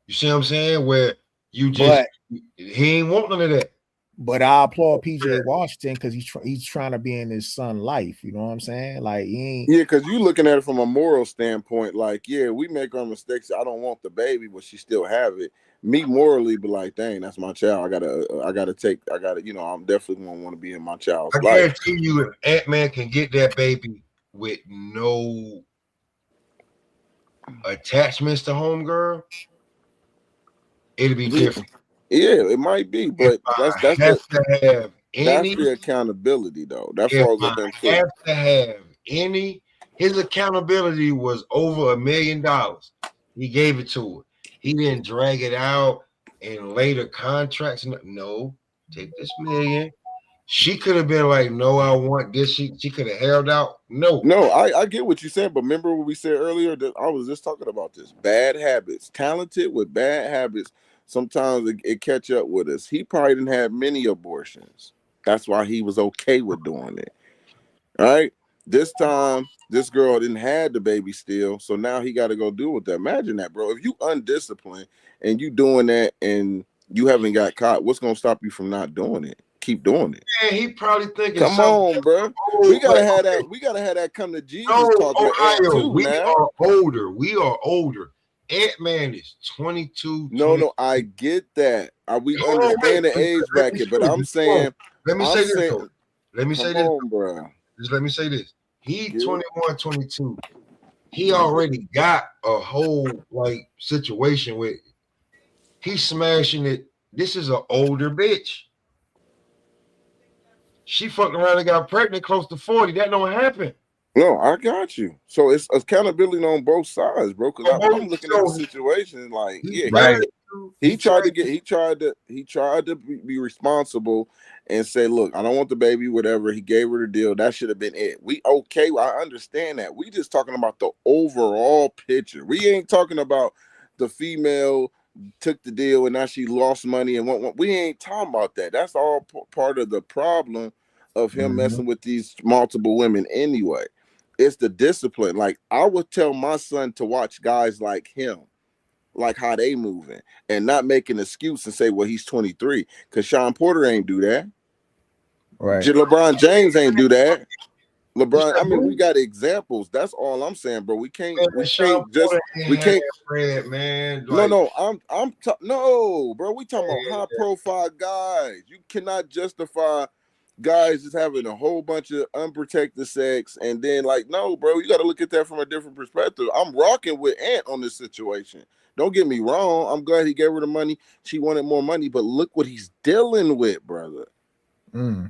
You see what I'm saying? Where you just he ain't want none of that. But I applaud PJ Washington because he's trying to be in his son's life. You know what I'm saying? Like he ain't. Yeah, because you looking at it from a moral standpoint. Like, yeah, we make our mistakes. I don't want the baby, but she still have it. Me morally, be like, dang, that's my child. I gotta. You know, I'm definitely gonna want to be in my child's I life. guarantee you, if Ant-Man can get that baby with no attachments to homegirl, it'll be different. Yeah, it might be, but that's the accountability though. That falls up in have to have any. His accountability was over $1 million. He gave it to her. He didn't drag it out and later contracts. No, take this $1 million. She could have been like, no, I want this. She could have held out. No, I get what you said, but remember what we said earlier that I was just talking about this. Bad habits, talented with bad habits. Sometimes it catch up with us. He probably didn't have many abortions. That's why he was okay with doing it. All right. This time, this girl didn't have the baby still, so now he got to go do with that. Imagine that, bro. If you undisciplined and you doing that and you haven't got caught, what's gonna stop you from not doing it? Keep doing it. Yeah, he probably thinking. Come on, bro. We gotta have that. We gotta have that come to Jesus talk with Ant too. We are older. We are older. Ant-Man is 22. No, I get that. We understand the age bracket, but I'm saying. Let me say this. Let me say this, bro. Just let me say this. He 21, 22. He already got a whole like situation with. He's smashing it. This is an older bitch. She fucked around and got pregnant close to 40. That don't happen. No, I got you. So it's accountability on both sides, bro. Because I'm looking at the situation like, yeah, right. He tried to be responsible and say, look, I don't want the baby, whatever. He gave her the deal. That should have been it. I understand that. We just talking about the overall picture. We ain't talking about the female took the deal and now she lost money and we ain't talking about that. That's all part of the problem of him messing with these multiple women anyway. It's the discipline. Like I would tell my son to watch guys like him, like how they moving and not make an excuse and say, well, he's 23 because Sean Porter ain't do that. Right. LeBron James ain't do that. LeBron, I mean, we got examples. That's all I'm saying, bro. We can't Fred, man. Like, no, bro. We talking about high profile guys. You cannot justify guys just having a whole bunch of unprotected sex and then like, no, bro, you got to look at that from a different perspective. I'm rocking with Ant on this situation. Don't get me wrong. I'm glad he gave her the money. She wanted more money, but look what he's dealing with, brother.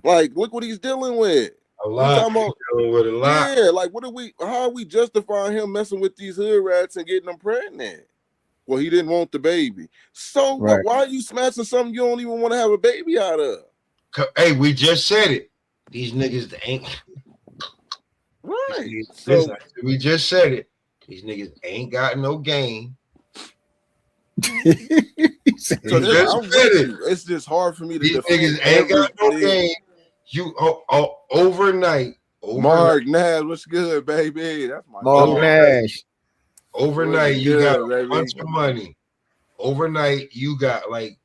Like, look what he's dealing with. A lot. Yeah, like how are we justifying him messing with these hood rats and getting them pregnant? Well, he didn't want the baby. So why are you smashing something you don't even want to have a baby out of? Hey, we just said it. These niggas ain't right. Listen, we just said it. These niggas ain't got no game. It's just hard for me to. These niggas ain't got no game. You overnight. Mark Nash, what's good, baby? That's my Mark Nash. Overnight, you got a bunch of money. Overnight, you got like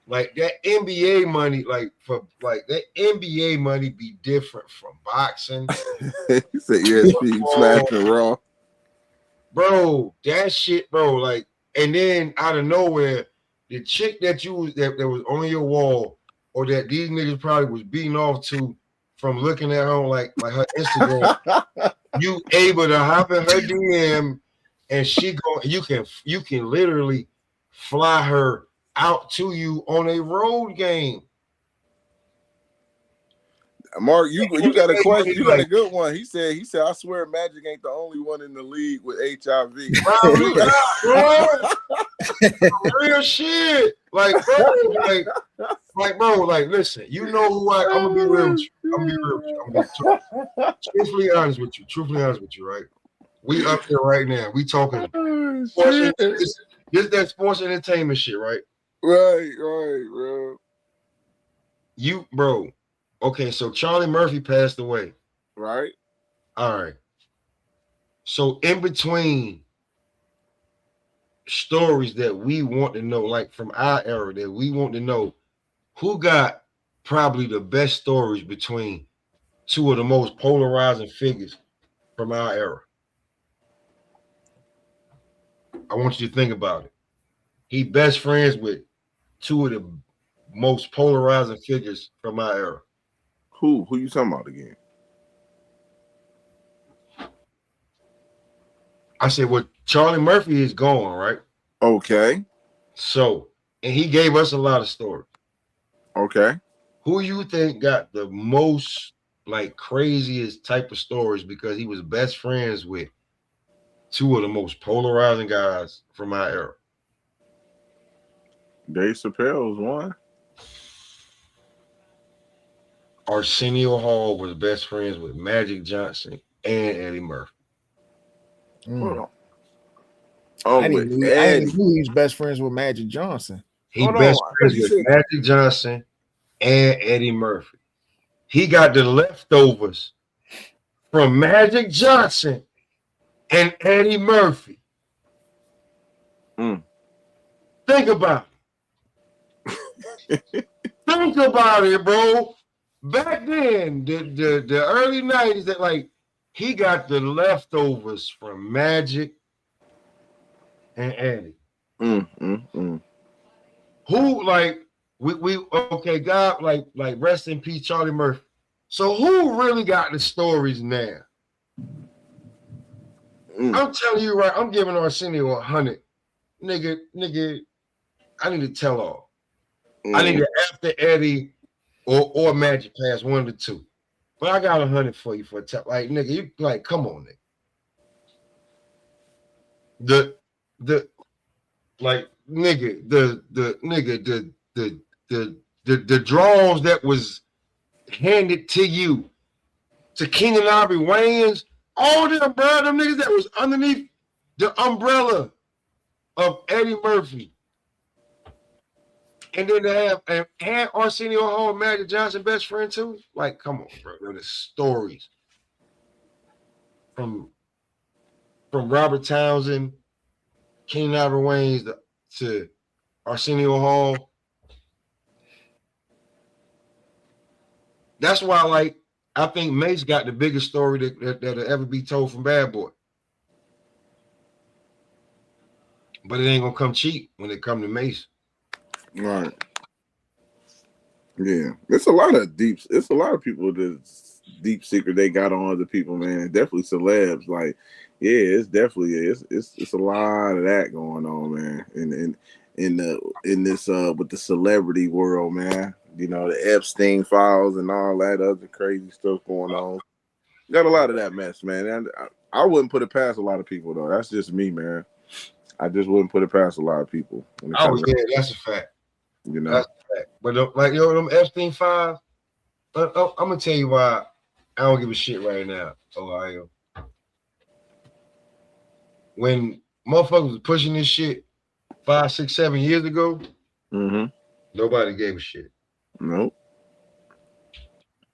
that NBA money, that NBA money be different from boxing. He said ESP smashing Raw. Bro, that shit, bro, like, and then out of nowhere, the chick that was on your wall or that these niggas probably was beating off to from looking at her like her Instagram, you able to hop in her DM and she go, you can literally fly her out to you on a road game. Mark, you got a question. You got a good one. He said, I swear Magic ain't the only one in the league with HIV. Real shit. Like, bro, listen, you know who I'm gonna be real with you. I'm gonna be truthfully honest with you, right? We up here right now. We talking this that sports entertainment shit, right? Right, bro. Bro. Okay, so Charlie Murphy passed away. Right. All right. So in between stories that we want to know, like from our era, that we want to know who got probably the best stories between two of the most polarizing figures from our era. I want you to think about it. He best friends with two of the most polarizing figures from our era. Who you talking about again? I said, well, Charlie Murphy is gone, right? Okay. So, and he gave us a lot of stories. Okay. Who you think got the most like craziest type of stories because he was best friends with two of the most polarizing guys from our era? Dave Chappelle was one. Arsenio Hall was best friends with Magic Johnson and Eddie Murphy. Oh, I with didn't Eddie. know he was best friends with Magic Johnson. He best friends with Magic Johnson and Eddie Murphy. He got the leftovers from Magic Johnson and Eddie Murphy. Think about it. Think about it, bro. Back then, the early 90s, that like he got the leftovers from Magic and Eddie. Who like we okay, God, like rest in peace, Charlie Murphy. So who really got the stories now? I'm telling you right, I'm giving Arsenio 100. Nigga, I need to tell all. I need to after Eddie or Magic Pass 1 to 2. But I got 100 for you for a tell. Like, nigga, you like, come on, nigga. The draws that was handed to you to Keenan Ivory Wayans, all them, bro, them niggas that was underneath the umbrella of Eddie Murphy. And then they have Arsenio Hall and Magic Johnson best friend too. Like, come on, bro. The stories from Robert Townsend, Keenan Ivory Wayans to Arsenio Hall. That's why, like, I think Mace got the biggest story that'll ever be told from Bad Boy. But it ain't gonna come cheap when it come to Mace. Right. Yeah. It's a lot of people that's deep secret they got on other people, man. Definitely celebs. Like, yeah, it's definitely it's a lot of that going on, man. In this with the celebrity world, man. You know, the Epstein files and all that other crazy stuff going on. Got a lot of that mess, man. And I wouldn't put it past a lot of people though. That's just me, man. I just wouldn't put it past a lot of people. Oh yeah, that's a fact. You know, that's a fact. But like them Epstein files, I'm gonna tell you why I don't give a shit right now, Ohio. When motherfuckers was pushing this shit 5, 6, 7 years ago, nobody gave a shit. Nope.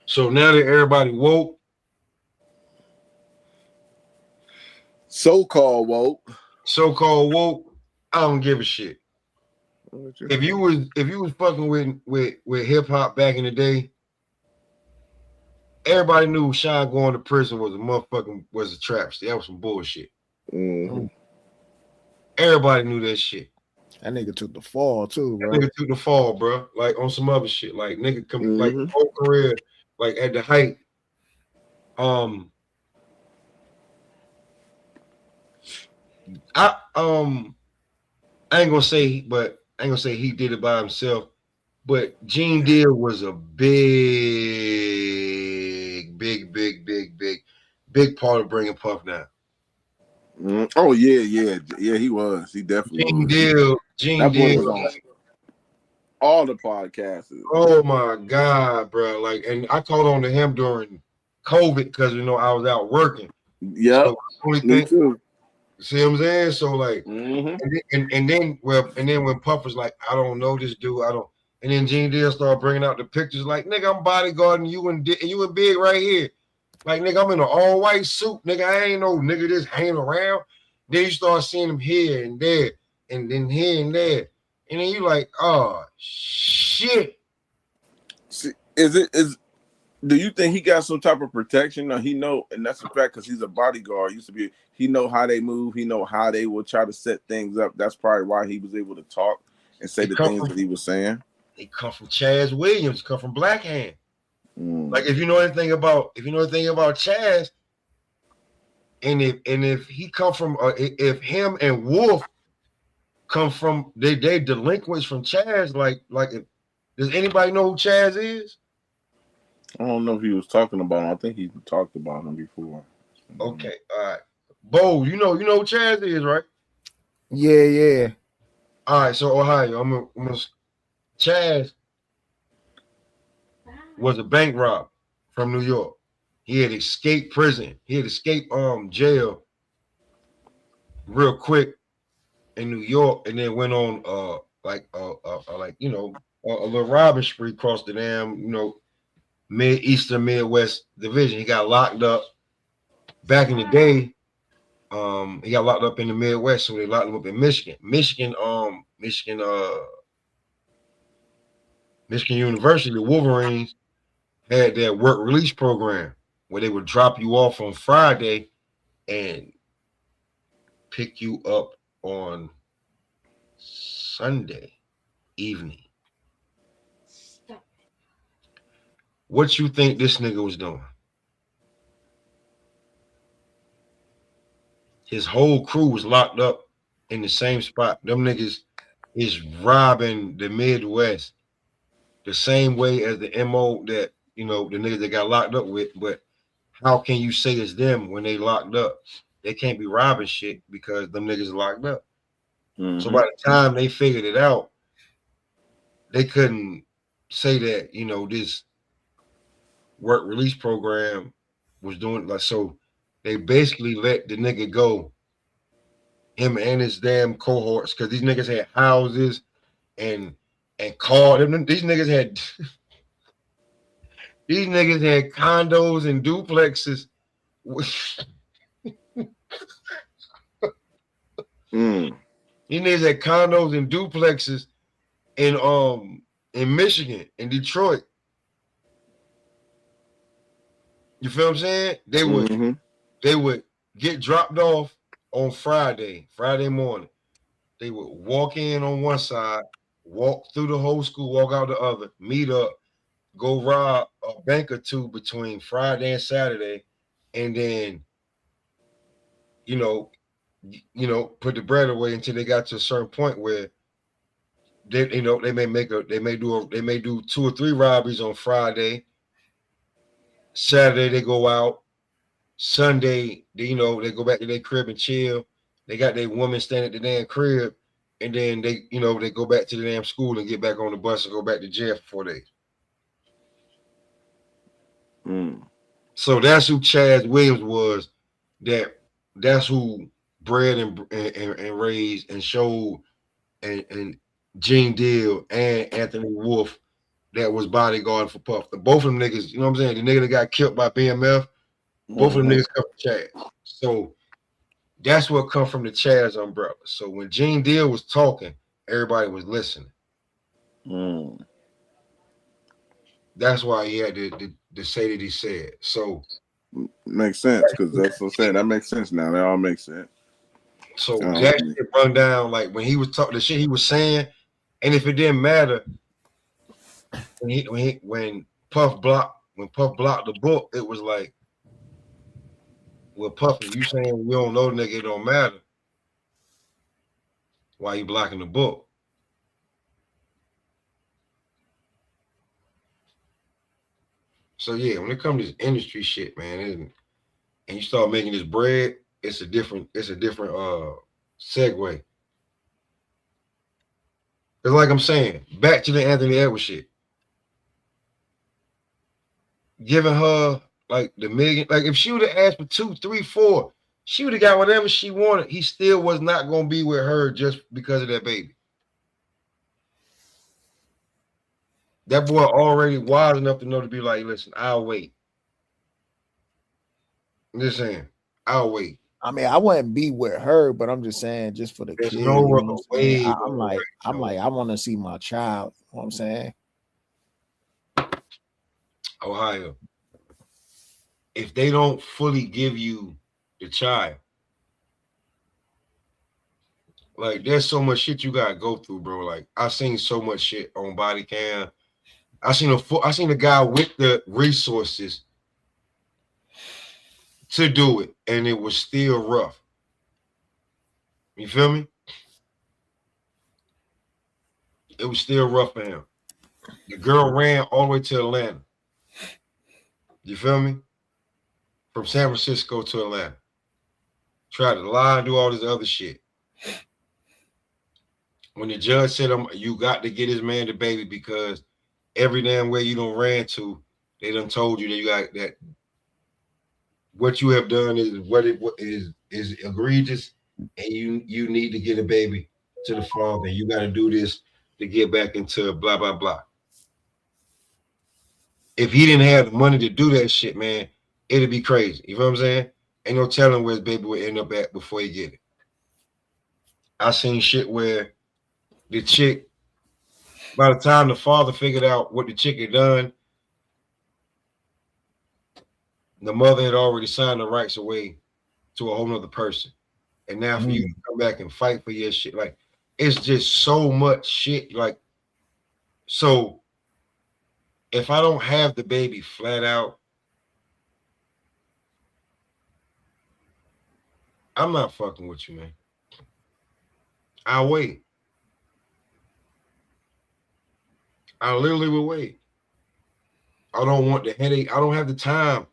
So now that everybody woke, so-called woke, I don't give a shit. If you was fucking with hip hop back in the day, everybody knew Sean going to prison was a travesty. That was some bullshit. Everybody knew that shit. That nigga took the fall too, bro. That nigga took the fall, bro. Like on some other shit. Like nigga come like whole career, like at the height. I ain't gonna say he did it by himself, but Gene Deal was a big part of bringing Puff down. Oh yeah, he was. He definitely Gene Deal was on all the podcasts. Oh my God, bro! Like, and I called on to him during COVID because I was out working. Yeah, so me too. See what I'm saying? So like, and then when Puff was like, I don't know this dude, and then Gene Deal started bringing out the pictures like, nigga, I'm bodyguarding you and Big right here. Like, nigga, I'm in an all-white suit. Nigga, I ain't no nigga just hanging around. Then you start seeing him here and there, and then here and there. And then you like, oh, shit. See, Do you think he got some type of protection? No, he know, and that's a fact because he's a bodyguard. He know how they move. He know how they will try to set things up. That's probably why he was able to talk and say the things that he was saying. They come from Chaz Williams, come from Black Hand. Like if you know anything about Chaz, and if he come from if him and Wolf come from they delinquents from Chaz, like does anybody know who Chaz is? I don't know if he was talking about him. I think he talked about him before. Okay, all right. Bo, you know who Chaz is, right? Yeah. All right, so Ohio, I'm gonna Chaz was a bank robber from New York. He had escaped prison. He had escaped jail real quick in New York, and then went on a little robbing spree across the damn Eastern Midwest division. He got locked up back in the day. He got locked up in the Midwest, so they locked him up in Michigan. Michigan University, the Wolverines had their work release program where they would drop you off on Friday and pick you up on Sunday evening. What you think this nigga was doing? His whole crew was locked up in the same spot. Them niggas is robbing the Midwest the same way as the MO that, the niggas that got locked up with. But how can you say it's them when they locked up? They can't be robbing shit because them niggas are locked up. Mm-hmm. So by the time they figured it out, they couldn't say that, this work release program was doing like so. They basically let the nigga go, him and his damn cohorts, because these niggas had houses and cars. These niggas had condos and duplexes. These niggas had condos and duplexes in Michigan, in Detroit. You feel what I'm saying? They would get dropped off on Friday morning. They would walk in on one side, walk through the whole school, walk out the other, meet up, go rob a bank or two between Friday and Saturday, and then, put the bread away until they got to a certain point where they may do 2 or 3 robberies on Friday. Saturday they go out. Sunday, they go back to their crib and chill. They got their woman standing at the damn crib, and then they go back to the damn school and get back on the bus and go back to jail for 4 days. So that's who Chaz Williams was. That's who bred and raised and showed and Gene Deal and Anthony Wolf that was bodyguarding for Puff. Both of them niggas, you know what I'm saying? The nigga that got killed by BMF. Both of them niggas come from Chaz. So that's what come from the Chaz umbrella. So when Gene Deal was talking, everybody was listening. That's why he had to say that he said. So makes sense, because that's what I'm saying. That makes sense now. That all makes sense. So that shit run down like when he was talking the shit he was saying, and if it didn't matter, when Puff blocked the book, it was like, well, Puff, if you saying we don't know the nigga, it don't matter. Why you blocking the book? So yeah, when it comes to this industry shit, man, and you start making this bread, it's a different segue. It's like I'm saying, back to the Anthony Edwards shit. Giving her like the million, like if she would have asked for 2, 3, 4, she would have got whatever she wanted. He still was not gonna be with her just because of that baby. That boy already wise enough to know to be like, listen, I'll wait. I'm just saying, I'll wait. I mean, I wouldn't be with her, but I'm just saying, just for the There's kid. no other way. I'm like, I want to see my child. You know what I'm saying? Ohio, if they don't fully give you the child, like there's so much shit you gotta go through, bro. Like I seen so much shit on body cam. I seen a guy with the resources to do it, and it was still rough. You feel me? It was still rough for him. The girl ran all the way to Atlanta. You feel me? From San Francisco to Atlanta. Tried to lie and do all this other shit. When the judge said, you got to get this man the baby because every damn way you done ran to, they done told you that you got that what you have done is what is egregious, and you need to get a baby to the father. You got to do this to get back into blah blah blah. If he didn't have the money to do that shit, man, it'd be crazy. You know what I'm saying? Ain't no telling where his baby would end up at before he get it. I seen shit where the chick, by the time the father figured out what the chick had done, the mother had already signed the rights away to a whole nother person. And now for you to come back and fight for your shit, like, it's just so much shit. Like, so if I don't have the baby flat out, I'm not fucking with you, man. I'll wait. I literally will wait. I don't want the headache. I don't have the time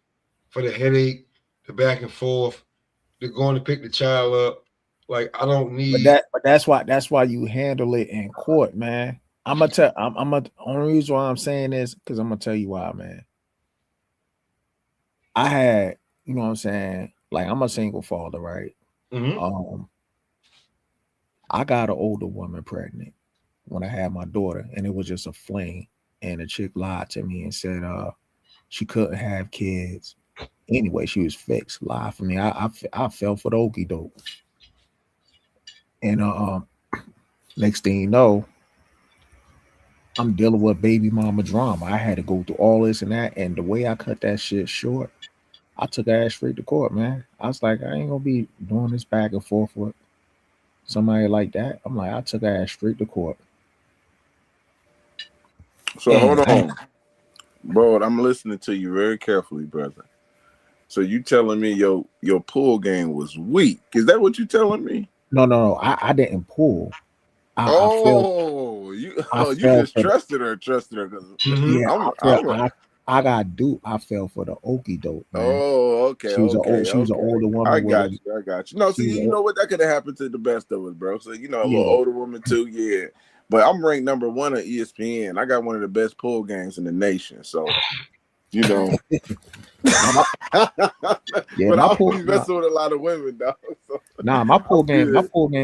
for the headache, the back and forth, the going to pick the child up. Like, I don't need. But that's why you handle it in court, man. I'm only reason why I'm saying this because I'm gonna tell you why, man. I had, you know what I'm saying? Like, I'm a single father, right? Mm-hmm. I got an older woman pregnant when I had my daughter, and it was just a fling. And the chick lied to me and said she couldn't have kids. Anyway, she was fixed. Lied for me. I fell for the okie doke. And next thing you know, I'm dealing with baby mama drama. I had to go through all this and that. And the way I cut that shit short, I took her ass straight to court, man. I was like, I ain't gonna be doing this back and forth with somebody like that. I'm like, I took her ass straight to court. So hold on, bro. I'm listening to you very carefully, brother. So you telling me your pull game was weak? Is that what you telling me? No. I didn't pull. You just trusted her because yeah, I fell for the okie doke. Man. Oh, okay. She was an older woman. I got you. No, see, you know what? That could have happened to the best of us, bro. So a little older woman too, yeah. But I'm ranked number 1 on ESPN. I got one of the best pull games in the nation. So, Yeah, but I don't be messing with a lot of women, dog. So. Nah, my pull game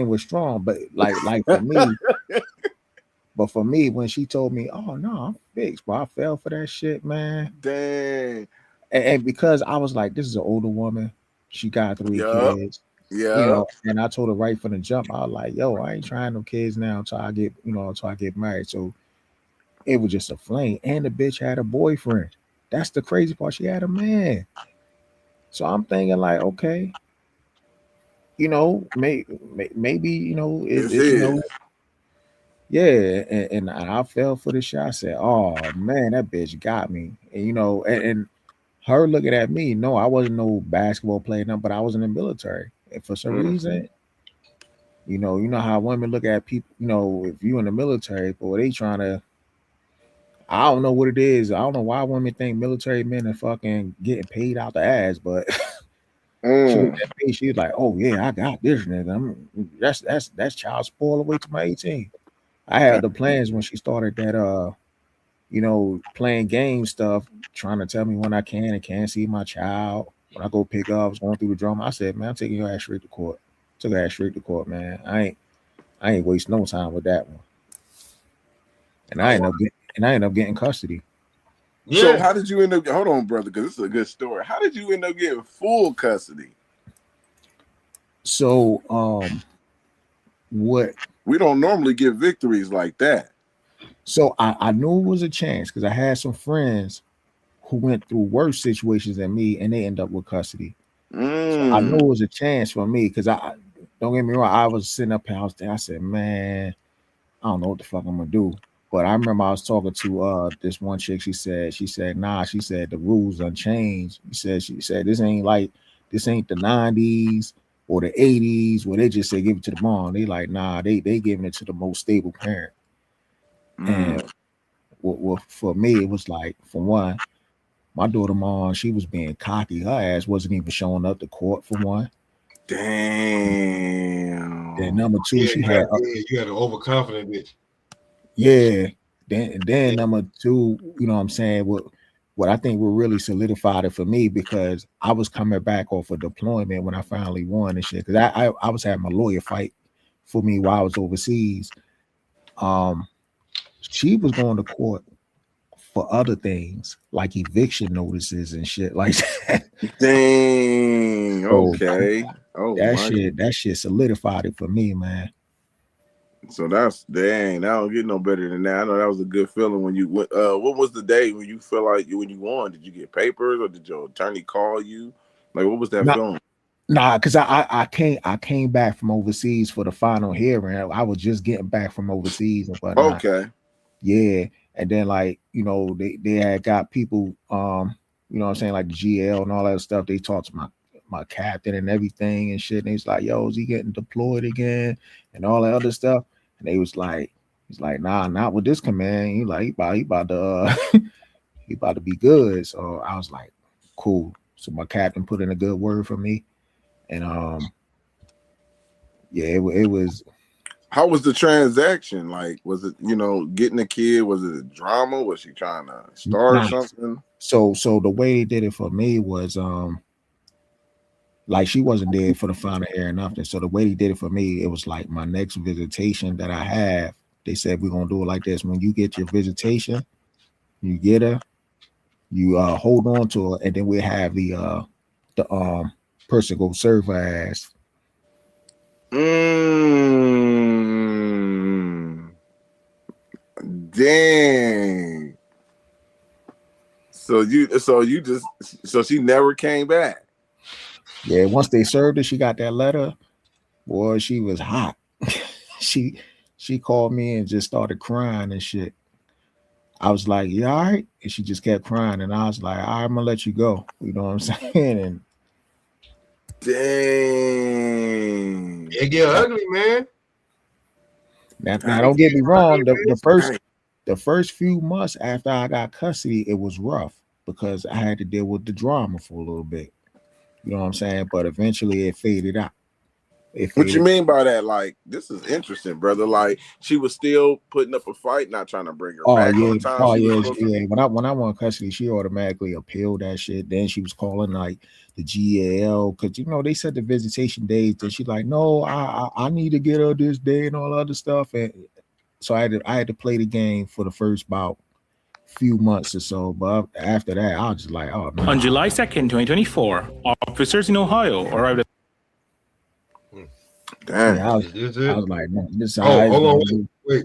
was strong, but like for me, but for me, when she told me, "Oh no, I'm fixed," but I fell for that shit, man. Dang. And because I was like, this is an older woman, she got 3 kids. Yeah. And I told her right from the jump, I was like, yo, I ain't trying no kids now until I get married. So it was just a fling. And the bitch had a boyfriend. That's the crazy part. She had a man. So I'm thinking like, okay, maybe yeah. And I fell for the shot. I said, oh man, that bitch got me. And and her looking at me, no, I wasn't no basketball player, but I was in the military. And for some reason, you know how women look at people, if you in the military, boy, they trying to, I don't know what it is. I don't know why women think military men are fucking getting paid out the ass, but she's like, oh yeah, I got this nigga. That's child support all the way to my 18. I had the plans when she started that playing game stuff, trying to tell me when I can and can't see my child. When I go pick up, I was going through the drama. I said, man, I'm taking your ass straight to court. Took her ass straight to court, man. I ain't waste no time with that one. And I end up getting custody. Yeah. So how did you end up? Hold on, brother, because this is a good story. How did you end up getting full custody? So, what? We don't normally get victories like that. So I knew it was a chance because I had some friends who went through worse situations than me, and they end up with custody. So I know it was a chance for me because I don't get me wrong. I was sitting up here, I said, man, I don't know what the fuck I'm gonna do. But I remember I was talking to this one chick. She said, nah, she said the rules unchanged. She said this ain't the 90s or the 80s where they just say give it to the mom. They like, nah, they giving it to the most stable parent. And well, for me, it was like, for one, my daughter mom, she was being cocky. Her ass wasn't even showing up to court for one. Damn. Then number two, she had you had an overconfident bitch. Yeah. Then number two, you know what I'm saying? What I think will really solidified it for me because I was coming back off of deployment when I finally won and shit. Because I was having my lawyer fight for me while I was overseas. She was going to court for other things like eviction notices and shit like that. Dang. Okay. That shit solidified it for me, man. So that's dang. That don't get no better than that. I know that was a good feeling when you went. What was the day when you feel like when you won? Did you get papers or did your attorney call you? Like, what was that feeling? Nah, because I came back from overseas for the final hearing. I was just getting back from overseas and whatnot. Okay. Yeah, and then like they had got people you know what I'm saying, like the GL and all that stuff. They talked to my captain and everything and shit. And he's like, yo, is he getting deployed again and all that other stuff? And they was like, he's like, nah, not with this command. He about to he about to be good. So I was like, cool. So my captain put in a good word for me, and yeah, it was. How was the transaction? Like, was it getting a kid? Was it a drama? Was she trying to start something? So the way they did it for me was like she wasn't there for the final hearing nothing. So the way they did it for me, it was like my next visitation that I have. They said we're gonna do it like this. When you get your visitation, you get her, you hold on to her, and then we have the person go serve her ass. Dang. So she never came back. Yeah, once they served her, she got that letter. Boy, she was hot. she called me and just started crying and shit. I was like, "You all right?" And she just kept crying, and I was like, "I'm gonna let you go." You know what I'm saying? And dang, it get ugly, man. Now don't get me wrong. The first few months after I got custody, it was rough because I had to deal with the drama for a little bit. You know what I'm saying? But eventually it faded out. What you mean by that? Like, this is interesting, brother. Like, she was still putting up a fight, not trying to bring her back all the time. Yeah. When I won custody, she automatically appealed that shit. Then she was calling like the GAL because they set the visitation dates, and she's like, "No, I need to get her this day and all other stuff." And so I had to play the game for the first about few months or so, but after that, I was just like, "Oh man." On July 2nd, 2024, officers in Ohio arrived at. Damn. Yeah, I was like, no, this is hold on, wait.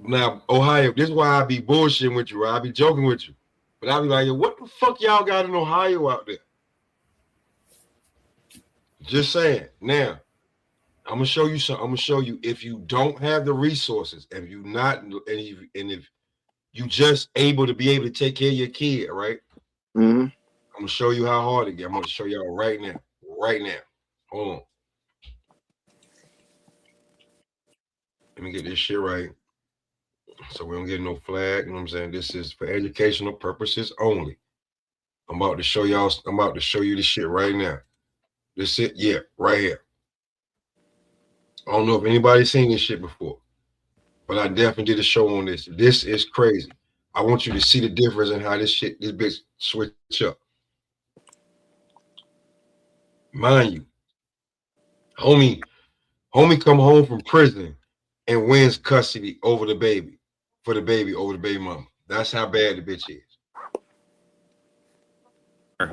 Now, Ohio, this is why I be bullshitting with you, right? I be joking with you. But I be like, what the fuck y'all got in Ohio out there? Just saying. Now, I'm gonna show you something. I'm gonna show you if you don't have the resources, if you not, and if you just able to take care of your kid, right? Mm-hmm. I'm gonna show you how hard it get. I'm gonna show y'all right now. Hold on. Let me get this shit right. So we don't get no flag. You know what I'm saying? This is for educational purposes only. I'm about to show you this shit right now. This it, yeah, right here. I don't know if anybody's seen this shit before, but I definitely did a show on this. This is crazy. I want you to see the difference in how this bitch switch up. Mind you, homie come home from prison and wins custody over the baby mama. That's how bad the bitch is.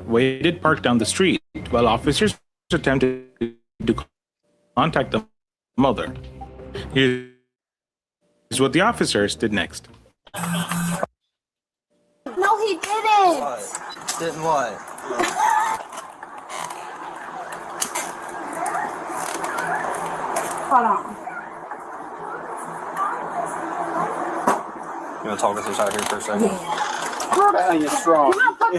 Waited parked down the street while officers attempted to contact the mother. Here's what the officers did next. No, he didn't. What? Didn't what? Hold on. You want to talk with us out here for a second? You're strong. I'm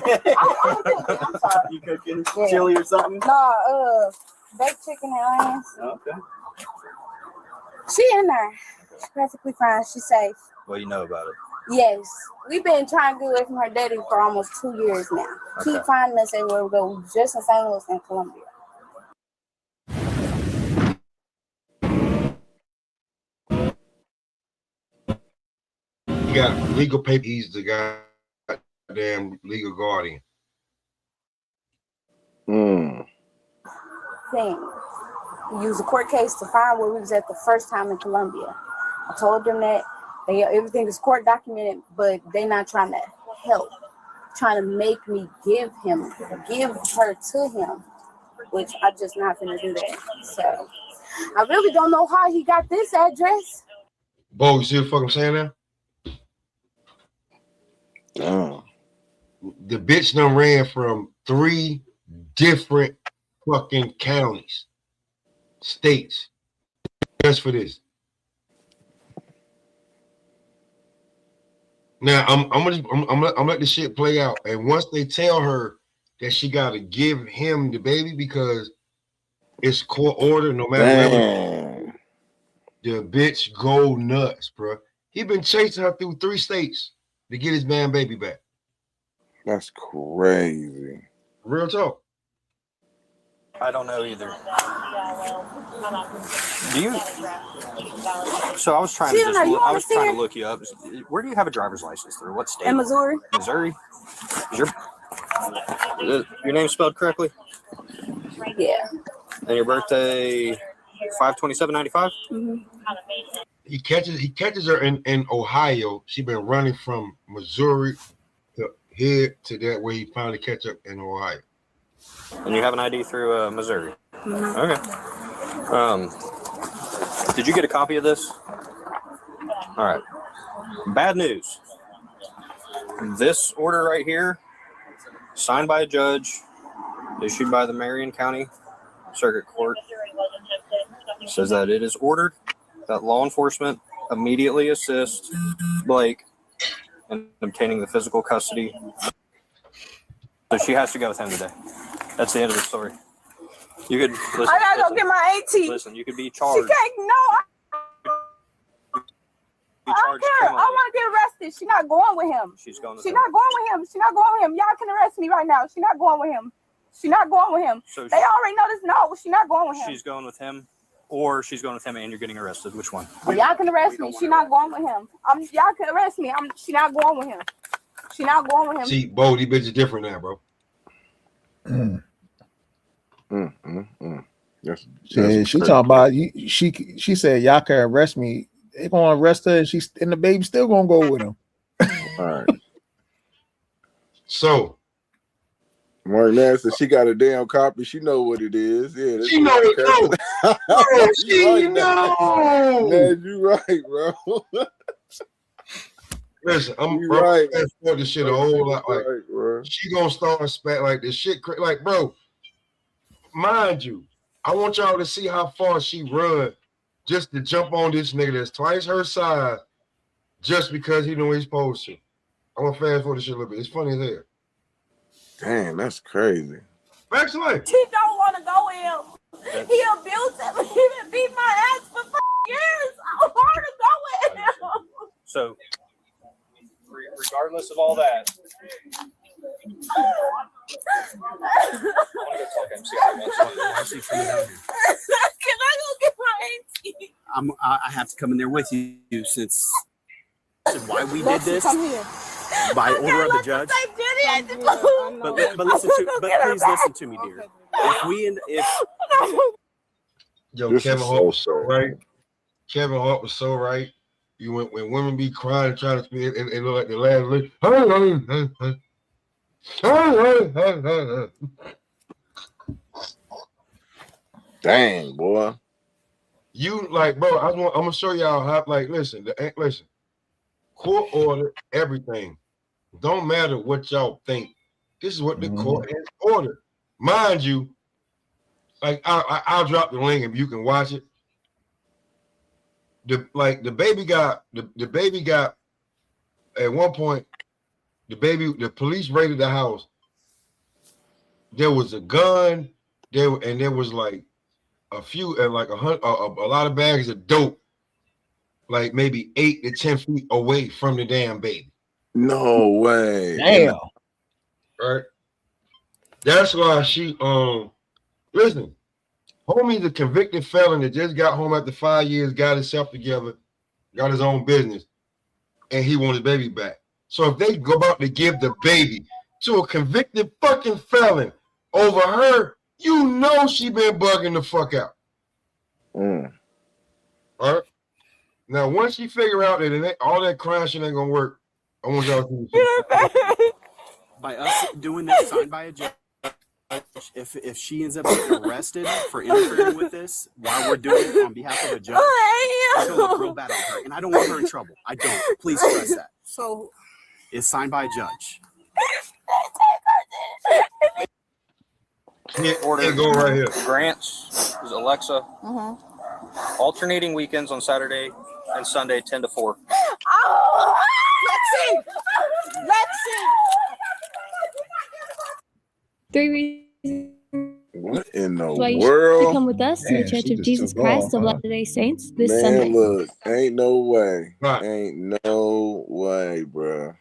sorry. You cooking chili or something? Nah, baked chicken and onions. Okay. She in there. She's perfectly fine. She's safe. What do you know about it? Yes. We've been trying to get away from her daddy for almost 2 years now. Okay. Keep finding us everywhere we go, just in St. Louis and Columbia. He got legal paper. He's the goddamn legal guardian. Mm. Thing. We used a court case to find where we was at the first time in Columbia. I told them that everything is court documented, but they're not trying to help. Trying to make me give her to him, which I just not gonna do that. So I really don't know how he got this address. Bo, you see what fuck I'm saying now? Oh. The bitch done ran from 3 different fucking counties, states, just for this. Now I'm gonna let the shit play out, and once they tell her that she gotta give him the baby because it's court order, no matter what, the bitch go nuts, bro. He been chasing her through 3 states to get his man baby back. That's crazy. Real talk. I don't know either. Do you? So I was trying to look you up. Where do you have a driver's license through? What state? In Missouri. Missouri. Is your name spelled correctly? Yeah. And your birthday, 5/27/95. Mm-hmm. He catches her in Ohio. She been running from Missouri to here to that where he finally catch up in Ohio. And you have an ID through Missouri. Mm-hmm. Okay. Did you get a copy of this? All right. Bad news. This order right here, signed by a judge, issued by the Marion County Circuit Court, says that it is ordered that law enforcement immediately assist Blake in obtaining the physical custody. So she has to go with him today. That's the end of the story. You could listen. I gotta go get my AT. Listen, you could be charged. She can't. No. I don't care. I want to get arrested. She's not going with him. She's going. She's not going with him. She's not going with him. Y'all can arrest me right now. She's not going with him. She's not going with him. So they already know this. No, she's not going with him. She's going with him, or she's going with him and you're getting arrested. Which one? Y'all can arrest me. She's not going with him. Y'all can arrest me. She's not going with him. She's not going with him. See, Bo, these bitches different now, bro. Yes. She talking about you. She said y'all can arrest me. They gonna arrest her, and the baby still gonna go with him. All right. So, Mark Nash said she got a damn copy. She know what it is. Yeah, she know it. No, she know. Man, you right, bro. Listen, I'm right. For this shit a whole lot. Like, right, bro. She gonna start spat like this shit. Like, bro, mind you, I want y'all to see how far she run just to jump on this nigga that's twice her size, just because he know he's supposed to. I'm gonna fast forward this shit a little bit. It's funny as hell. Damn, that's crazy. Excellent. She don't want to go with him. He abused him. He been beat my ass for 5 years. I want to go with him. So, regardless of all that, Can I go get my AT? I have to come in there with you since why we did Let's this come here. by order of the judge. But listen to, but please listen to me, dear. If Yo, This Kevin is Hart was so right. Kevin Hart was so right. You went when women be crying and trying to speak, it look like the last lick. Dang, boy. You like, bro, I'm gonna show y'all how, like, listen, court order, everything. Don't matter what y'all think. This is what the court has ordered. Mind you, like I'll drop the link and you can watch it. The baby got at one point, the police raided the house. There was a gun, there was like a few and like a lot of bags of dope, like maybe 8 to 10 feet away from the damn baby. No way. Damn. Right. That's why she listen, homie's a convicted felon that just got home after 5 years, got himself together, got his own business, and he wants his baby back. So if they go about to give the baby to a convicted fucking felon over her, you know she been bugging the fuck out. All right. Now, once she figure out that all that crime shit ain't gonna work, I want y'all to see. By us doing this, signed by a judge, if she ends up getting arrested for interfering with this while we're doing it on behalf of a judge, it's gonna look real bad on her, and I don't want her in trouble. I don't. Please stress that. So it's signed by a judge. Order go right here. Grants is Alexa. Alternating weekends on Saturday and Sunday, 10 to 4. Oh, Lexi. 3 reasons What in the why you world? should come with us to the Damn, Church she of just Jesus took Christ off, of huh? Latter-day Saints this Man, Sunday. look, ain't no way. Right. Ain't no way, bro.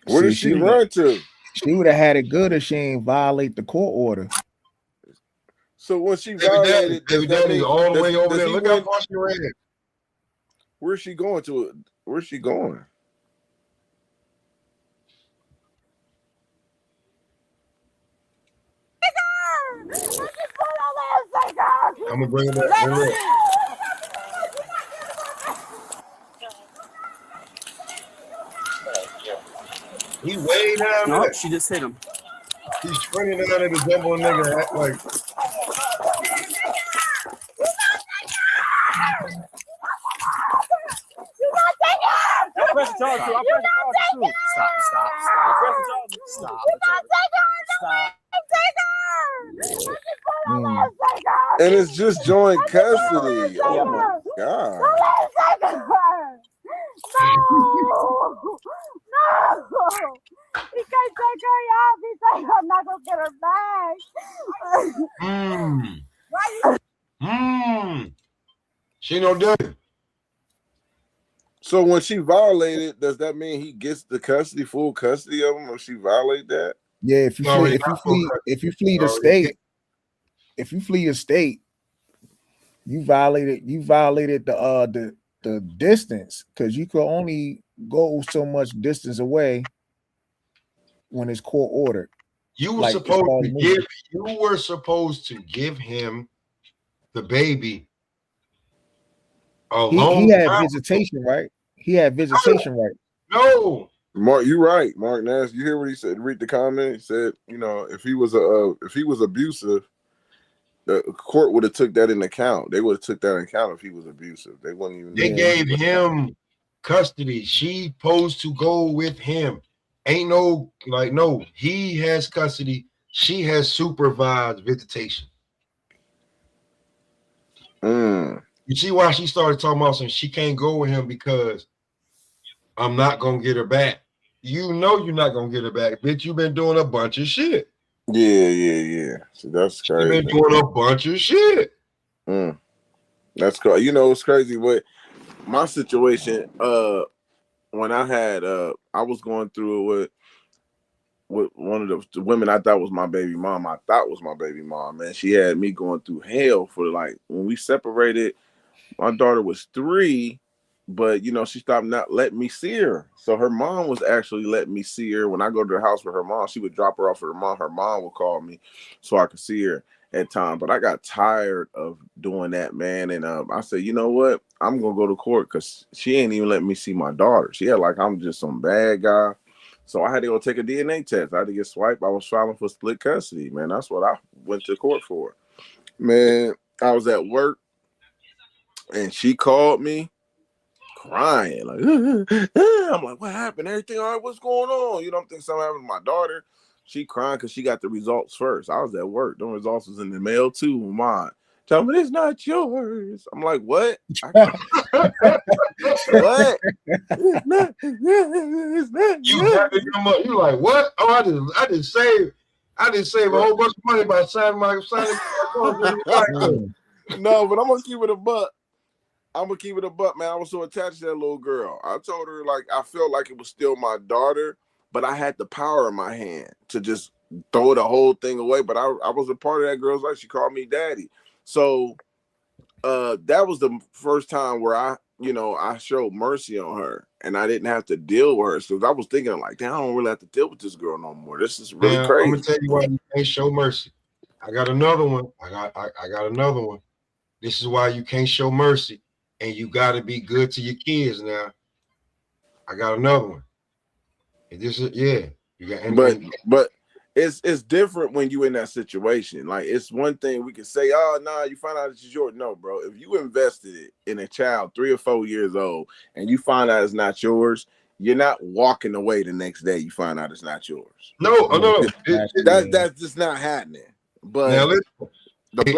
Where did she run to? She would have had it good if she ain't violate the court order. So when she violated, Baby daddy all the way over there. Look how far she ran. Where's she going to? Where's she going? I'm gonna bring it back. He way down Nope, there. she just hit him. He's sprinting down there to jump on nigga act like. And it's just joint custody. Oh my god. No. He can't take her out. He said I'm not gonna get her back. She no dirty. So when she violated, does that mean he gets the custody, full custody of him, if she violate that? Yeah, if you flee the state, you violated the distance, because you could only go so much distance away when it's court ordered. You were supposed to give him the baby. He had visitation, right? He had visitation, right? No, Mark, you're right. Mark Nash, you hear what he said? Read the comment. He said, you know, if he was abusive, the court would have took that into account. They would have took that into account if he was abusive. They wouldn't even. They gave him custody. She supposed to go with him. Ain't no no. He has custody. She has supervised visitation. You see why she started talking about something? She can't go with him because I'm not gonna get her back. You know you're not gonna get her back, bitch. You've been doing a bunch of shit. Yeah. So that's crazy. You've been doing a bunch of shit. That's cool. You know, it's crazy. But my situation, when I had, I was going through it with one of the women I thought was my baby mom. Man, she had me going through hell for like when we separated. My daughter was 3, but you know she stopped not letting me see her. So her mom was actually letting me see her when I go to the house with her mom. She would drop her off with her mom. Her mom would call me so I could see her at times. But I got tired of doing that, man. And I said, you know what? I'm gonna go to court because she ain't even letting me see my daughter. She had like I'm just some bad guy. So I had to go take a DNA test. I had to get swiped. I was filing for split custody, man. That's what I went to court for. Man, I was at work and she called me crying. Like, I'm like, what happened? Everything all right? What's going on? You don't think something happened to my daughter? She crying because she got the results first. I was at work. The results was in the mail too. Mine. Tell me it's not yours. I'm like, what? What? It's not You like, what? Oh, I just saved a whole bunch of money by signing my No, but I'm gonna keep it a buck. Man. I was so attached to that little girl. I told her, like, I felt like it was still my daughter, but I had the power in my hand to just throw the whole thing away. But I was a part of that girl's life. She called me daddy. So that was the first time where I showed mercy on her and I didn't have to deal with her. So I was thinking like, damn, I don't really have to deal with this girl no more. This is really crazy. I'm gonna tell you why you can't show mercy. I got another one. I got another one. This is why you can't show mercy, and you got to be good to your kids now. I got another one. And this is you got. But it's different when you in that situation. Like, it's one thing we can say, oh, nah, you find out it's yours. No, bro. If you invested it in a child 3 or 4 years old and you find out it's not yours, you're not walking away the next day you find out it's not yours. No. That's just not happening. But now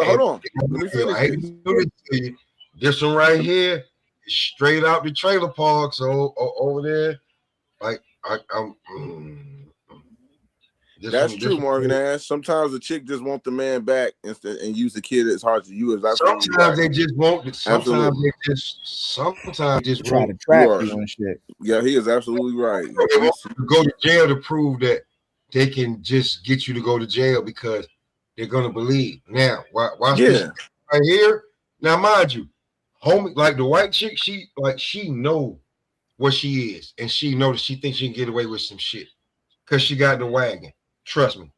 hold on. Let me finish this one right here is straight out the trailer park. So over there, like that's true, Morgan ass. Sometimes the chick just want the man back and use the kid as hard as you. Sometimes they just want it. Sometimes they just try to trap you and shit. Yeah, he is absolutely right. They want you to go to jail to prove that they can just get you to go to jail because they're gonna believe. Now, watch this right here. Now, mind you, homie, like the white chick, she know what she is, and she know that she thinks she can get away with some shit because she got the wagon. Trust me.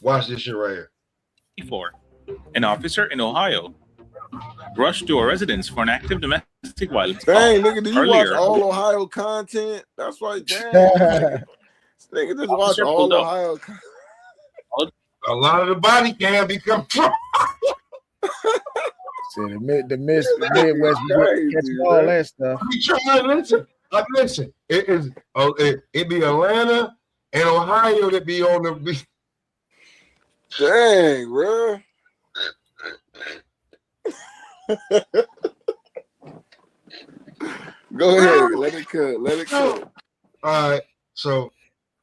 Watch this shit right here. An officer in Ohio rushed to a residence for an active domestic violence Dang, call. nigga, do you Earlier, watch all Ohio content? That's right, dang. Nigga, just watch all Ohio content. A lot of the body cam become Trump. See, the Midwest, catching all that stuff. You trying to listen. It be Atlanta and Ohio that be on the. Dang, bro. Go ahead, let it cut. All right, so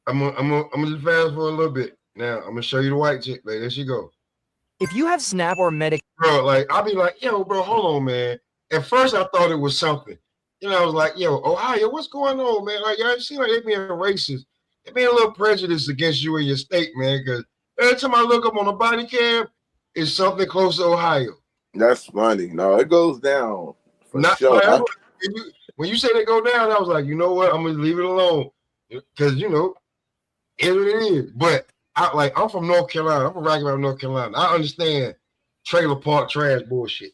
I'm gonna just fast for a little bit. Now I'm gonna show you the white chick. Like, there she go. If you have Snap or Medic, bro, like I'll be like, yo, bro, hold on, man. At first I thought it was something. You know, I was like, yo, Ohio, what's going on, man? Like, y'all seem like they being racist. They being a little prejudiced against you and your state, man. Because every time I look up on the body cam, it's something close to Ohio. That's funny. No, it goes down. Not sure. When you say they go down, I was like, you know what? I'm gonna leave it alone because it's what it is. But I'm from North Carolina. I'm from Rocky Mount, North Carolina. I understand trailer park trash bullshit.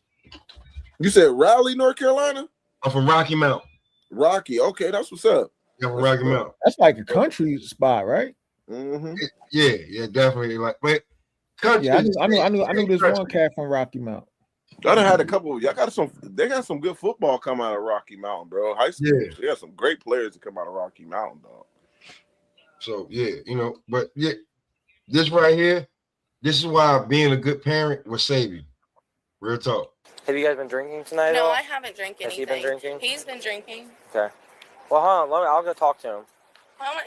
You said Raleigh, North Carolina? I'm from Rocky Mount. Rocky, okay, that's what's up. Yeah, from Rocky Mount. That's like a country spot, right? Mm-hmm. Yeah, definitely. Like, but country. Yeah, I knew this one cat from Rocky Mount. I done had a couple. They got some good football come out of Rocky Mountain, bro. High school. Yeah. They got some great players that come out of Rocky Mountain, dog. So but this right here, this is why being a good parent will save you. Real talk. have you guys been drinking tonight? No, I haven't drank anything. Has he been drinking? He's been drinking. Okay. Well, hold on. I'll go talk to him.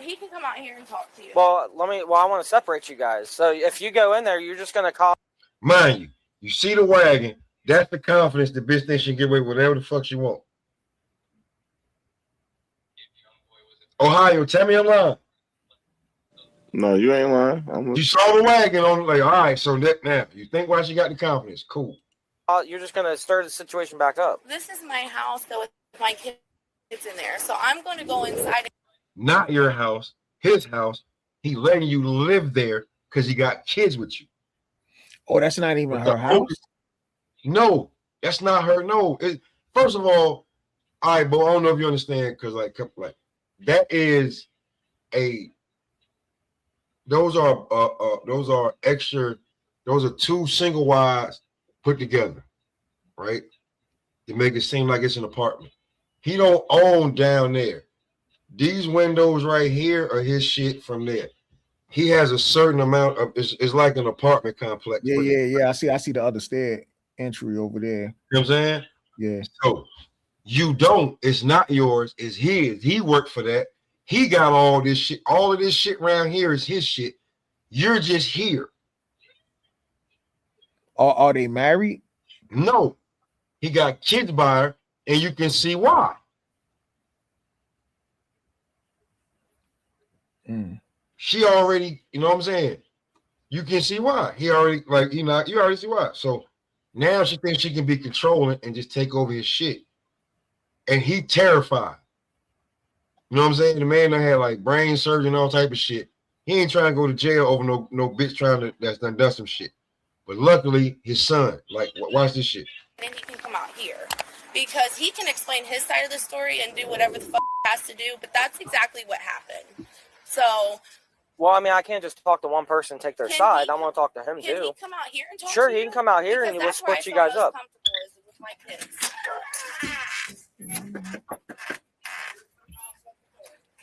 He can come out here and talk to you. Well, I want to separate you guys. So if you go in there, you're just gonna call. Mind you see the wagon. That's the confidence the bitch thinks she can get away with whatever the fuck she want. Ohio, tell me I'm lying. No, you ain't lying. You saw the wagon on, like, all right, so that now you think why she got the confidence. Cool. You're just gonna stir the situation back up. This is my house, though, with my kids in there. So I'm going to go inside. Not your house, his house. He letting you live there because he got kids with you. Oh, that's not even her house? No, that's not her. No. First of all right, but I don't know if you understand because like that is those are extra. Those are two single wides put together, right? To make it seem like it's an apartment. He don't own down there. These windows right here are his shit from there. He has a certain amount of it's like an apartment complex. Yeah. I see the other stair entry over there. You know what I'm saying? Yeah. So you don't, it's not yours, it's his. He worked for that. He got all this shit. All of this shit around here is his shit. You're just here. Are they married? No. He got kids by her, and you can see why. She already, you know what I'm saying? You can see why. He already, like, you already see why. So now she thinks she can be controlling and just take over his shit. And he terrified. You know what I'm saying? The man done had like brain surgery and all type of shit. He ain't trying to go to jail over no bitch that's done some shit. But luckily, his son, like, watch this shit. Then he can come out here because he can explain his side of the story and do whatever the fuck he has to do. But that's exactly what happened. So. Well, I mean, I can't just talk to one person and take their side. I want to talk to him Can too. he come out here and talk Sure, to he you? can come out here and we'll split you guys up. With my kids.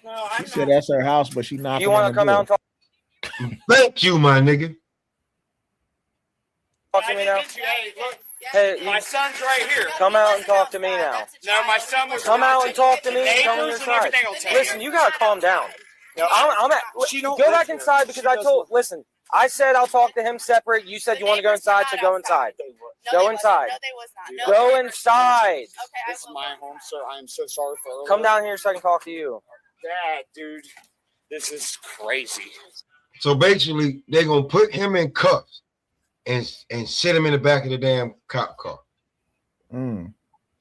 No, I'm She said that's her house, but she not. You want to come out and talk? Thank you, my nigga. Talk to me now. Hey, My son's right here. Come out and talk to me now. No, my son was. Come out and talk to me. Tell me your Neighbors and side. everything will tell Listen, you gotta calm down. No, I'm at. Go back inside because I told. Listen, I said I'll talk to him separate. You said you want to go inside, so go inside. Go inside. No, they was not. Go inside. This is my home, sir. I am so sorry for. Come down here so I can talk to you. Dad, dude, this is crazy. So basically, they're gonna put him in cuffs and sit him in the back of the damn cop car.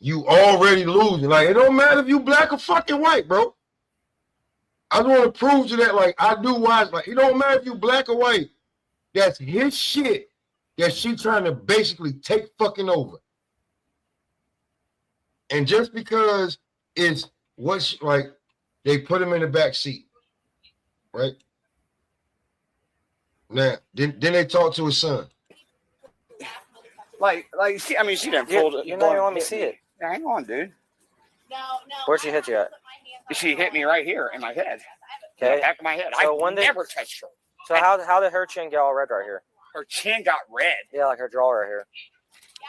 You already losing. Like, it don't matter if you black or fucking white, bro. I just want to prove to that, like, I do watch. Like, it don't matter if you black or white. That's his shit that she trying to basically take fucking over. And just because it's what's like, they put him in the back seat, right? Now, then they talk to his son. Like, she didn't fold it. You know, you let me see it. Hang on, dude. Where'd she hit you at? She hit me right here in my head. Okay. In the back of my head. So I never touched her. So how did her chin get all red right here? Her chin got red. Yeah, like her jaw right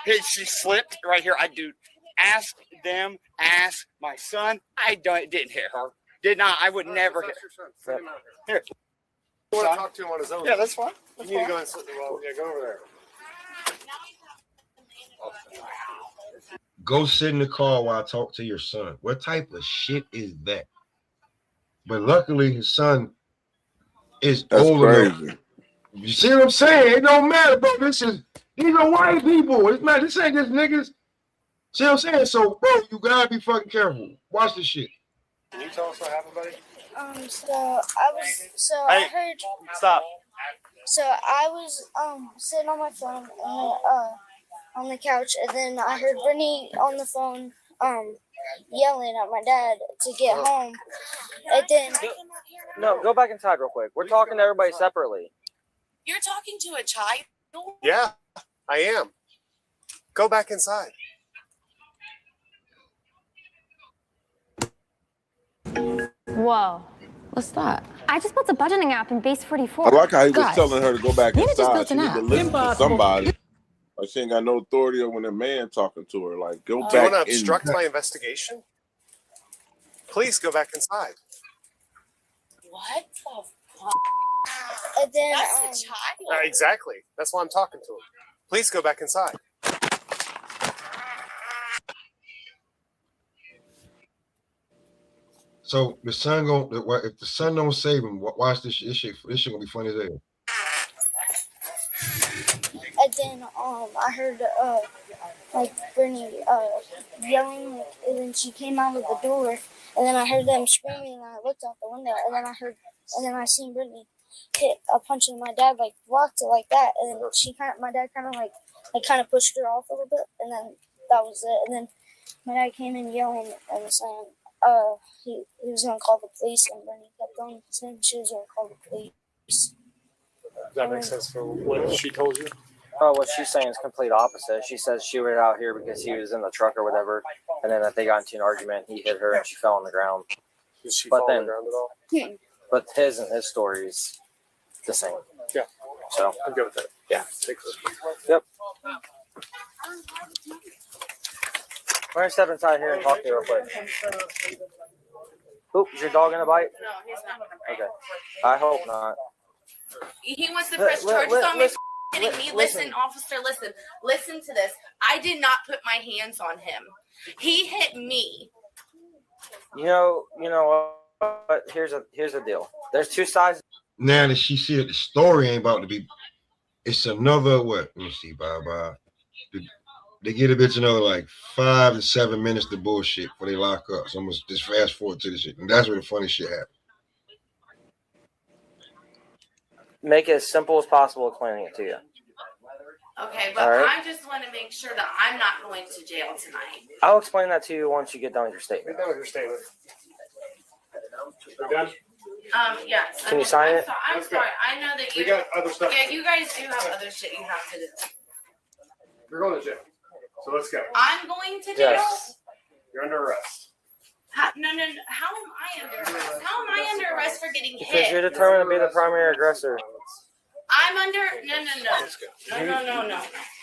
here. She slipped right here. Ask them, ask my son. Didn't hit her. Did not. I would never hit her. Here. I want to talk to him on his own. Yeah, that's fine. You need to go and go over there. Go sit in the car while I talk to your son. What type of shit is that? But luckily, his son is old enough. You see what I'm saying? It don't matter, bro. These are white people. It's not. This ain't just niggas. See what I'm saying? So, bro, you gotta be fucking careful. Watch this shit. Can you tell us what happened, buddy? I heard. Stop. So I was sitting on my phone on the couch, and then I heard Brittany on the phone yelling at my dad to get home. And then No, go back inside real quick. We're talking to everybody separately. You're talking to a child? Yeah, I am. Go back inside. Whoa. What's that? I just built a budgeting app in Base 44. I like how he was Guys, telling her to go back Nina just inside. built She an need app. to listen to Impossible. somebody. Like, she ain't got no authority over when a man talking to her. Like, go Do you back. want to obstruct my investigation? Please go back inside. What the fuck? And then That's a child. Exactly. That's why I'm talking to him. Please go back inside. So the son if the son don't save him, watch this shit. This shit gonna be funny as hell. And then I heard like Brittany yelling, and then she came out of the door, and then I heard them screaming, and I looked out the window, and then I seen Brittany hit a punch in my dad, like blocked it like that, and then my dad kind of pushed her off a little bit, and then that was it. And then my dad came in yelling and saying, he was gonna call the police, and Bernie kept on saying she was gonna call the police. Does that make sense for what she told you? Oh, what she's saying is complete opposite. She says she was out here because he was in the truck or whatever, and then that they got into an argument. He hit her and she fell on the ground. Did she But fall then- on the ground at all? But his and his story is the same. Yeah. So I'm good with that. yeah. Take this. Yep. We're gonna step inside here and talk to you real quick. Oop, is your dog gonna bite? No, he's not gonna bite. Okay. I hope not. He wants to press charges on me. Hitting me. Listen, officer, listen to this. I did not put my hands on him. He hit me. You know what? Here's the deal. There's two sides. Now that she see that the story ain't about to be, it's another what? Let me see, bye. They get a bitch another like 5 to 7 minutes to bullshit before they lock up. So I'm gonna just fast forward to the shit, and that's where the funny shit happens. Make it as simple as possible explaining it to you. Okay, but All right. I just want to make sure that I'm not going to jail tonight. I'll explain that to you once you get done with your statement. Get done with your statement. You done? Yes. Can you sign it? I'm sorry. I know that you. We got other stuff. Yeah, you guys do have other shit you have to do. You're going to jail. So let's go. I'm going to jail. Yes. You're under arrest. No. How am I under arrest? How am I under arrest for getting Because you're hit? determined to be the primary aggressor. I'm under. No.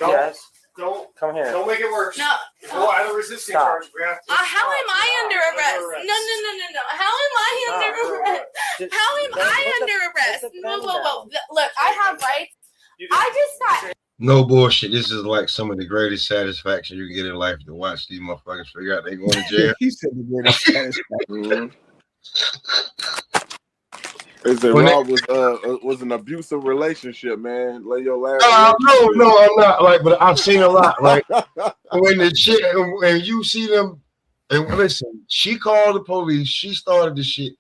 Yes. Don't Come here. Don't make it worse. No. Go out of resisting Stop. charge. We have to. How am I under arrest? No. How am I under arrest? How am I under arrest? Whoa. Look, I have rights. I just got. No bullshit. This is like some of the greatest satisfaction you can get in life to watch these motherfuckers figure out they going to jail. He said the greatest satisfaction. They said When Rob was an abusive relationship, man. Lay your last. No, I'm not. Like, but I've seen a lot. Right? When the shit, and you see them, and listen, she called the police. She started the shit,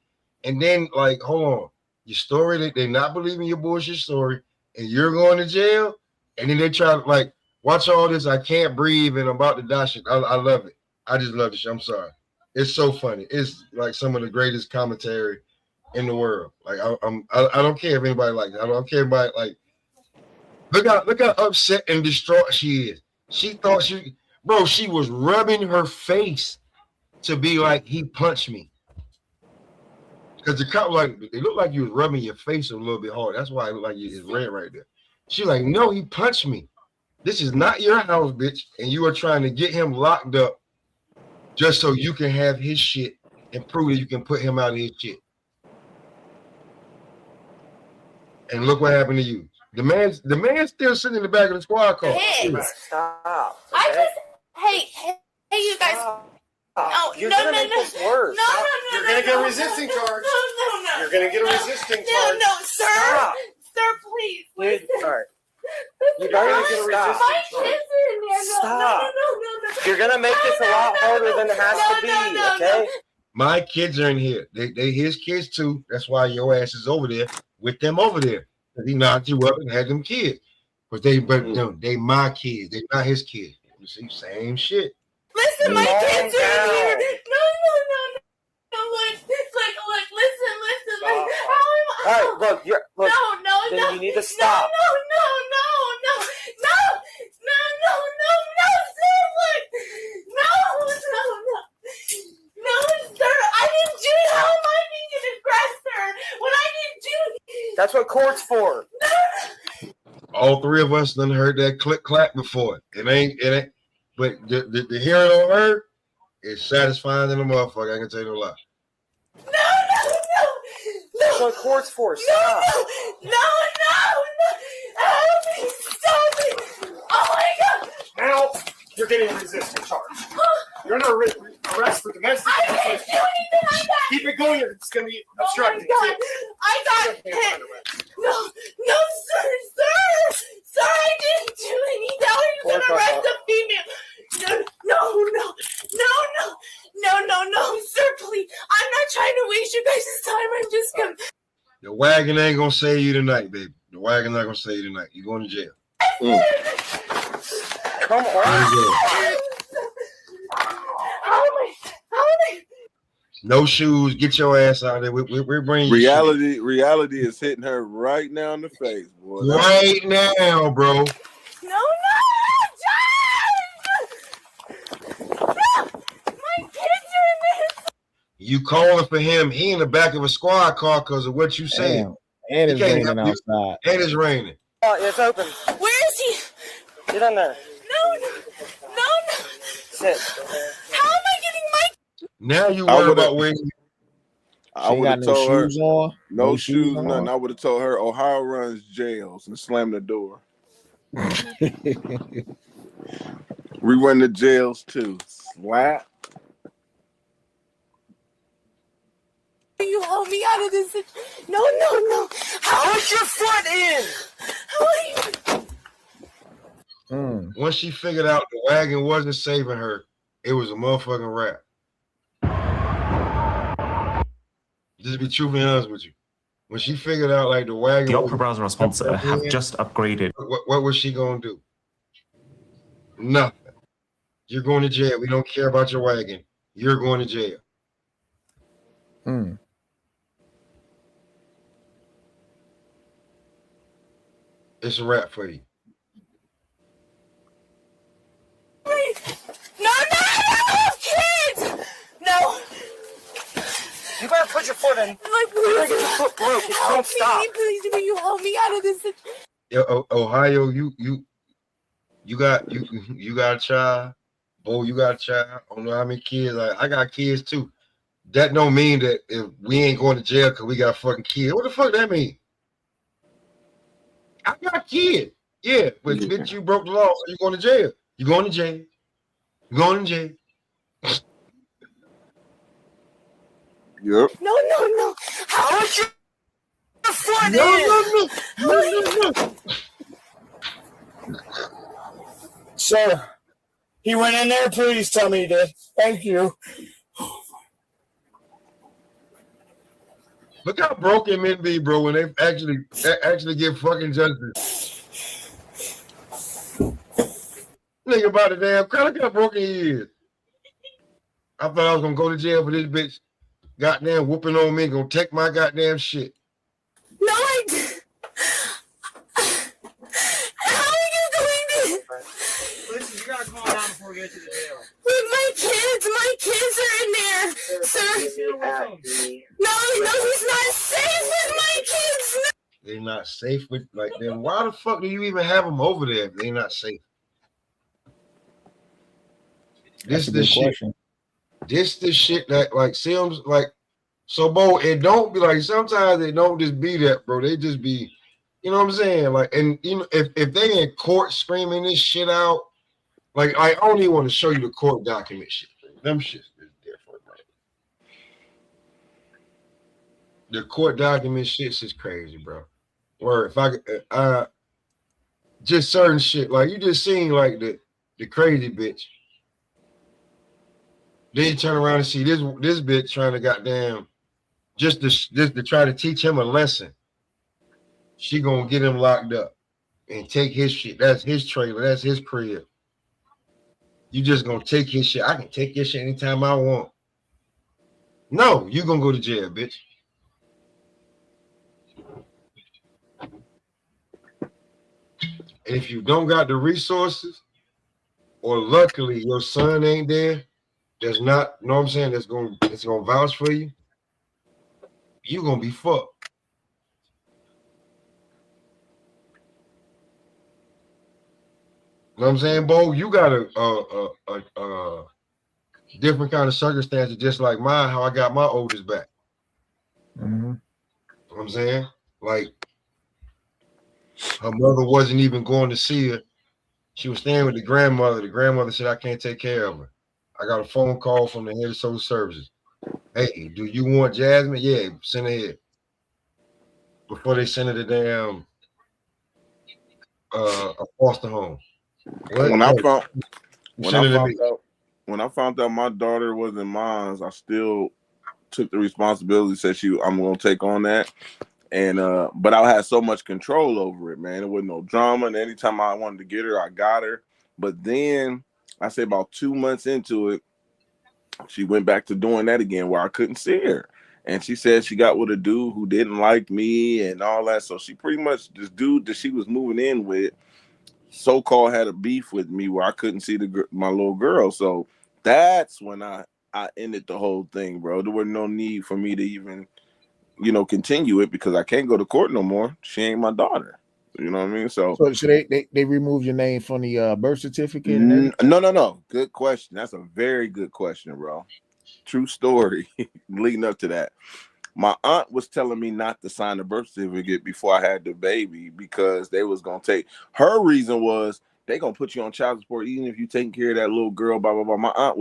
and then like, hold on, your story. They not believing your bullshit story, and you're going to jail. And then they try to like watch all this. I can't breathe and I'm about to die. Shit. I love it. I just love the shit. I'm sorry. It's so funny. It's like some of the greatest commentary in the world. Like I don't care if anybody like it. I don't care about like. Look how upset and distraught she is. She thought she was rubbing her face to be like he punched me. Because the cop like it looked like you was rubbing your face a little bit hard. That's why it looked like it's red right there. She's like, no, he punched me. This is not your house, bitch. And you are trying to get him locked up just so you can have his shit and prove that you can put him out of his shit. And look what happened to you. The man's still sitting in the back of the squad car. Hey, Stop. Hey, you guys. No, You're gonna make this worse. No. You're gonna get a resisting charge. No. You're gonna get a resisting charge. No, sir. Stop. Sir, please. Dude, all right. You're gonna get a resisting My charge. kids are in there. Stop. No. You're gonna make this a lot harder than it has to be, okay? My kids are in here. They his kids too. That's why your ass is over there with them over there. He knocked you up and had them kids. But they my kids. They not his kids. You see, same shit. Listen, my kids are in here. No. Look, listen. How am I? All right, look. No. Then you need to stop. No, sir, look. No, sir, I didn't do it. How am I being an aggressor when I didn't do it? That's what court's for. All three of us done heard that click clack before. It ain't. But the hearing on her is satisfying than a motherfucker. I can tell you no lie. No. That's what court's for. Stop. No. Help me. Stop it. Oh my God. Now you're getting a resisting charge. You're under arrest for domestic. I didn't do anything like that. Keep it going. It's gonna be Oh obstructing. my God. I got hit. No, sir. Sir, I didn't do anything. Now you're gonna arrest a female. No, sir, please. I'm not trying to waste you guys' time. I'm just gonna. The wagon ain't gonna save you tonight, baby. The wagon not gonna save you tonight. You're going to jail. Come on. There you go. How am I? No shoes. Get your ass out there. We're bringing you shoes. Reality is hitting her right now in the face, boy. Right now, bro. No, John! My kids are in there. You calling for him? He in the back of a squad car because of what you said. Damn. And it's raining outside. And it's raining. Oh, it's open. Where is he? Get in there. No. Sit. How am I getting my? Now you worry about where I would have told her no shoes, on. nothing. I would have told her Ohio runs jails and slammed the door. We run the jails too. Slap. You hold me out of this. No. How Put your foot in. How are you? Once she figured out the wagon wasn't saving her, it was a motherfucking rap. Just be truthfully honest with you. When she figured out like the wagon, The Opera browser sponsor have just upgraded. What was she gonna do? Nothing. You're going to jail. We don't care about your wagon. You're going to jail. It's a wrap for you. No, kids! No. You better put your foot in. Like, You're gonna get your foot broke. It don't stop. Please, will you hold me out of this? Ohio, you got a child. Bo, you got a child. I don't know how many kids. I got kids too. That don't mean that if we ain't going to jail because we got fucking kids. What the fuck that mean? I got kids. Yeah, but bitch, you broke the law. So you going to jail. You going to jail. You going to jail. Yep. No. How would you foot in? No. Sir, he went in there. Please tell me he did. Thank you. Look how broken men be, bro, when they actually get fucking justice. Think about it, damn. Look how broken he is. I thought I was gonna go to jail for this bitch goddamn whooping on me, gonna take my goddamn shit. No, how are you doing this? Listen, you gotta calm down before we get to the jail. With my kids are in there, sir. No, he's not safe with my kids. They're not safe with them. Why the fuck do you even have them over there if they're not safe? This the shit. This the shit that seems like so, Bo. It don't be like sometimes they don't just be that, bro. They just be, you know what I'm saying? And if they in court screaming this shit out, I don't even want to show you the court document shit. Them shit is different, bro. The court document shit is crazy, bro. Or if I just certain shit, you just seen the crazy bitch. Then you turn around and see this bitch trying to goddamn just to try to teach him a lesson. She gonna get him locked up and take his shit. That's his trailer. That's his crib. You just gonna take his shit. I can take your shit anytime I want. No, you gonna go to jail, bitch. And if you don't got the resources, or luckily your son ain't there, that's not, you know what I'm saying, it's gonna vouch for you, you're gonna be fucked. You know what I'm saying, Bo? You got a different kind of circumstances, just like mine, how I got my oldest back. You know what I'm saying? Her mother wasn't even going to see her. She was staying with the grandmother. The grandmother said, I can't take care of her. I got a phone call from the head of social services. Hey, do you want Jasmine? Yeah, send her here. Before they send her to damn a foster home. When I found out my daughter wasn't mine, I still took the responsibility. Said I'm gonna take on that, and but I had so much control over it, man. There was no drama, and anytime I wanted to get her, I got her. But then I say about 2 months into it, she went back to doing that again where I couldn't see her. And she said she got with a dude who didn't like me and all that. So she pretty much, this dude that she was moving in with, so-called had a beef with me where I couldn't see my little girl. So that's when I ended the whole thing, bro. There was no need for me to even, continue it because I can't go to court no more. She ain't my daughter. You know what I mean? So they removed your name from the birth certificate and everything? No. Good question. That's a very good question, bro. True story leading up to that. My aunt was telling me not to sign the birth certificate before I had the baby because they was going to take, her reason was they going to put you on child support even if you taking care of that little girl, blah, blah, blah. My aunt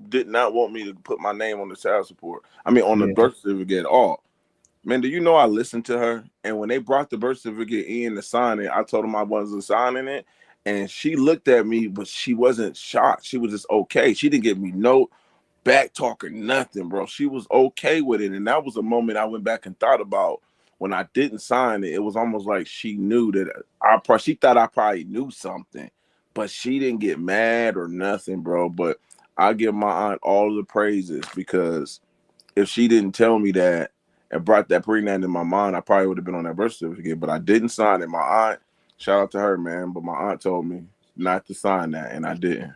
did not want me to put my name on the child support. I mean, on the birth certificate at all. Man, do you know I listened to her? And when they brought the birth certificate in to sign it, I told them I wasn't signing it. And she looked at me, but she wasn't shocked. She was just okay. She didn't give me no back talk or nothing, bro. She was okay with it. And that was a moment I went back and thought about when I didn't sign it. It was almost like she knew that she thought I probably knew something, but she didn't get mad or nothing, bro. But I give my aunt all the praises because if she didn't tell me that and brought that pregnant in my mind, I probably would have been on that birth certificate, but I didn't sign it. My aunt, shout out to her, man, but my aunt told me not to sign that, and I didn't.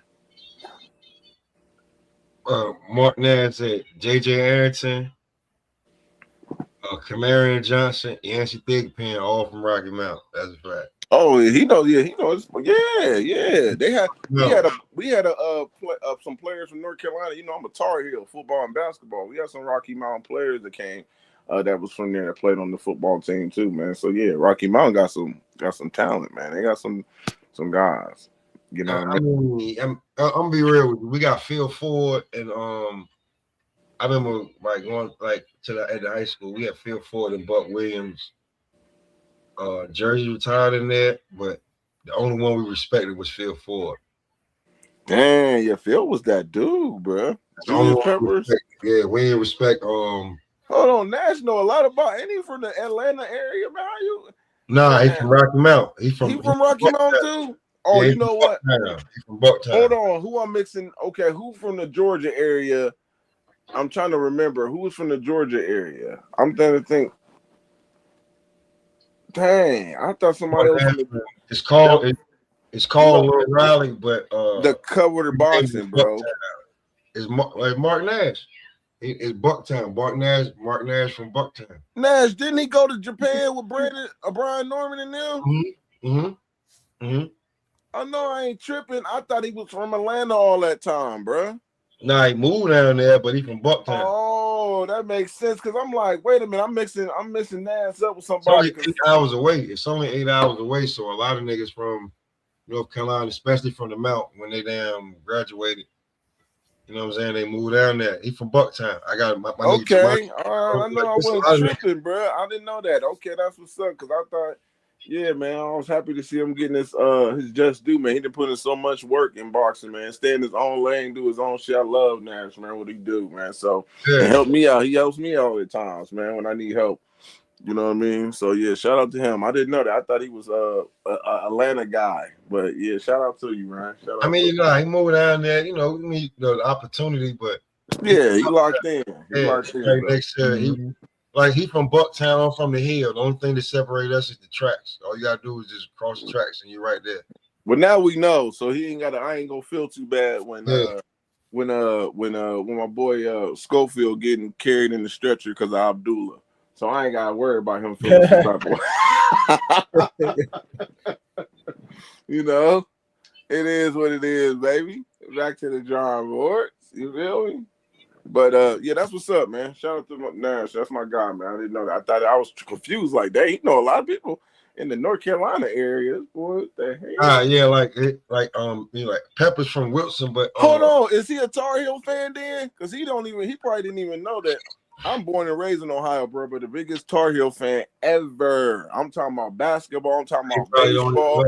Mark Nash said J.J. Arrington, Camarion Johnson, Yancey Thigpen, all from Rocky Mount. That's a fact. Oh, he knows. Yeah, he knows. Yeah. We had some players from North Carolina. I'm a Tar Heel, football and basketball. We had some Rocky Mountain players that came that was from there that played on the football team too, man. So yeah, Rocky Mountain got some talent, man. They got some guys. You know what I mean? I'm gonna be real with you. We got Phil Ford and I remember going at the high school. We had Phil Ford and Buck Williams. Jersey retired in there, but the only one we respected was Phil Ford. Dang, yeah, Phil was that dude, bro. Julius Peppers. Yeah, we didn't respect. Hold on, Nash know a lot about. Ain't he from the Atlanta area, man? How you? Nah, he's from Rocky Mount. He from Rocky Mount too. Oh, yeah, you know what? He's from Bucktown. Hold on, who I'm mixing? Okay, who from the Georgia area? I'm trying to remember who's from the Georgia area. I'm trying to think. Dang, I thought somebody else. It's called Will Riley, but the covered boxing, bro. It's Mark Nash. It's Bucktown. Mark Nash from Bucktown. Nash, didn't he go to Japan with Brian Norman and them? I know I ain't tripping. I thought he was from Atlanta all that time, bro. Nah, he moved down there, but he from Bucktown. Oh, that makes sense. Cause I'm like, wait a minute, I'm mixing Nash up with somebody. It's only 8 hours away. It's only 8 hours away. So a lot of niggas from North Carolina, especially from the Mount, when they graduated, you know what I'm saying? They moved down there. He from Bucktown. I got my okay. I know I wasn't tripping, bro. I didn't know that. Okay, that's what's up. Cause I thought, yeah, man, I was happy to see him getting his just due, man. He done put in so much work in boxing, man. Stay in his own lane, do his own shit. I love Nash, man, what he do, man. So he helped me out. He helps me out at times, man, when I need help. You know what I mean? So yeah, shout out to him. I didn't know that. I thought he was a Atlanta guy, but yeah, shout out to you, man. I mean, he moved down there. You know, we need the opportunity, but yeah, he locked in. Next year, he from Bucktown. I'm from the Hill. The only thing that separates us is the tracks. All you gotta do is just cross the tracks, and you're right there. But now we know, so he ain't got. I ain't gonna feel too bad when my boy Schofield getting carried in the stretcher because of Abdullah. So I ain't gotta worry about him feeling some type of way. You know, it is what it is, baby. Back to the drawing board. You feel me? But yeah, that's what's up, man. Shout out to Nash. That's my guy, man. I didn't know that. I thought I was confused. Like, dang, you know a lot of people in the North Carolina area. Boy, what the hell? Yeah, like Pepper's from Wilson, but hold on, is he a Tar Heel fan then? Because he probably didn't even know that. I'm born and raised in Ohio, bro, but the biggest Tar Heel fan ever. I'm talking about basketball. I'm talking about baseball.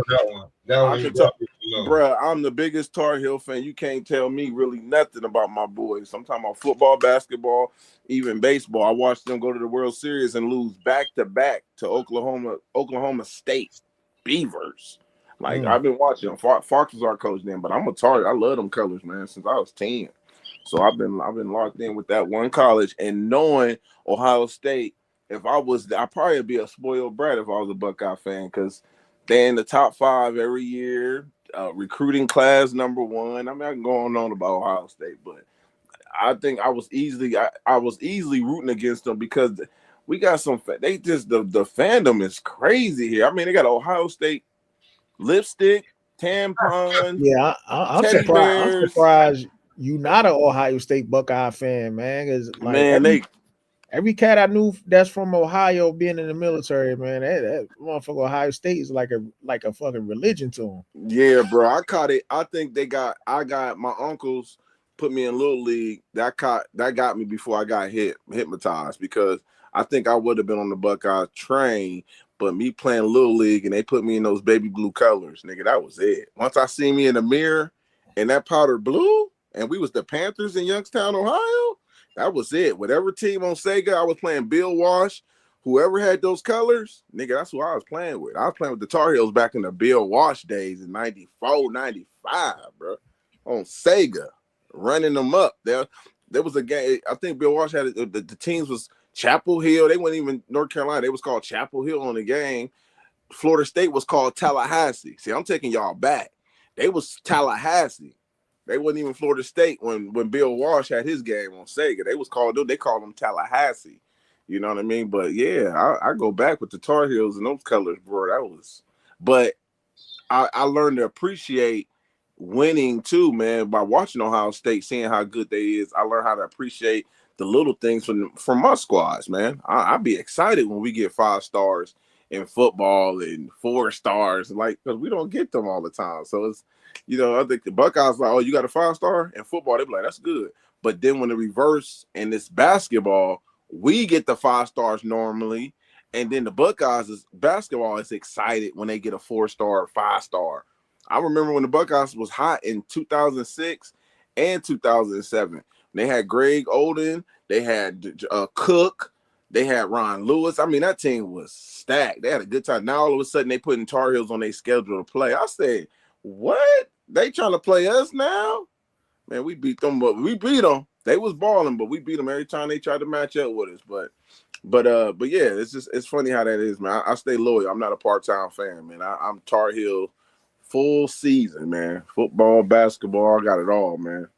Bro, I'm the biggest Tar Heel fan. You can't tell me really nothing about my boys. I'm talking about football, basketball, even baseball. I watched them go to the World Series and lose back-to-back to Oklahoma State Beavers. Like, I've been watching them. Fox was our coach then, but I'm a Tar. I love them colors, man, since I was 10. So I've been locked in with that one college, and knowing Ohio State. If I was, I'd probably be a spoiled brat if I was a Buckeye fan, because they're in the top 5 every year, recruiting class #1. I mean, I can go on about Ohio State, but I think I was easily rooting against them because we got some. They just the fandom is crazy here. I mean, they got Ohio State lipstick, tampons, Yeah, I'm teddy surprised. I'm bears. surprised you not an Ohio State Buckeye fan, man. Because like every cat I knew that's from Ohio being in the military, man, that motherfucker Ohio State is like a fucking religion to them. Yeah, bro. I caught it. I think I got my uncles put me in Little League. That got me before I got hypnotized, because I think I would have been on the Buckeye train, but me playing Little League and they put me in those baby blue colors, nigga, that was it. Once I see me in the mirror and that powder blue, and we was the Panthers in Youngstown, Ohio, that was it. Whatever team on Sega, I was playing Bill Walsh. Whoever had those colors, nigga, that's who I was playing with. I was playing with the Tar Heels back in the Bill Walsh days in 94, 95, bro, on Sega, running them up. There was a game, I think Bill Walsh had the teams was Chapel Hill. They weren't even North Carolina. They was called Chapel Hill on the game. Florida State was called Tallahassee. See, I'm taking y'all back. They was Tallahassee. They wasn't even Florida State when Bill Walsh had his game on Sega. They called them Tallahassee. You know what I mean? But yeah, I go back with the Tar Heels and those colors, bro. But I learned to appreciate winning too, man, by watching Ohio State, seeing how good they is. I learned how to appreciate the little things from my squads, man. I'd be excited when we get 5 stars in football and 4 stars, like, because we don't get them all the time. So it's, I think the Buckeyes like, oh, you got a 5-star in football. They be like, that's good. But then when the reverse and it's basketball, we get the 5 stars normally, and then the Buckeyes basketball is excited when they get a 4-star or 5-star. I remember when the Buckeyes was hot in 2006 and 2007. They had Greg Oden, they had Cook, they had Ron Lewis. I mean, that team was stacked. They had a good time. Now all of a sudden they putting Tar Heels on their schedule to play. I said, what? They trying to play us now? Man, we beat them, but we beat them. They was balling, but we beat them every time they tried to match up with us. But yeah, it's funny how that is, man. I stay loyal. I'm not a part-time fan, man. I'm Tar Heel full season, man. Football, basketball, I got it all, man.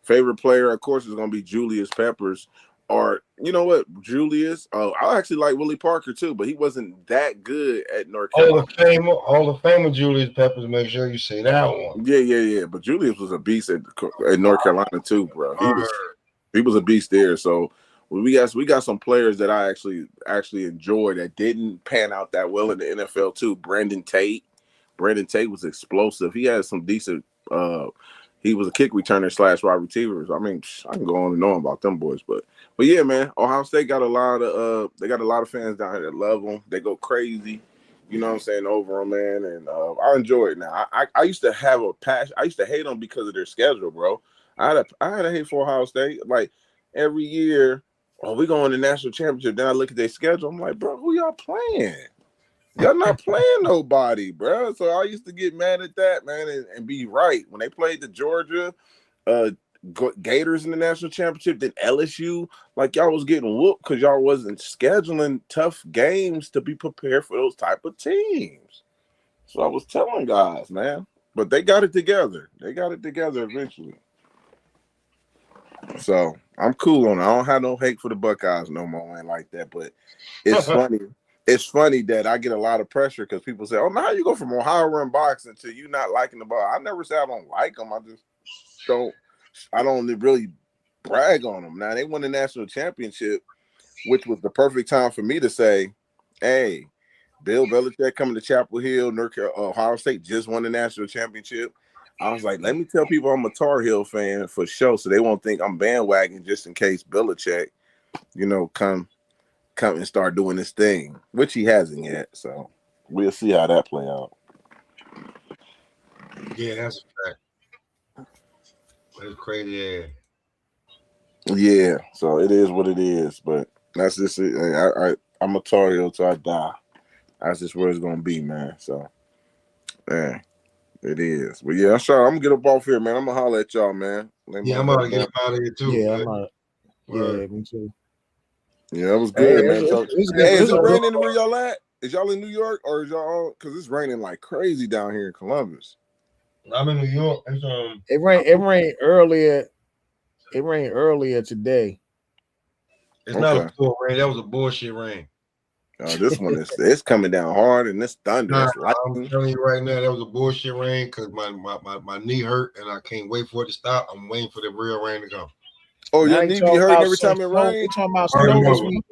Favorite player, of course, is gonna be Julius Peppers. Or you know what, Julius? I actually like Willie Parker too, but he wasn't that good at North Carolina. Hall of Famer Julius Peppers. Make sure you say that one. Yeah. But Julius was a beast at North Carolina too, bro. He was a beast there. So we got some players that I actually enjoy that didn't pan out that well in the NFL too. Brandon Tate was explosive. He had some decent. He was a kick returner / wide receivers. I mean, I can go on and on about them boys, but yeah, man, Ohio State got a lot of fans down here that love them. They go crazy, you know what I'm saying, over them, man, and I enjoy it now. I used to have a passion. I used to hate them because of their schedule, bro. I had a hate for Ohio State. Like every year, we go on the national championship. Then I look at their schedule. I'm like, bro, who y'all playing? Y'all not playing nobody, bro. So I used to get mad at that, man, and be right. When they played the Georgia Gators in the national championship, then LSU, like y'all was getting whooped because y'all wasn't scheduling tough games to be prepared for those type of teams. So I was telling guys, man. But they got it together. They got it together eventually. So I'm cool on it. I don't have no hate for the Buckeyes no more, man, like that. But it's funny. It's funny that I get a lot of pressure because people say, oh, man, how you go from Ohio run boxing to you not liking the ball? I never say I don't like them. I don't really brag on them. Now, they won the national championship, which was the perfect time for me to say, hey, Bill Belichick coming to Chapel Hill, Ohio State just won the national championship. I was like, let me tell people I'm a Tar Heel fan for sure, so they won't think I'm bandwagon just in case Belichick, come and start doing this thing, which he hasn't yet. So we'll see how that play out. Yeah, that's a fact. It's crazy. Yeah, so it is what it is, but that's just it. I'm a Tar Heel till I die. That's just where it's gonna be, man. So, man, it is. But yeah, I'm gonna get up off here, man. I'm gonna holler at y'all, man. Yeah, I'm about to get up out of here too. Yeah, man. I'm out. Yeah, me too. Yeah, it was good, man. Hey, is it good. raining where y'all at? Is y'all in New York or is y'all? Because it's raining like crazy down here in Columbus. I'm in New York. It's It rained earlier. It rained earlier today. It's not a full rain. That was a bullshit rain. This one it's coming down hard and it's thunder. Nah, It's I'm telling you right now, that was a bullshit rain because my knee hurt and I can't wait for it to stop. I'm waiting for the real rain to come. Oh, your knee be hurting every time it rains? They talking about snow this weekend.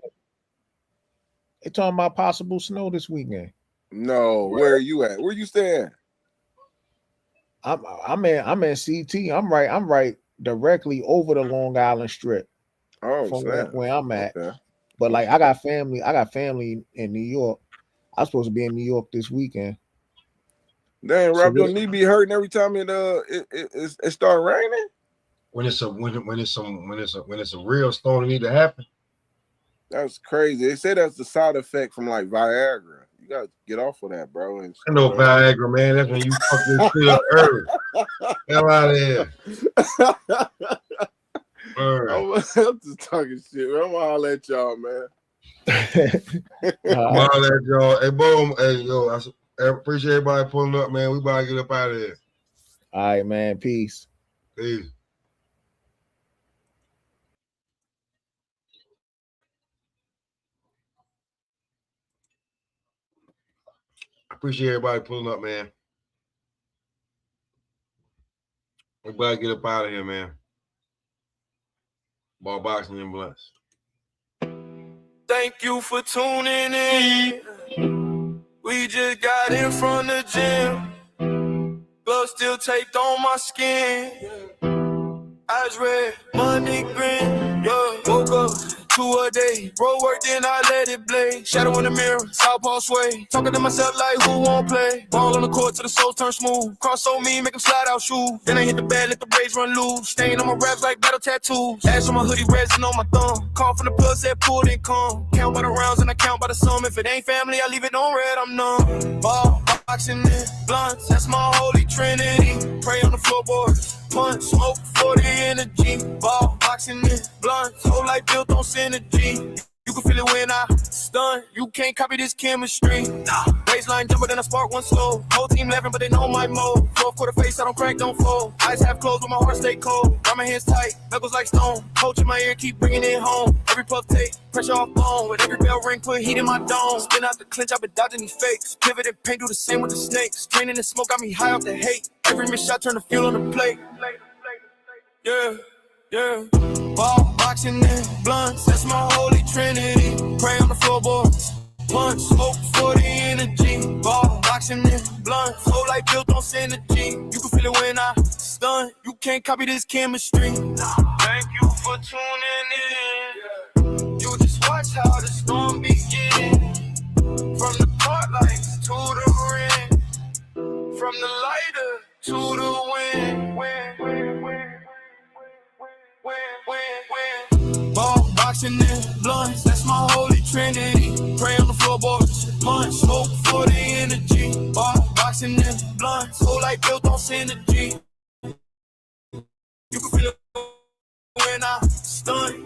They talking about possible snow this weekend. No, where are you at? Where you staying? I'm in CT. I'm right directly over the Long Island Strip. Oh, from snap. where I'm at. Okay. But like I got family in New York. I'm supposed to be in New York this weekend. Damn, Rob, your knee be hurting every time it start raining? When it's a real storm that need to happen. That's crazy. They say that's the side effect from like Viagra. You gotta get off of that, bro. I know Viagra, man. That's when you fuck this shit up early. Hell out of here. I'm just talking shit, man. I'm gonna holler at y'all, man. I'm holler at y'all. Hey, boom. Hey, yo, I appreciate everybody pulling up, man. We about to get up out of here. All right, man. Peace. Peace. Appreciate everybody pulling up, man. We about to get up out of here, man. Ball boxing and blunts. Thank you for tuning in. We just got in from the gym. Gloves still taped on my skin. Eyes red, Monday grin. Yeah, woke up 2 a day. Roll work, then I let it blaze. Shadow in the mirror, southpaw sway. Talking to myself like who won't play. Ball on the court till the soul turn smooth. Cross on me, make them slide out shoes. Then I hit the bed, let the rage run loose. Stain on my raps like battle tattoos. Ash on my hoodie, resin on my thumb. Call from the plug, said pull, then come. Count by the rounds and I count by the sum. If it ain't family, I leave it on red, I'm numb. Ball, boxing in blunts, that's my holy trinity. Pray on the floorboards. Punch, smoke for the energy. Ball, boxing in blunts. Whole life built on synergy. You can feel it when I stun. You can't copy this chemistry. Nah. Baseline jumper, then I spark one slow. Whole team laughing, but they know my mode. Fourth quarter face, I don't crack, don't fold. Eyes half closed, but my heart stay cold. Got my hands tight, knuckles like stone. Coach in my ear, keep bringing it home. Every puff take, pressure off bone. With every bell ring, put heat in my dome. Spin out the clinch, I've been dodging these fakes. Pivot and paint, do the same with the snakes. Training and smoke got me high off the hate. Every missed shot, turn the fuel on the plate. Yeah, yeah. Ball, boxing, and blunts, that's my holy trinity. Pray on the floorboards. Punch, smoke for the energy. Ball, boxing, and blunts. Whole life built on synergy. You can feel it when I stun. You can't copy this chemistry. Thank you for tuning in. You just watch how the storm begin. From the part lights to the ring. From the lighter to the wind. Ball, boxing, and blunts, that's my holy trinity. Pray on the floorboards, punch, smoke for the energy. Ball, boxing, and blunts, whole life built on synergy. You can feel it when I stun.